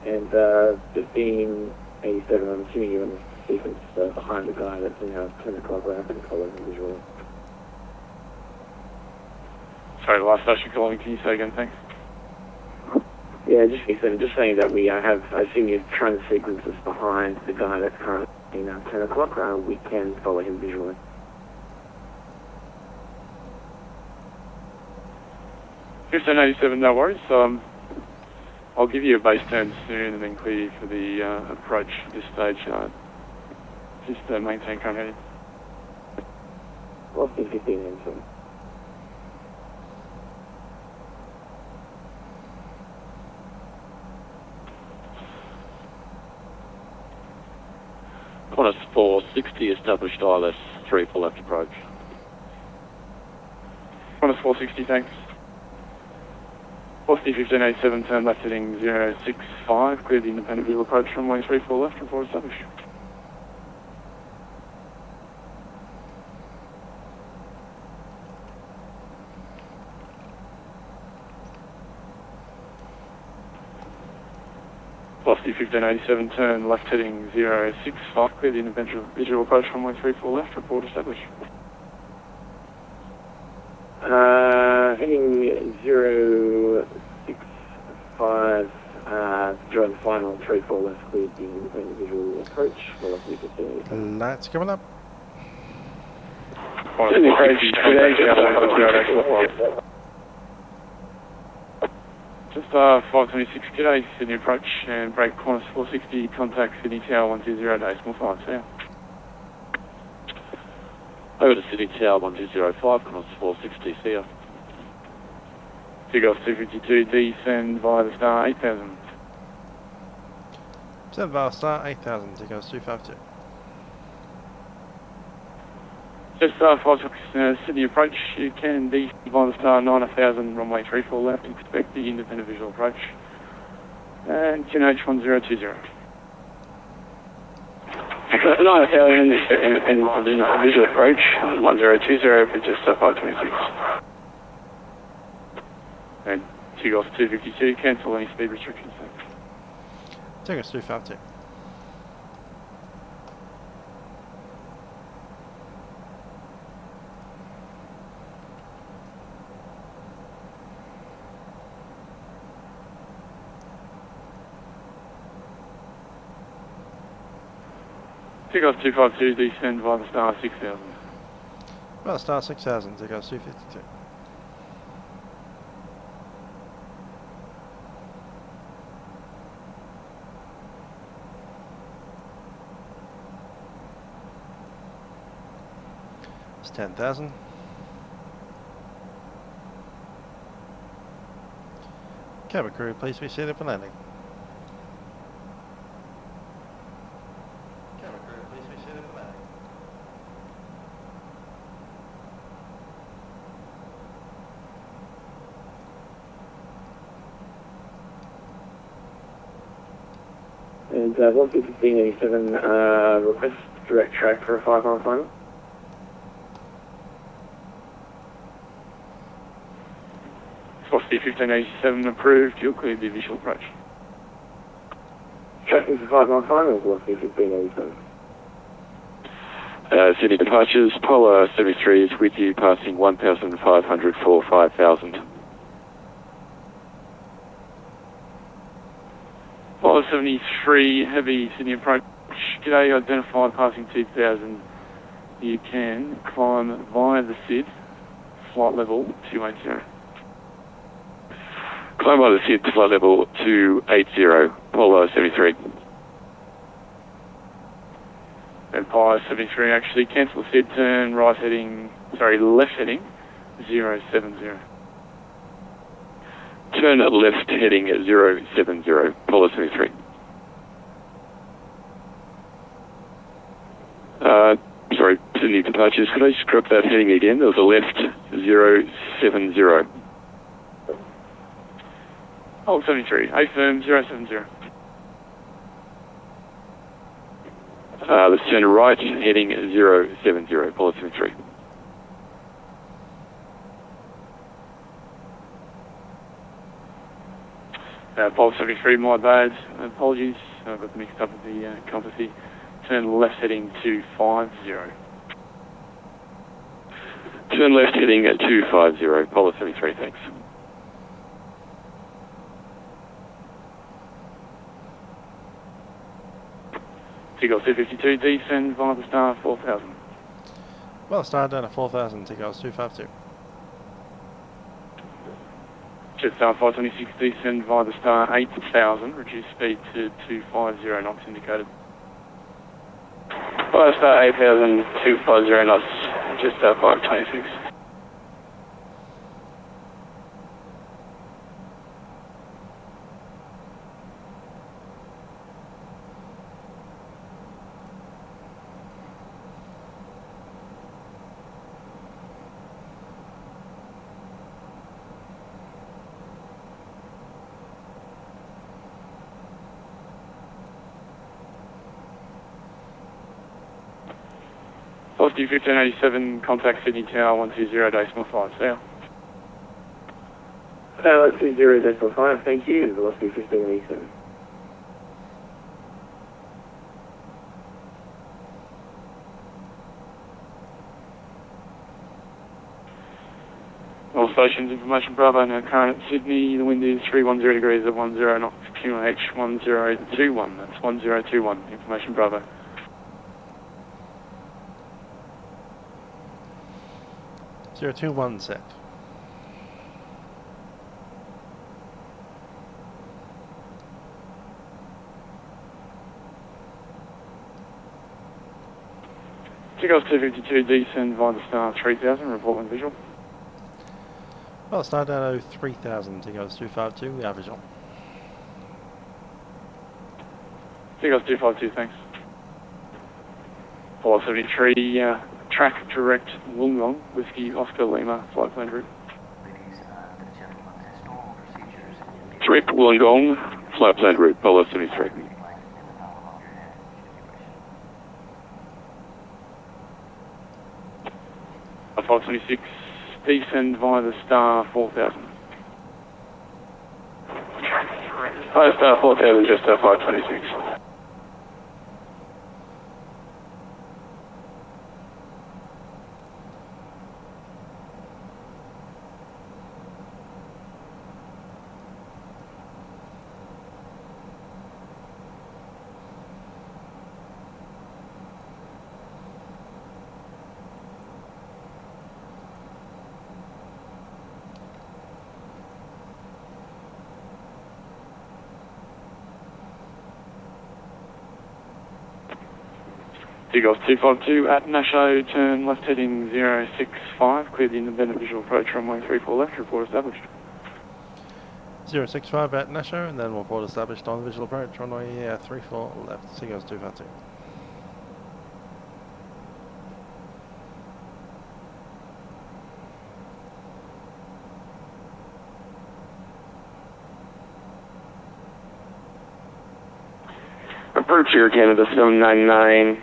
and 1587, I'm assuming you're in the sequence behind the guy that's in our 10 o'clock lap and follow him visually. Sorry, the last station calling, can you say again, thanks? Yeah, just saying that we have, I assume you're trying to sequence us behind the guy that's currently in our 10 o'clock, we can follow him visually. $15.87, no worries. I'll give you a base turn soon and then clear you for the approach at this stage. Just maintain current heading. What's the 15.87? Qantas 460, established ILS 3 for left approach. Qantas 460, thanks. Velocity 1587, turn left heading 065, clear the independent visual approach runway 34 left, report established. Velocity 1587, turn left heading 065, clear the independent visual approach runway 34 left, report established. Heading 065, drive the final 34 left, cleared the independent visual approach, velocity 1587. Lights coming up. Sydney approach, just 526, g'day, Sydney approach, and break Qantas 460, contact Sydney Tower 120.5, see ya. Over to Sydney Tower 1205, Qantas 460, see ya. Tigers 252, descend via the star 8000. Descend via the star 8000, Tigers 252. Just 526, Sydney approach, you can descend via the star 9000, runway 34 left, expect the independent visual approach. And QNH 1020. 9000 independent visual approach, 1020 for just 526. And Tigers 252, cancel any speed restrictions. Tigers 252. Takeoff 252, descend via the star 6000. Well, star 6000, takeoff 252. It's 10,000. Cabin crew, please be seated for landing. Cabin crew, please be seated for landing. And Velocity 1587, request direct track for a 5-mile final. Velocity 1587 approved, you'll clear the visual approach. Tracking for 5-mile final, Velocity 1587. Sydney departures, Polar 73 is with you, passing 1,500 for 5,000. Polar 73, heavy Sydney approach. G'day, identified passing 2,000. You can climb via the SID, flight level 280. Climb by the SID to flight level 280, Polar 73. And Polar 73 actually cancel the SID, turn left heading 070. Turn left heading at 070, Polar 73. Sorry, Sydney departures. Could I just correct that heading again? There was a left 070. Hold 73, A-firm 070. Let's turn right heading 070, Polar 73. Polar 73, my bad. Apologies, I got mixed up with the compassy. Turn left heading 250. Turn left heading at 250, Polar 73, thanks. Seagull 252, descend via the star 4000. Well, star down at 4,000, Seagulls 252. Jet star 526, descend via the star 8000, reduce speed to 250 knots indicated. Via star 8000, 250 knots, just 526. Velocity 1587, contact Sydney Tower 120.5 south. 120.5, thank you, Velocity 1587. All stations, information Bravo, now current at Sydney, the wind is 310 degrees at 10 knots, QH 1021, that's 1021, information Bravo. 021 set. Seagulls 252, descend via the star 3000, report when visual. Well, star down 3,000, Seagulls 252, our visual. Seagulls 252, thanks. Polar 73, track direct Wollongong, Whiskey Oscar Lima, flight plan route. Direct Wollongong, flight plan route, Polar 73. Polar 26, descend via the star 4000. Via star 4000, just 526. Seagulls 252 at Nasho, turn left heading 065, clear the independent visual approach runway 34 left, report established. 065 at Nasho, and then report established on the visual approach, runway 34 left, Seagulls 252. Approach Air Canada 799,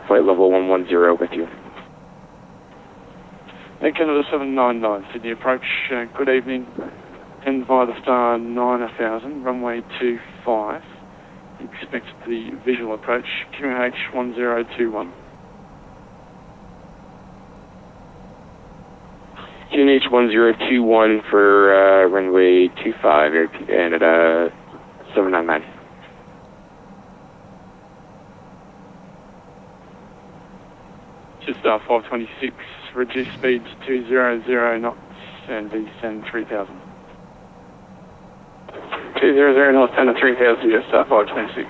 flight level 110 with you. Air Canada 799, Sydney approach, good evening. End via the star 9000, runway 25. Expect the visual approach, QNH 1021. QNH 1021 for runway 25, Air Canada 799. Just 526, reduce speed to 200 knots and descend 3000. 200 knots and 3000, just 526.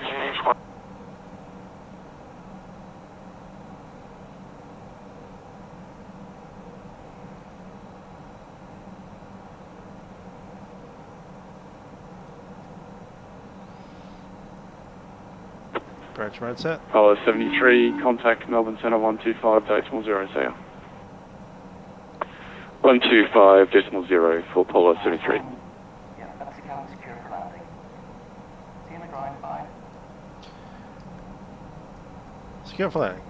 Approach mode set. Apollo 73, contact Melbourne Centre 125.0 SAR. 125.0 for Apollo 73. Yeah, Facecam secure for landing. See you in the ground, bye. Secure for landing.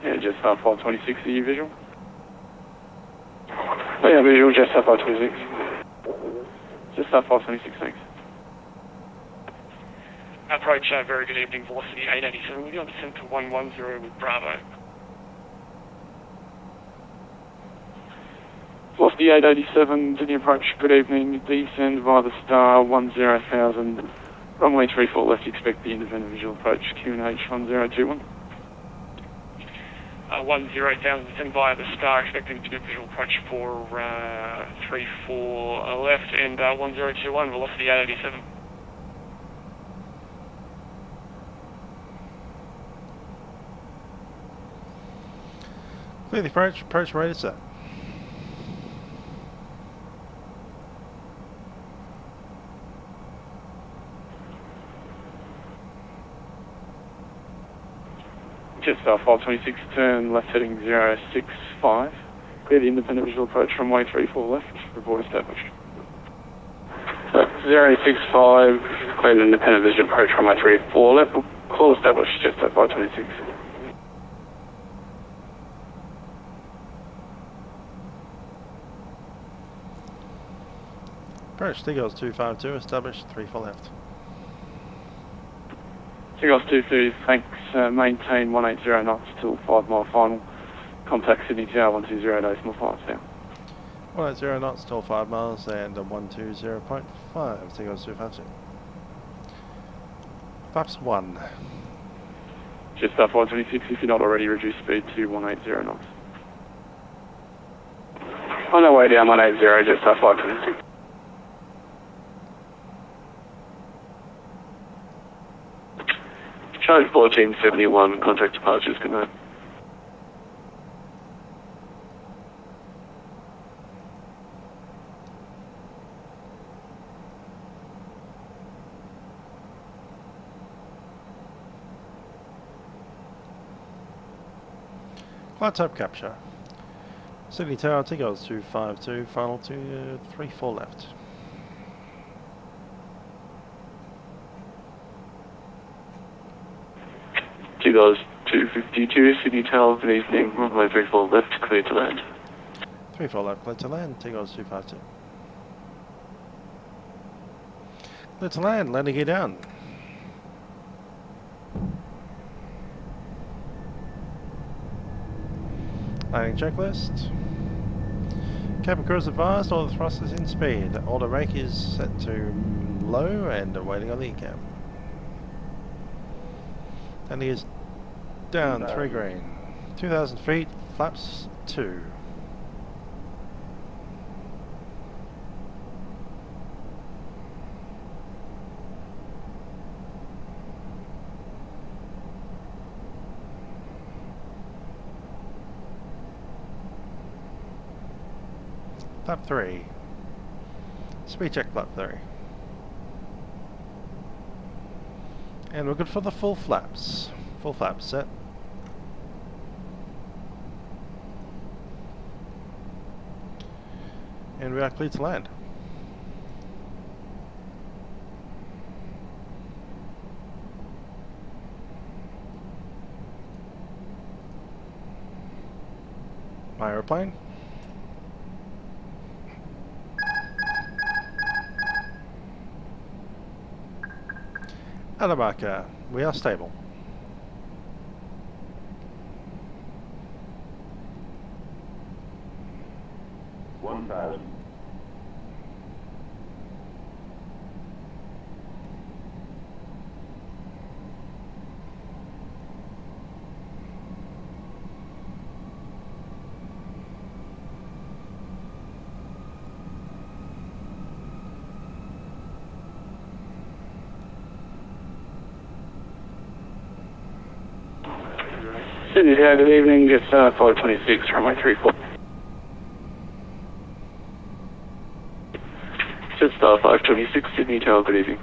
Yeah, just 526, are you visual? Oh yeah, visual, just 526. Just 526, thanks. Approach, very good evening, velocity 887, will you on descent to 110 with Bravo? Velocity 887, Sydney approach, good evening, descend via the star 10,000, runway 34 left, expect the independent visual approach, QNH 1021. 10,000, descend via the star, expecting to do visual approach for 34 left, and 1021, velocity 887. Clear the approach rate is set. Just 526, turn left heading 065. Clear the independent visual approach from way 34 left. Report established. 065, clear the independent visual approach from way 34 left. Call established, just 526. Approach Seagulls 252, established 34 left. Seagulls 22, thanks. Maintain 180 knots till 5 mile final. Contact Sydney Tower 120 decimal 5 now. 180 knots till 5 miles and 120.5. Seagulls 252. Flaps 1. Just 526 if you're not already, reduce speed to 180 knots. On our way down 180, just 526. Charge 1471, contact departures, good night. Flight type capture. Sydney Tower, Seagulls 252, final 234 left. Seagulls 252, Sydney Tower, good evening, runway 34 left, clear to land. 34 left, clear to land, Seagulls 252. Clear to land, landing gear down. Landing checklist. Cabin crew is advised, all the thrusters in speed. All the rake is set to low and waiting on the cam. And he is down 3 green. 2,000 feet, flaps 2. Flap 3. Speed check flap 3. And we're good for the full flaps. Full flaps set. And we are clear to land. My aeroplane. Alamarca, we are stable. Sydney Tower, good evening. It's 526, runway 34. Jetstar 526, Sydney Tower, good evening.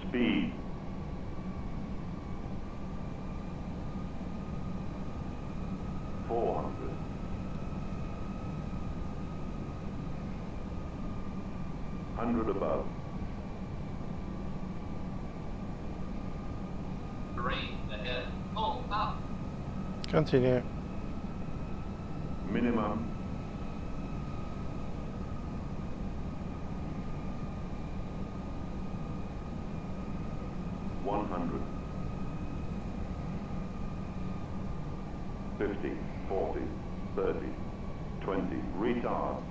Speed. 400. 100 above. 3 ahead. Pull up. Continue. Minimum. $100. 50, 40, 30, 20. Retard.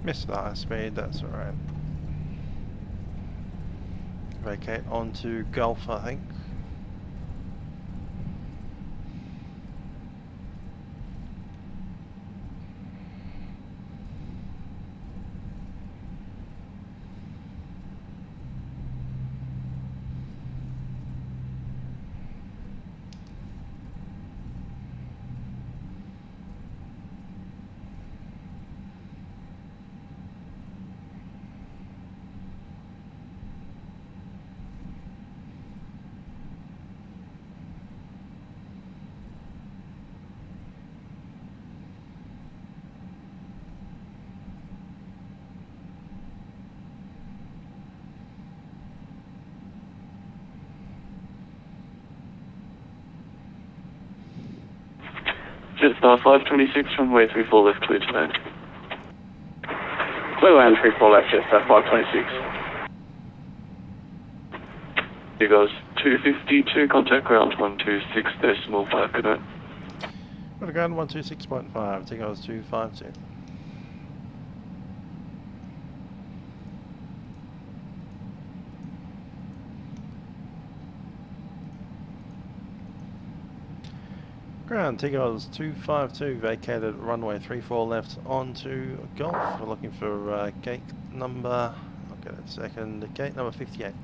Missed the high speed, that's alright. Vacate onto Gulf, I think. Jetstar 526, runway 34 left, clear to land. Clear land 34 left, Jetstar 526. You guys, 252, contact ground 126.5, good night. Got a ground 126.5, take ours 252. Ground, Tigers 252, vacated runway 34 left onto Golf. We're looking for gate number, I'll get it in a second, gate number 58.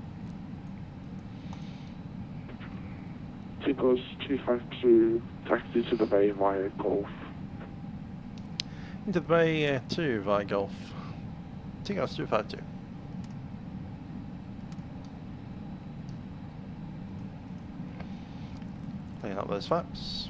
Tigers 252, taxi to the bay via Golf. Into the bay 2 via Golf. Tigers 252. Clean up those flaps.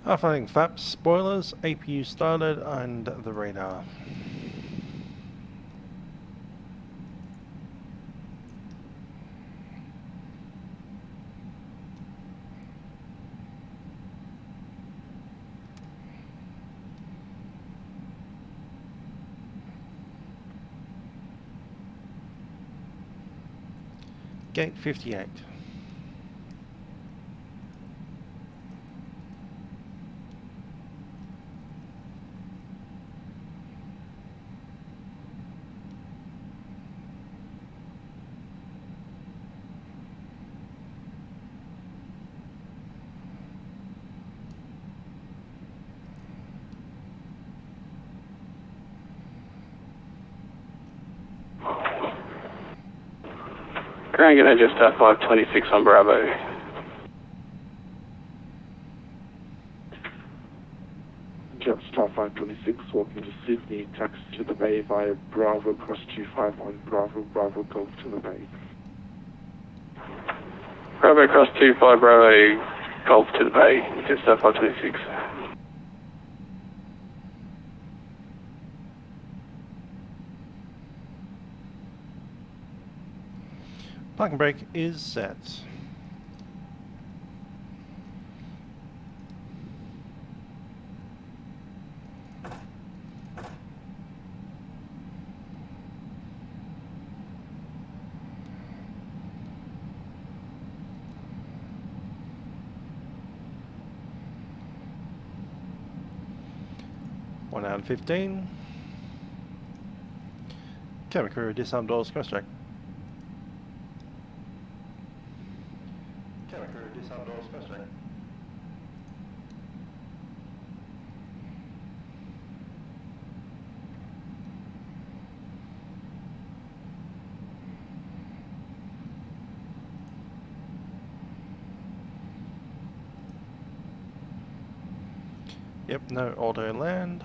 Firing flaps, spoilers, APU started, and the radar. Gate 58. Ground gonna just 526 on Bravo. Jetstar 526 walking to Sydney, taxi to the bay via Bravo cross 251 Bravo, Bravo Golf to the bay. Bravo cross 25 Bravo Golf to the bay, Jetstar 526. Parking brake is set. One out of 15. Camera crew disarm doors, cross track. Camera crew disarm doors, cross track. Yep, no auto land.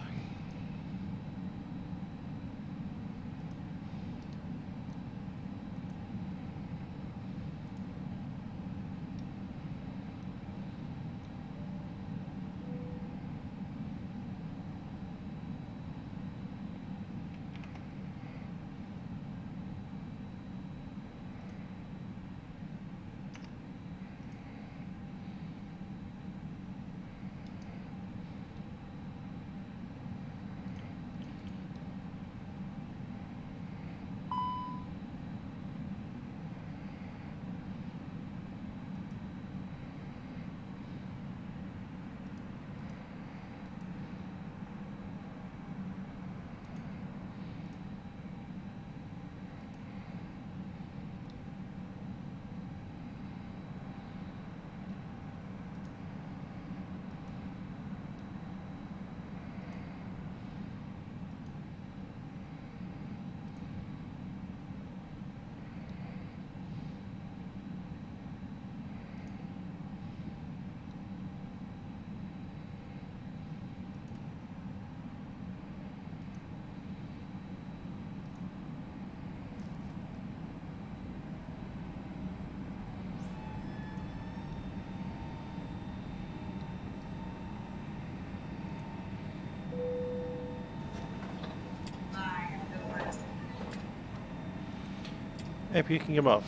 Yep, you can come off.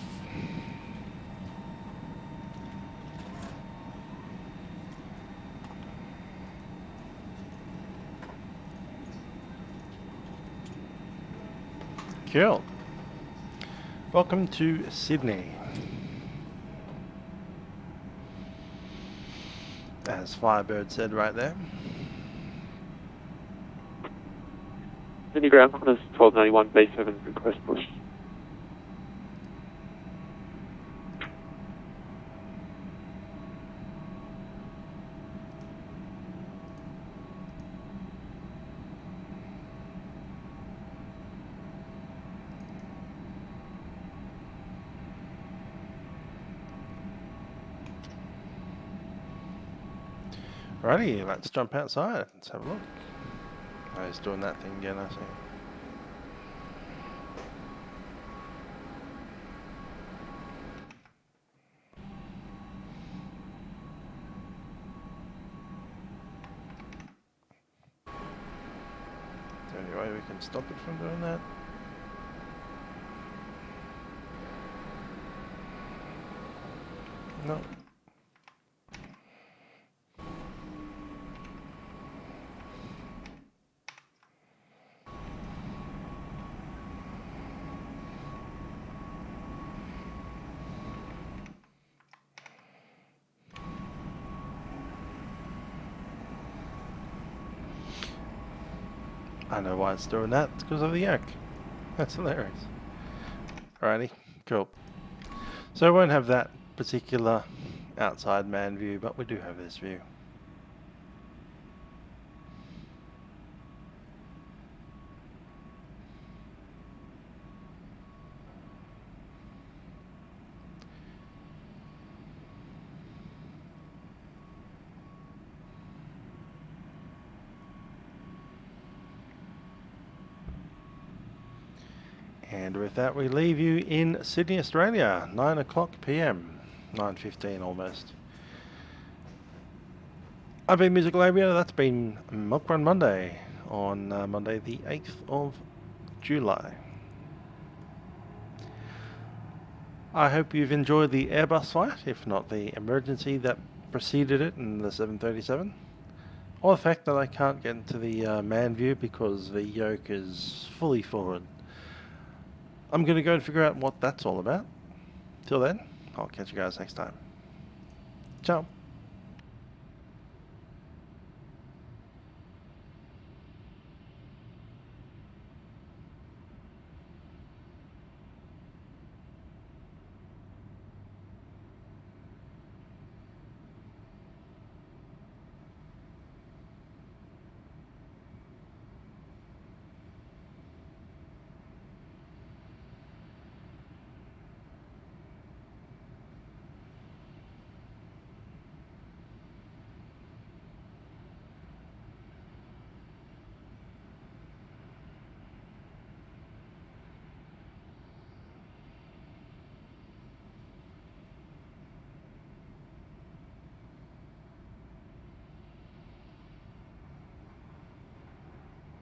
Cool. Welcome to Sydney. As Firebird said right there. Sydney ground, 1291, base 7, request push. Alrighty, let's jump outside. Let's have a look. Oh, he's doing that thing again, I see. can stop it from doing that. No. I know why it's doing that. It's because of the Yoke. That's hilarious. Alrighty, cool. So I won't have that particular outside man view, but we do have this view. And with that, we leave you in Sydney, Australia, 9 o'clock PM, 9:15 almost. I've been Musical Aviator. That's been Milkrun Monday on Monday the 8th of July. I hope you've enjoyed the Airbus flight, if not the emergency that preceded it in the 737. Or the fact that I can't get into the man view because the Yoke is fully forward. I'm going to go and figure out what that's all about. Till then, I'll catch you guys next time. Ciao.